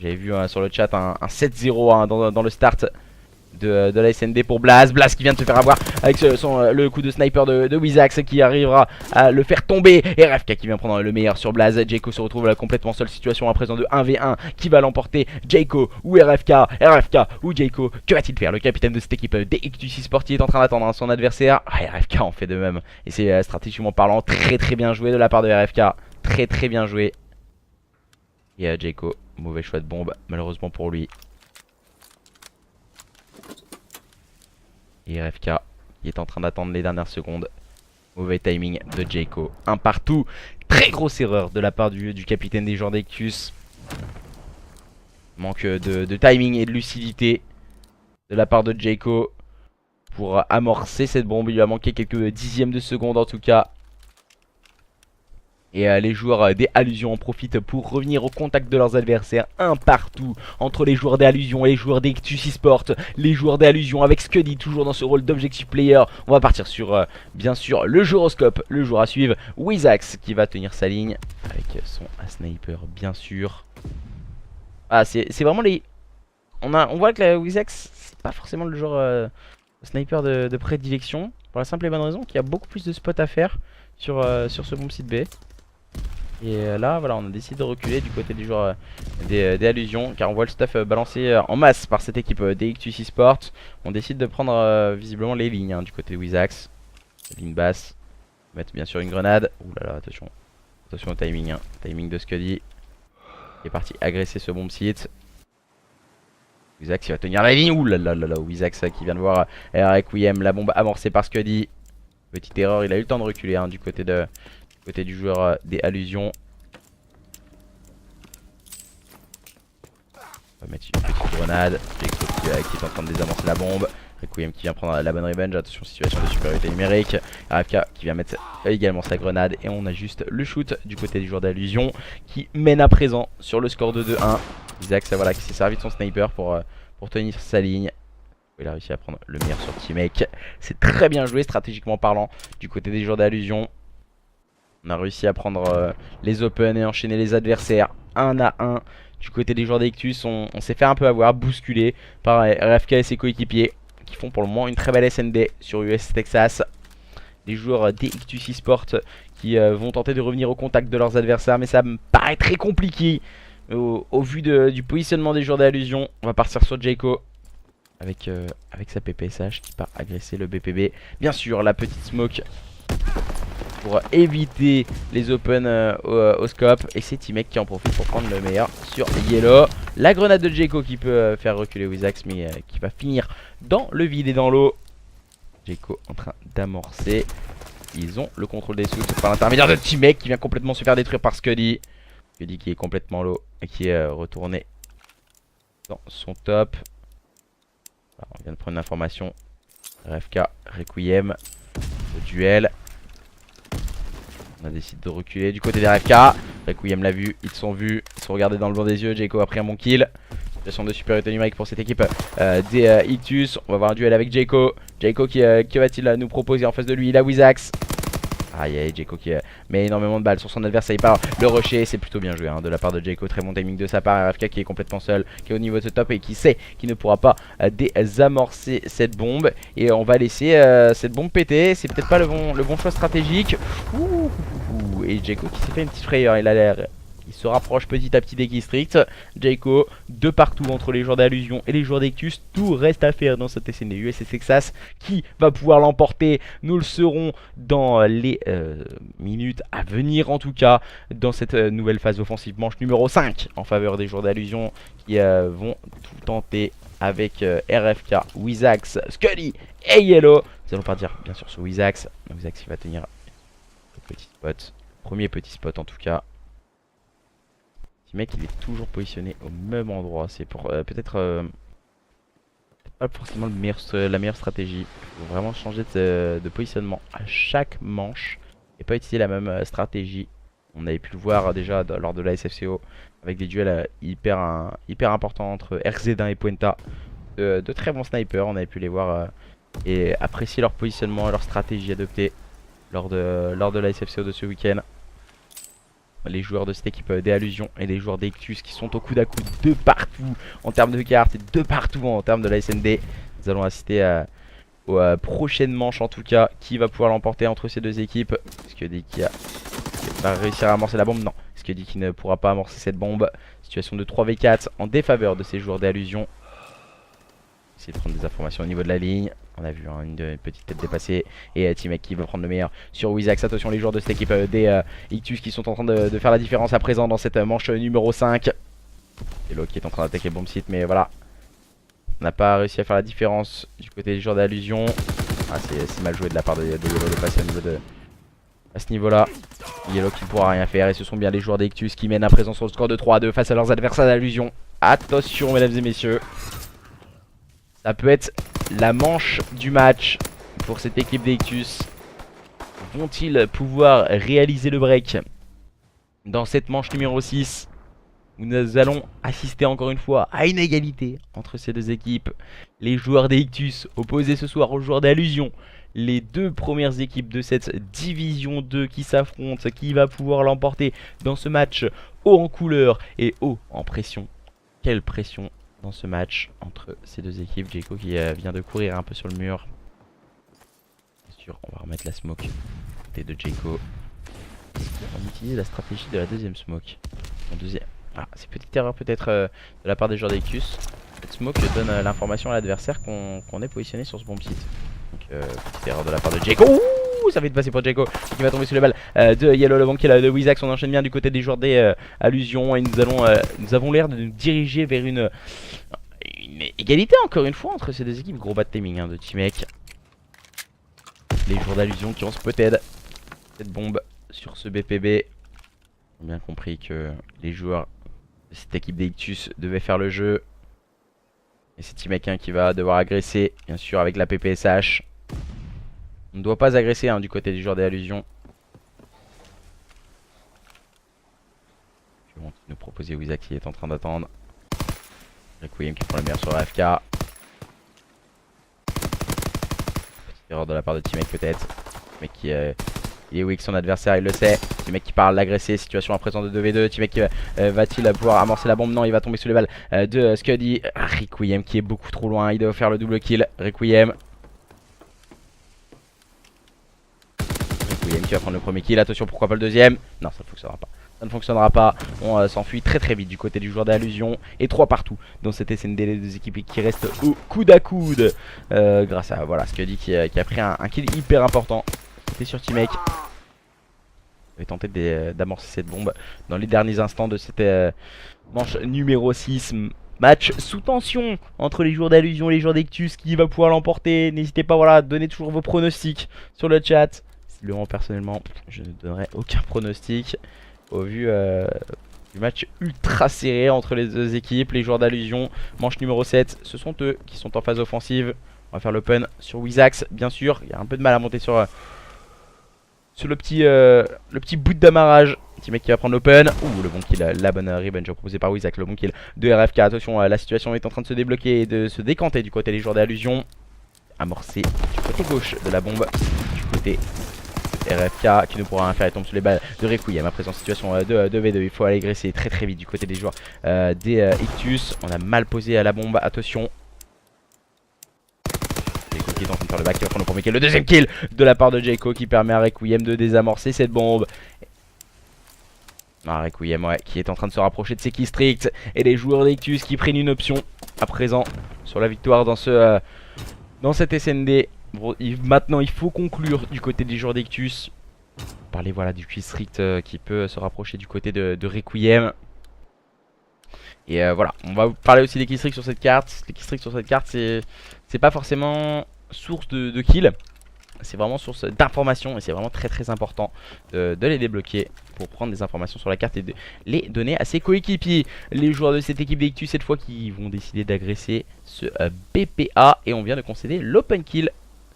J'avais vu sur le chat un 7-0 dans le start de la SND pour Blaze. Blaze qui vient de se faire avoir avec le coup de sniper de Wizax qui arrivera à le faire tomber. Et RFK qui vient prendre le meilleur sur Blaze. Jayco se retrouve là complètement seul, situation à présent de 1v1. Qui va l'emporter, Jayco ou RFK? RFK ou Jayco? Que va-t-il faire? Le capitaine de cette équipe DX Sporty est en train d'attendre son adversaire. RFK en fait de même. Et c'est stratégiquement parlant très bien joué de la part de RFK. Très bien joué. Et Jayco, mauvais choix de bombe malheureusement pour lui. Et RFK qui est en train d'attendre les dernières secondes. Mauvais timing de Jayco. Un partout. Très grosse erreur de la part du capitaine des joueurs d'Ectus. Manque de timing et de lucidité de la part de Jayco pour amorcer cette bombe. Il lui a manqué quelques dixièmes de seconde en tout cas. Et les joueurs des Allusions en profitent pour revenir au contact de leurs adversaires. Un partout entre les joueurs des Allusions et les joueurs d'Ectus eSport. Les joueurs des Allusions avec Scuddy toujours dans ce rôle d'objective player. On va partir sur bien sûr le gyroscope, le joueur à suivre. Wizax qui va tenir sa ligne avec son sniper bien sûr. Ah c'est vraiment les... On voit que la Wizax c'est pas forcément le genre sniper de prédilection. Pour la simple et bonne raison qu'il y a beaucoup plus de spots à faire sur ce bomb site B. Et là voilà, on a décidé de reculer du côté des joueurs des Allusions, car on voit le stuff balancé en masse par cette équipe d'Ectus eSport. On décide de prendre visiblement les lignes du côté de Wizax. Ligne basse. Mettre bien sûr une grenade. Ouh là là, attention. Attention au timing. Timing de Scuddy. Qui est parti agresser ce bomb site. Wizax il va tenir la ligne. Ouh là là là là. Wizax qui vient de voir Requiem. La bombe amorcée par Scuddy. Petite erreur, il a eu le temps de reculer du côté du joueur des Allusions. On va mettre une petite grenade. Jayco qui est en train de désamorcer la bombe. Requiem qui vient prendre la bonne revenge. Attention, situation de supériorité numérique. RFK qui vient mettre également sa grenade. Et on a juste le shoot du côté du joueur d'Allusion qui mène à présent sur le score de 2-1. Wizax voilà, qui s'est servi de son sniper pour tenir sa ligne. Il a réussi à prendre le meilleur sur Teammake. C'est très bien joué stratégiquement parlant du côté des joueurs d'Allusion. On a réussi à prendre les open et enchaîner les adversaires 1 à 1. Du côté des joueurs d'Ectus, on s'est fait un peu avoir, bousculé par RFK et ses coéquipiers qui font pour le moment une très belle SND sur US Texas. Les joueurs d'Ectus eSport qui vont tenter de revenir au contact de leurs adversaires, mais ça me paraît très compliqué au vu du positionnement des joueurs d'Allusion. On va partir sur Jayco avec sa PPSH qui part agresser le BPB. Bien sûr, la petite smoke pour éviter les open au scope. Et c'est Teammake qui en profite pour prendre le meilleur sur Yellow. La grenade de Jayco qui peut faire reculer Wizax, mais qui va finir dans le vide et dans l'eau. Jayco en train d'amorcer. Ils ont le contrôle des soutes par l'intermédiaire de Teammake qui vient complètement se faire détruire par Scuddy. Scuddy qui est complètement low et qui est retourné dans son top. Alors, on vient de prendre une information. RFK, Requiem, le duel. On a décidé de reculer du côté des RFK. Requiem l'a vu, ils sont vus, ils sont regardés dans le blanc des yeux. Jayco a pris un bon kill. Situation de supériorité numérique pour cette équipe des Ictus. On va avoir un duel avec Jayco. Jayco que va-t-il nous proposer en face de lui? Il a Wizax. Aïe aïe, Jayco qui met énormément de balles sur son adversaire. Il part le rusher, c'est plutôt bien joué de la part de Jayco. Très bon timing de sa part. RFK qui est complètement seul, qui est au niveau de ce top et qui sait qu'il ne pourra pas désamorcer cette bombe. Et on va laisser cette bombe péter. C'est peut-être pas le bon choix stratégique. Et Jayco qui s'est fait une petite frayeur. Il se rapproche petit à petit des districts. Jayco de partout entre les joueurs d'Allusion et les joueurs d'Ectus. Tout reste à faire dans cette SND US Texas. Qui va pouvoir l'emporter? Nous le saurons dans les minutes à venir, en tout cas dans cette nouvelle phase offensive, manche numéro 5 en faveur des joueurs d'Allusion qui vont tout tenter avec RFK, Wizax, Scuddy et Yellow. Nous allons partir bien sûr sur Wizax. Wizax qui va tenir le petit spot, premier petit spot en tout cas. Mec, il est toujours positionné au même endroit. C'est pour peut-être pas forcément la meilleure stratégie. Il faut vraiment changer de positionnement à chaque manche et pas utiliser la même stratégie. On avait pu le voir déjà lors de la SFCO avec des duels hyper importants entre RZ1 et Puenta. De très bons snipers, on avait pu les voir et apprécier leur positionnement et leur stratégie adoptée lors de la SFCO de ce week-end. Les joueurs de cette équipe des Allusions et les joueurs d'Ectus qui sont au coude à coude de partout en termes de cartes et de partout en termes de la SND. Nous allons assister aux prochaines manches en tout cas. Qui va pouvoir l'emporter entre ces deux équipes? Est-ce que Deki va réussir à amorcer la bombe? Non. Est-ce que Deki ne pourra pas amorcer cette bombe? Situation de 3v4 en défaveur de ces joueurs d'Allusion. Essayer de prendre des informations au niveau de la ligne. On a vu hein, une petite tête dépassée. Et T-Mec qui va prendre le meilleur sur Wizax. Attention les joueurs de cette équipe des Ictus qui sont en train de faire la différence à présent dans cette manche numéro 5. Yellow qui est en train d'attaquer le bomb site, mais voilà. On n'a pas réussi à faire la différence du côté des joueurs d'Allusion. Ah, c'est mal joué de la part de Yellow de passer à ce niveau là. Yellow qui ne pourra rien faire. Et ce sont bien les joueurs d'Ictus qui mènent à présent sur le score de 3-2 face à leurs adversaires d'Allusion. Attention mesdames et messieurs. Ça peut être la manche du match pour cette équipe d'Ictus. Vont-ils pouvoir réaliser le break dans cette manche numéro 6 où nous allons assister encore une fois à une égalité entre ces deux équipes. Les joueurs d'Ictus opposés ce soir aux joueurs d'Allusion. Les deux premières équipes de cette division 2 qui s'affrontent. Qui va pouvoir l'emporter dans ce match haut en couleur et haut en pression. Quelle pression dans ce match entre ces deux équipes. Jayco qui vient de courir un peu sur le mur. Bien sûr, on va remettre la smoke côté de Jayco. On utilise la stratégie de la deuxième smoke. En deuxième. Ah, c'est petite erreur peut-être de la part des joueurs d'Ictus. Cette smoke donne l'information à l'adversaire qu'on est positionné sur ce bomb site. Donc petite erreur de la part de Jayco. Ouh, ça va vite passer pour Jayco qui va tomber sous les balles de Yellow, le bon kill de Wizax. On enchaîne bien du côté des joueurs des Allusions et nous avons l'air de nous diriger vers une égalité encore une fois entre ces deux équipes. Gros bad timing hein, de T-Mec. Les joueurs d'Allusion qui ont spotted cette bombe sur ce BPB. On a bien compris que les joueurs de cette équipe d'Ictus devaient faire le jeu. Et c'est T-Mec qui va devoir agresser, bien sûr, avec la PPSH. On ne doit pas agresser hein, du côté des joueurs des Allusions. Ils vont nous proposer Wizax qui est en train d'attendre. Requiem qui prend le meilleur sur AFK. Petite erreur de la part de T-Mec peut-être. Mais qui il est weak son adversaire, il le sait. T-Mec qui parle l'agresser, situation à présent de 2v2. T-Mec va-t-il pouvoir amorcer la bombe? Non, il va tomber sous les balles de Scuddy. Requiem qui est beaucoup trop loin, il doit faire le double kill. Requiem qui va prendre le premier kill, attention pourquoi pas le deuxième? Non, ça ne fonctionnera pas. Ça ne fonctionnera pas, on s'enfuit très très vite du côté du joueur d'Allusion. Et 3 partout dans cette SND, les deux équipes qui restent au coude à coude. Grâce à voilà, Scuddy qui a pris un kill hyper important. C'était sur T-Mec. Il va tenter d'amorcer cette bombe dans les derniers instants de cette manche numéro 6. Match sous tension entre les joueurs d'Allusion et les joueurs d'Ictus. Qui va pouvoir l'emporter? N'hésitez pas voilà, à donner toujours vos pronostics sur le chat. Personnellement, je ne donnerai aucun pronostic au vu du match ultra serré entre les deux équipes. Les joueurs d'Allusion, manche numéro 7, ce sont eux qui sont en phase offensive. On va faire l'open sur Wizax, bien sûr. Il y a un peu de mal à monter sur le petit bout d'amarrage. Petit mec qui va prendre l'open. Ouh, le bon kill, la bonne revenge proposée par Wizax. Le bon kill de RFK. Attention, la situation est en train de se débloquer et de se décanter du côté des joueurs d'Allusion. Amorcé du côté gauche de la bombe. Du côté RFK qui ne pourra rien faire, il tombe sur les balles de Requiem. À présent situation de 2v2, il faut aller agresser très très vite du côté des joueurs des Ictus. On a mal posé à la bombe, attention. Jayco qui est en train de faire le back, qui va prendre le premier kill, le deuxième kill de la part de Jayco qui permet à Requiem de désamorcer cette bombe. Ah, Requiem ouais, qui est en train de se rapprocher de ses kills stricts. Et les joueurs d'Ictus qui prennent une option à présent sur la victoire dans cette SND. Bon, maintenant il faut conclure du côté des joueurs d'Ictus. Parler voilà du kill strict qui peut se rapprocher du côté de Requiem. Et voilà, on va parler aussi des kill strict sur cette carte. Les kill strict sur cette carte c'est pas forcément source de kill. C'est vraiment source d'informations et c'est vraiment très très important de les débloquer pour prendre des informations sur la carte et de les donner à ses coéquipiers. Les joueurs de cette équipe d'Ictus cette fois qui vont décider d'agresser ce BPA et on vient de concéder l'open kill.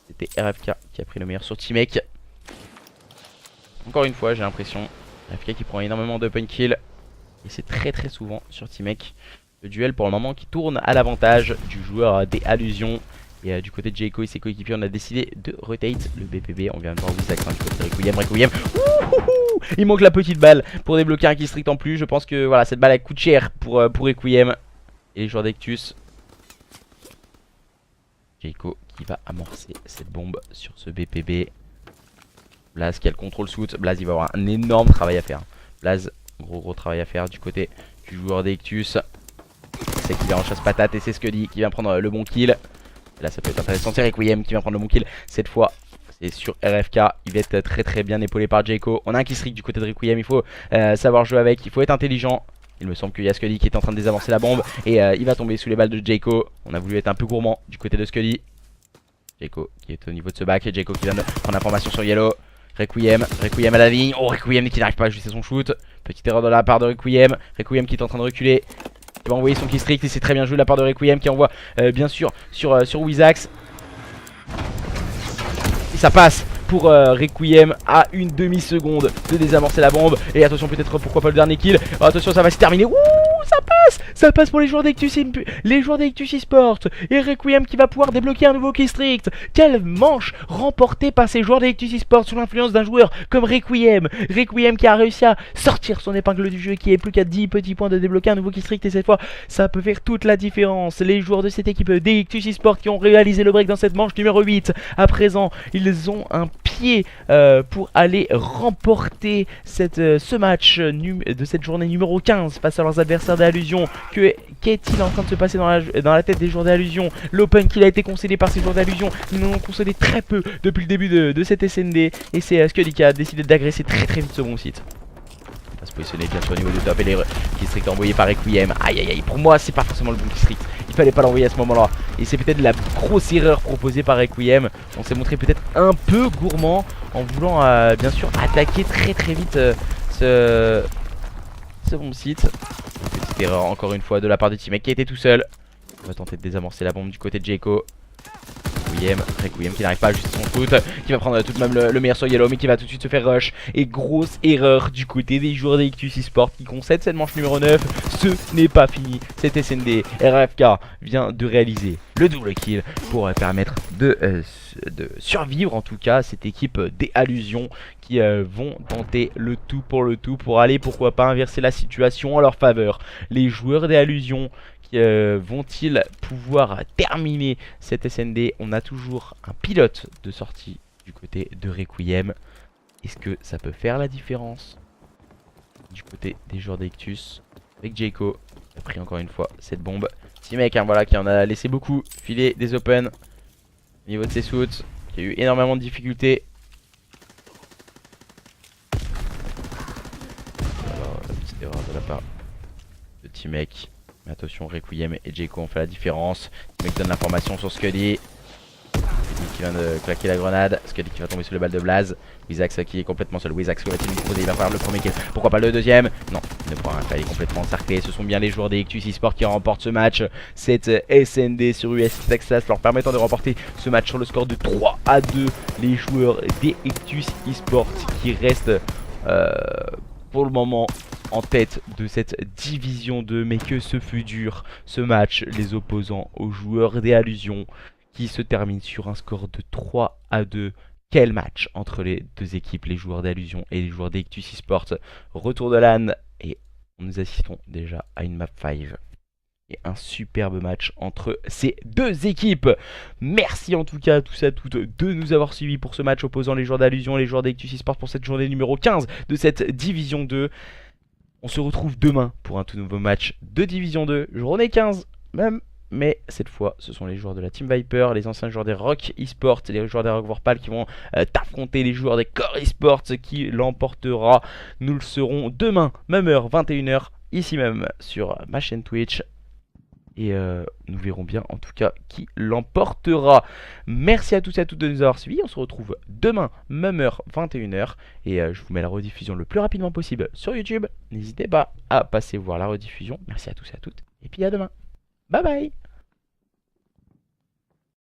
C'était RFK qui a pris le meilleur sur T-Mec. Encore une fois j'ai l'impression RFK qui prend énormément d'open kill. Et c'est très très souvent sur T-Mec le duel pour le moment qui tourne à l'avantage du joueur des Allusions. Et du côté de Jayco et ses coéquipiers on a décidé de rotate le BPB. On vient de voir Wizax du côté de Requiem. Il manque la petite balle pour débloquer un kill strict en plus. Je pense que voilà cette balle elle coûte cher pour Requiem. Et les joueurs d'Ictus. Jayco qui va amorcer cette bombe sur ce BPB. Blaze qui a le contrôle shoot. Blaze il va avoir un énorme travail à faire. Blaze, gros travail à faire du côté du joueur d'Ectus. C'est qu'il est en chasse patate et c'est Scully qui vient prendre le bon kill. Et là ça peut être intéressant, c'est Requiem qui vient prendre le bon kill. Cette fois c'est sur RFK, il va être très bien épaulé par Jayco. On a un kill streak du côté de Requiem, il faut savoir jouer avec, il faut être intelligent. Il me semble qu'il y a Scully qui est en train de désamorcer la bombe. Et il va tomber sous les balles de Jayco. On a voulu être un peu gourmand du côté de Scully. Jayco qui est au niveau de ce bac. Et Jayco qui vient de prendre l'information sur Yellow. Requiem à la vigne. Oh, Requiem qui n'arrive pas à ajuster son shoot. Petite erreur de la part de Requiem. Requiem qui est en train de reculer. Il va envoyer son kill streak et c'est très bien joué de la part de Requiem qui envoie bien sûr sur Wizax. Et ça passe pour Requiem à une demi-seconde de désamorcer la bombe. Et attention peut-être pourquoi pas le dernier kill. Oh, attention ça va se terminer. Ouh, ça passe pour les joueurs d'Ectus eSport. Et Requiem qui va pouvoir débloquer un nouveau kill streak. Quelle manche remportée par ces joueurs d'Ectus eSport sous l'influence d'un joueur comme Requiem. Requiem qui a réussi à sortir son épingle du jeu, qui est plus qu'à 10 petits points de débloquer un nouveau kill streak. Et cette fois ça peut faire toute la différence. Les joueurs de cette équipe d'Ectus eSport qui ont réalisé le break dans cette manche numéro 8. À présent ils ont un pied pour aller remporter ce match de cette journée numéro 15 face à leurs adversaires d'Allusion. Qu'est-il en train de se passer dans la tête des joueurs d'Allusion? L'open kill a été concédé par ces joueurs d'Allusion. Ils en ont concédé très peu depuis le début de cette SND. Et c'est Scully qui a décidé d'agresser très vite ce bon site. On va se positionner bien sûr au niveau du top et les kill streaks envoyés par Requiem. Aïe, pour moi c'est pas forcément le bon kill streak. Il fallait pas l'envoyer à ce moment là. Et c'est peut-être la grosse erreur proposée par Requiem. On s'est montré peut-être un peu gourmand en voulant bien sûr attaquer très vite ce bon site. Petite erreur encore une fois de la part de T-Mec qui était tout seul. On va tenter de désamorcer la bombe du côté de Jayco. Requiem qui n'arrive pas à ajuster son foot, qui va prendre tout de même le meilleur sur Yellow mais qui va tout de suite se faire rush. Et grosse erreur du côté des joueurs d'Ectus eSport qui concèdent cette manche numéro 9. Ce n'est pas fini, cette SND. RFK vient de réaliser le double kill pour permettre de survivre en tout cas cette équipe des Allusions qui vont tenter le tout pour aller pourquoi pas inverser la situation en leur faveur. Les joueurs des Allusions vont-ils pouvoir terminer cette SND? On a toujours un pilote de sortie du côté de Requiem. Est-ce que ça peut faire la différence du côté des joueurs d'Ectus? Avec Jayco qui a pris encore une fois cette bombe. T-Mec voilà, qui en a laissé beaucoup filer des open au niveau de ses shoots, qui a eu énormément de difficultés. Alors, petite erreur de la part de T-Mec. Mais attention, Requiem et Jayco ont fait la différence. T-Mec donne l'information sur Scully. Scully qui vient de claquer la grenade. Scully qui va tomber sous le balle de Blaze. Wizax qui est complètement seul. Wizax qui va-t-il lui proposer? Il va faire le premier kill. Pourquoi pas le deuxième? Non, il ne prend rien. Il est complètement encerclé. Ce sont bien les joueurs des Ectus eSport qui remportent ce match. Cette SND sur US Texas leur permettant de remporter ce match sur le score de 3-2. Les joueurs des Ectus eSport qui restent pour le moment en tête de cette division 2, mais que ce fut dur ce match, les opposants aux joueurs des Allusions qui se termine sur un score de 3-2. Quel match entre les deux équipes, les joueurs d'Allusion et les joueurs d'Ectus eSport. Retour de LAN et nous assistons déjà à une map 5 et un superbe match entre ces deux équipes. Merci en tout cas à tous et à toutes de nous avoir suivis pour ce match opposant les joueurs d'Allusion et les joueurs d'Ectus eSport pour cette journée numéro 15 de cette division 2. On se retrouve demain pour un tout nouveau match de division 2, journée 15 même. Mais cette fois, ce sont les joueurs de la Team Viper, les anciens joueurs des Rock eSport, les joueurs des Rock Vorpal qui vont affronter les joueurs des Core eSport qui l'emportera. Nous le serons demain, même heure, 21 h, ici même sur ma chaîne Twitch. Et nous verrons bien en tout cas qui l'emportera. Merci à tous et à toutes de nous avoir suivis. On se retrouve demain, même heure, 21 h. Et je vous mets la rediffusion le plus rapidement possible sur YouTube. N'hésitez pas à passer voir la rediffusion. Merci à tous et à toutes. Et puis à demain. Bye bye.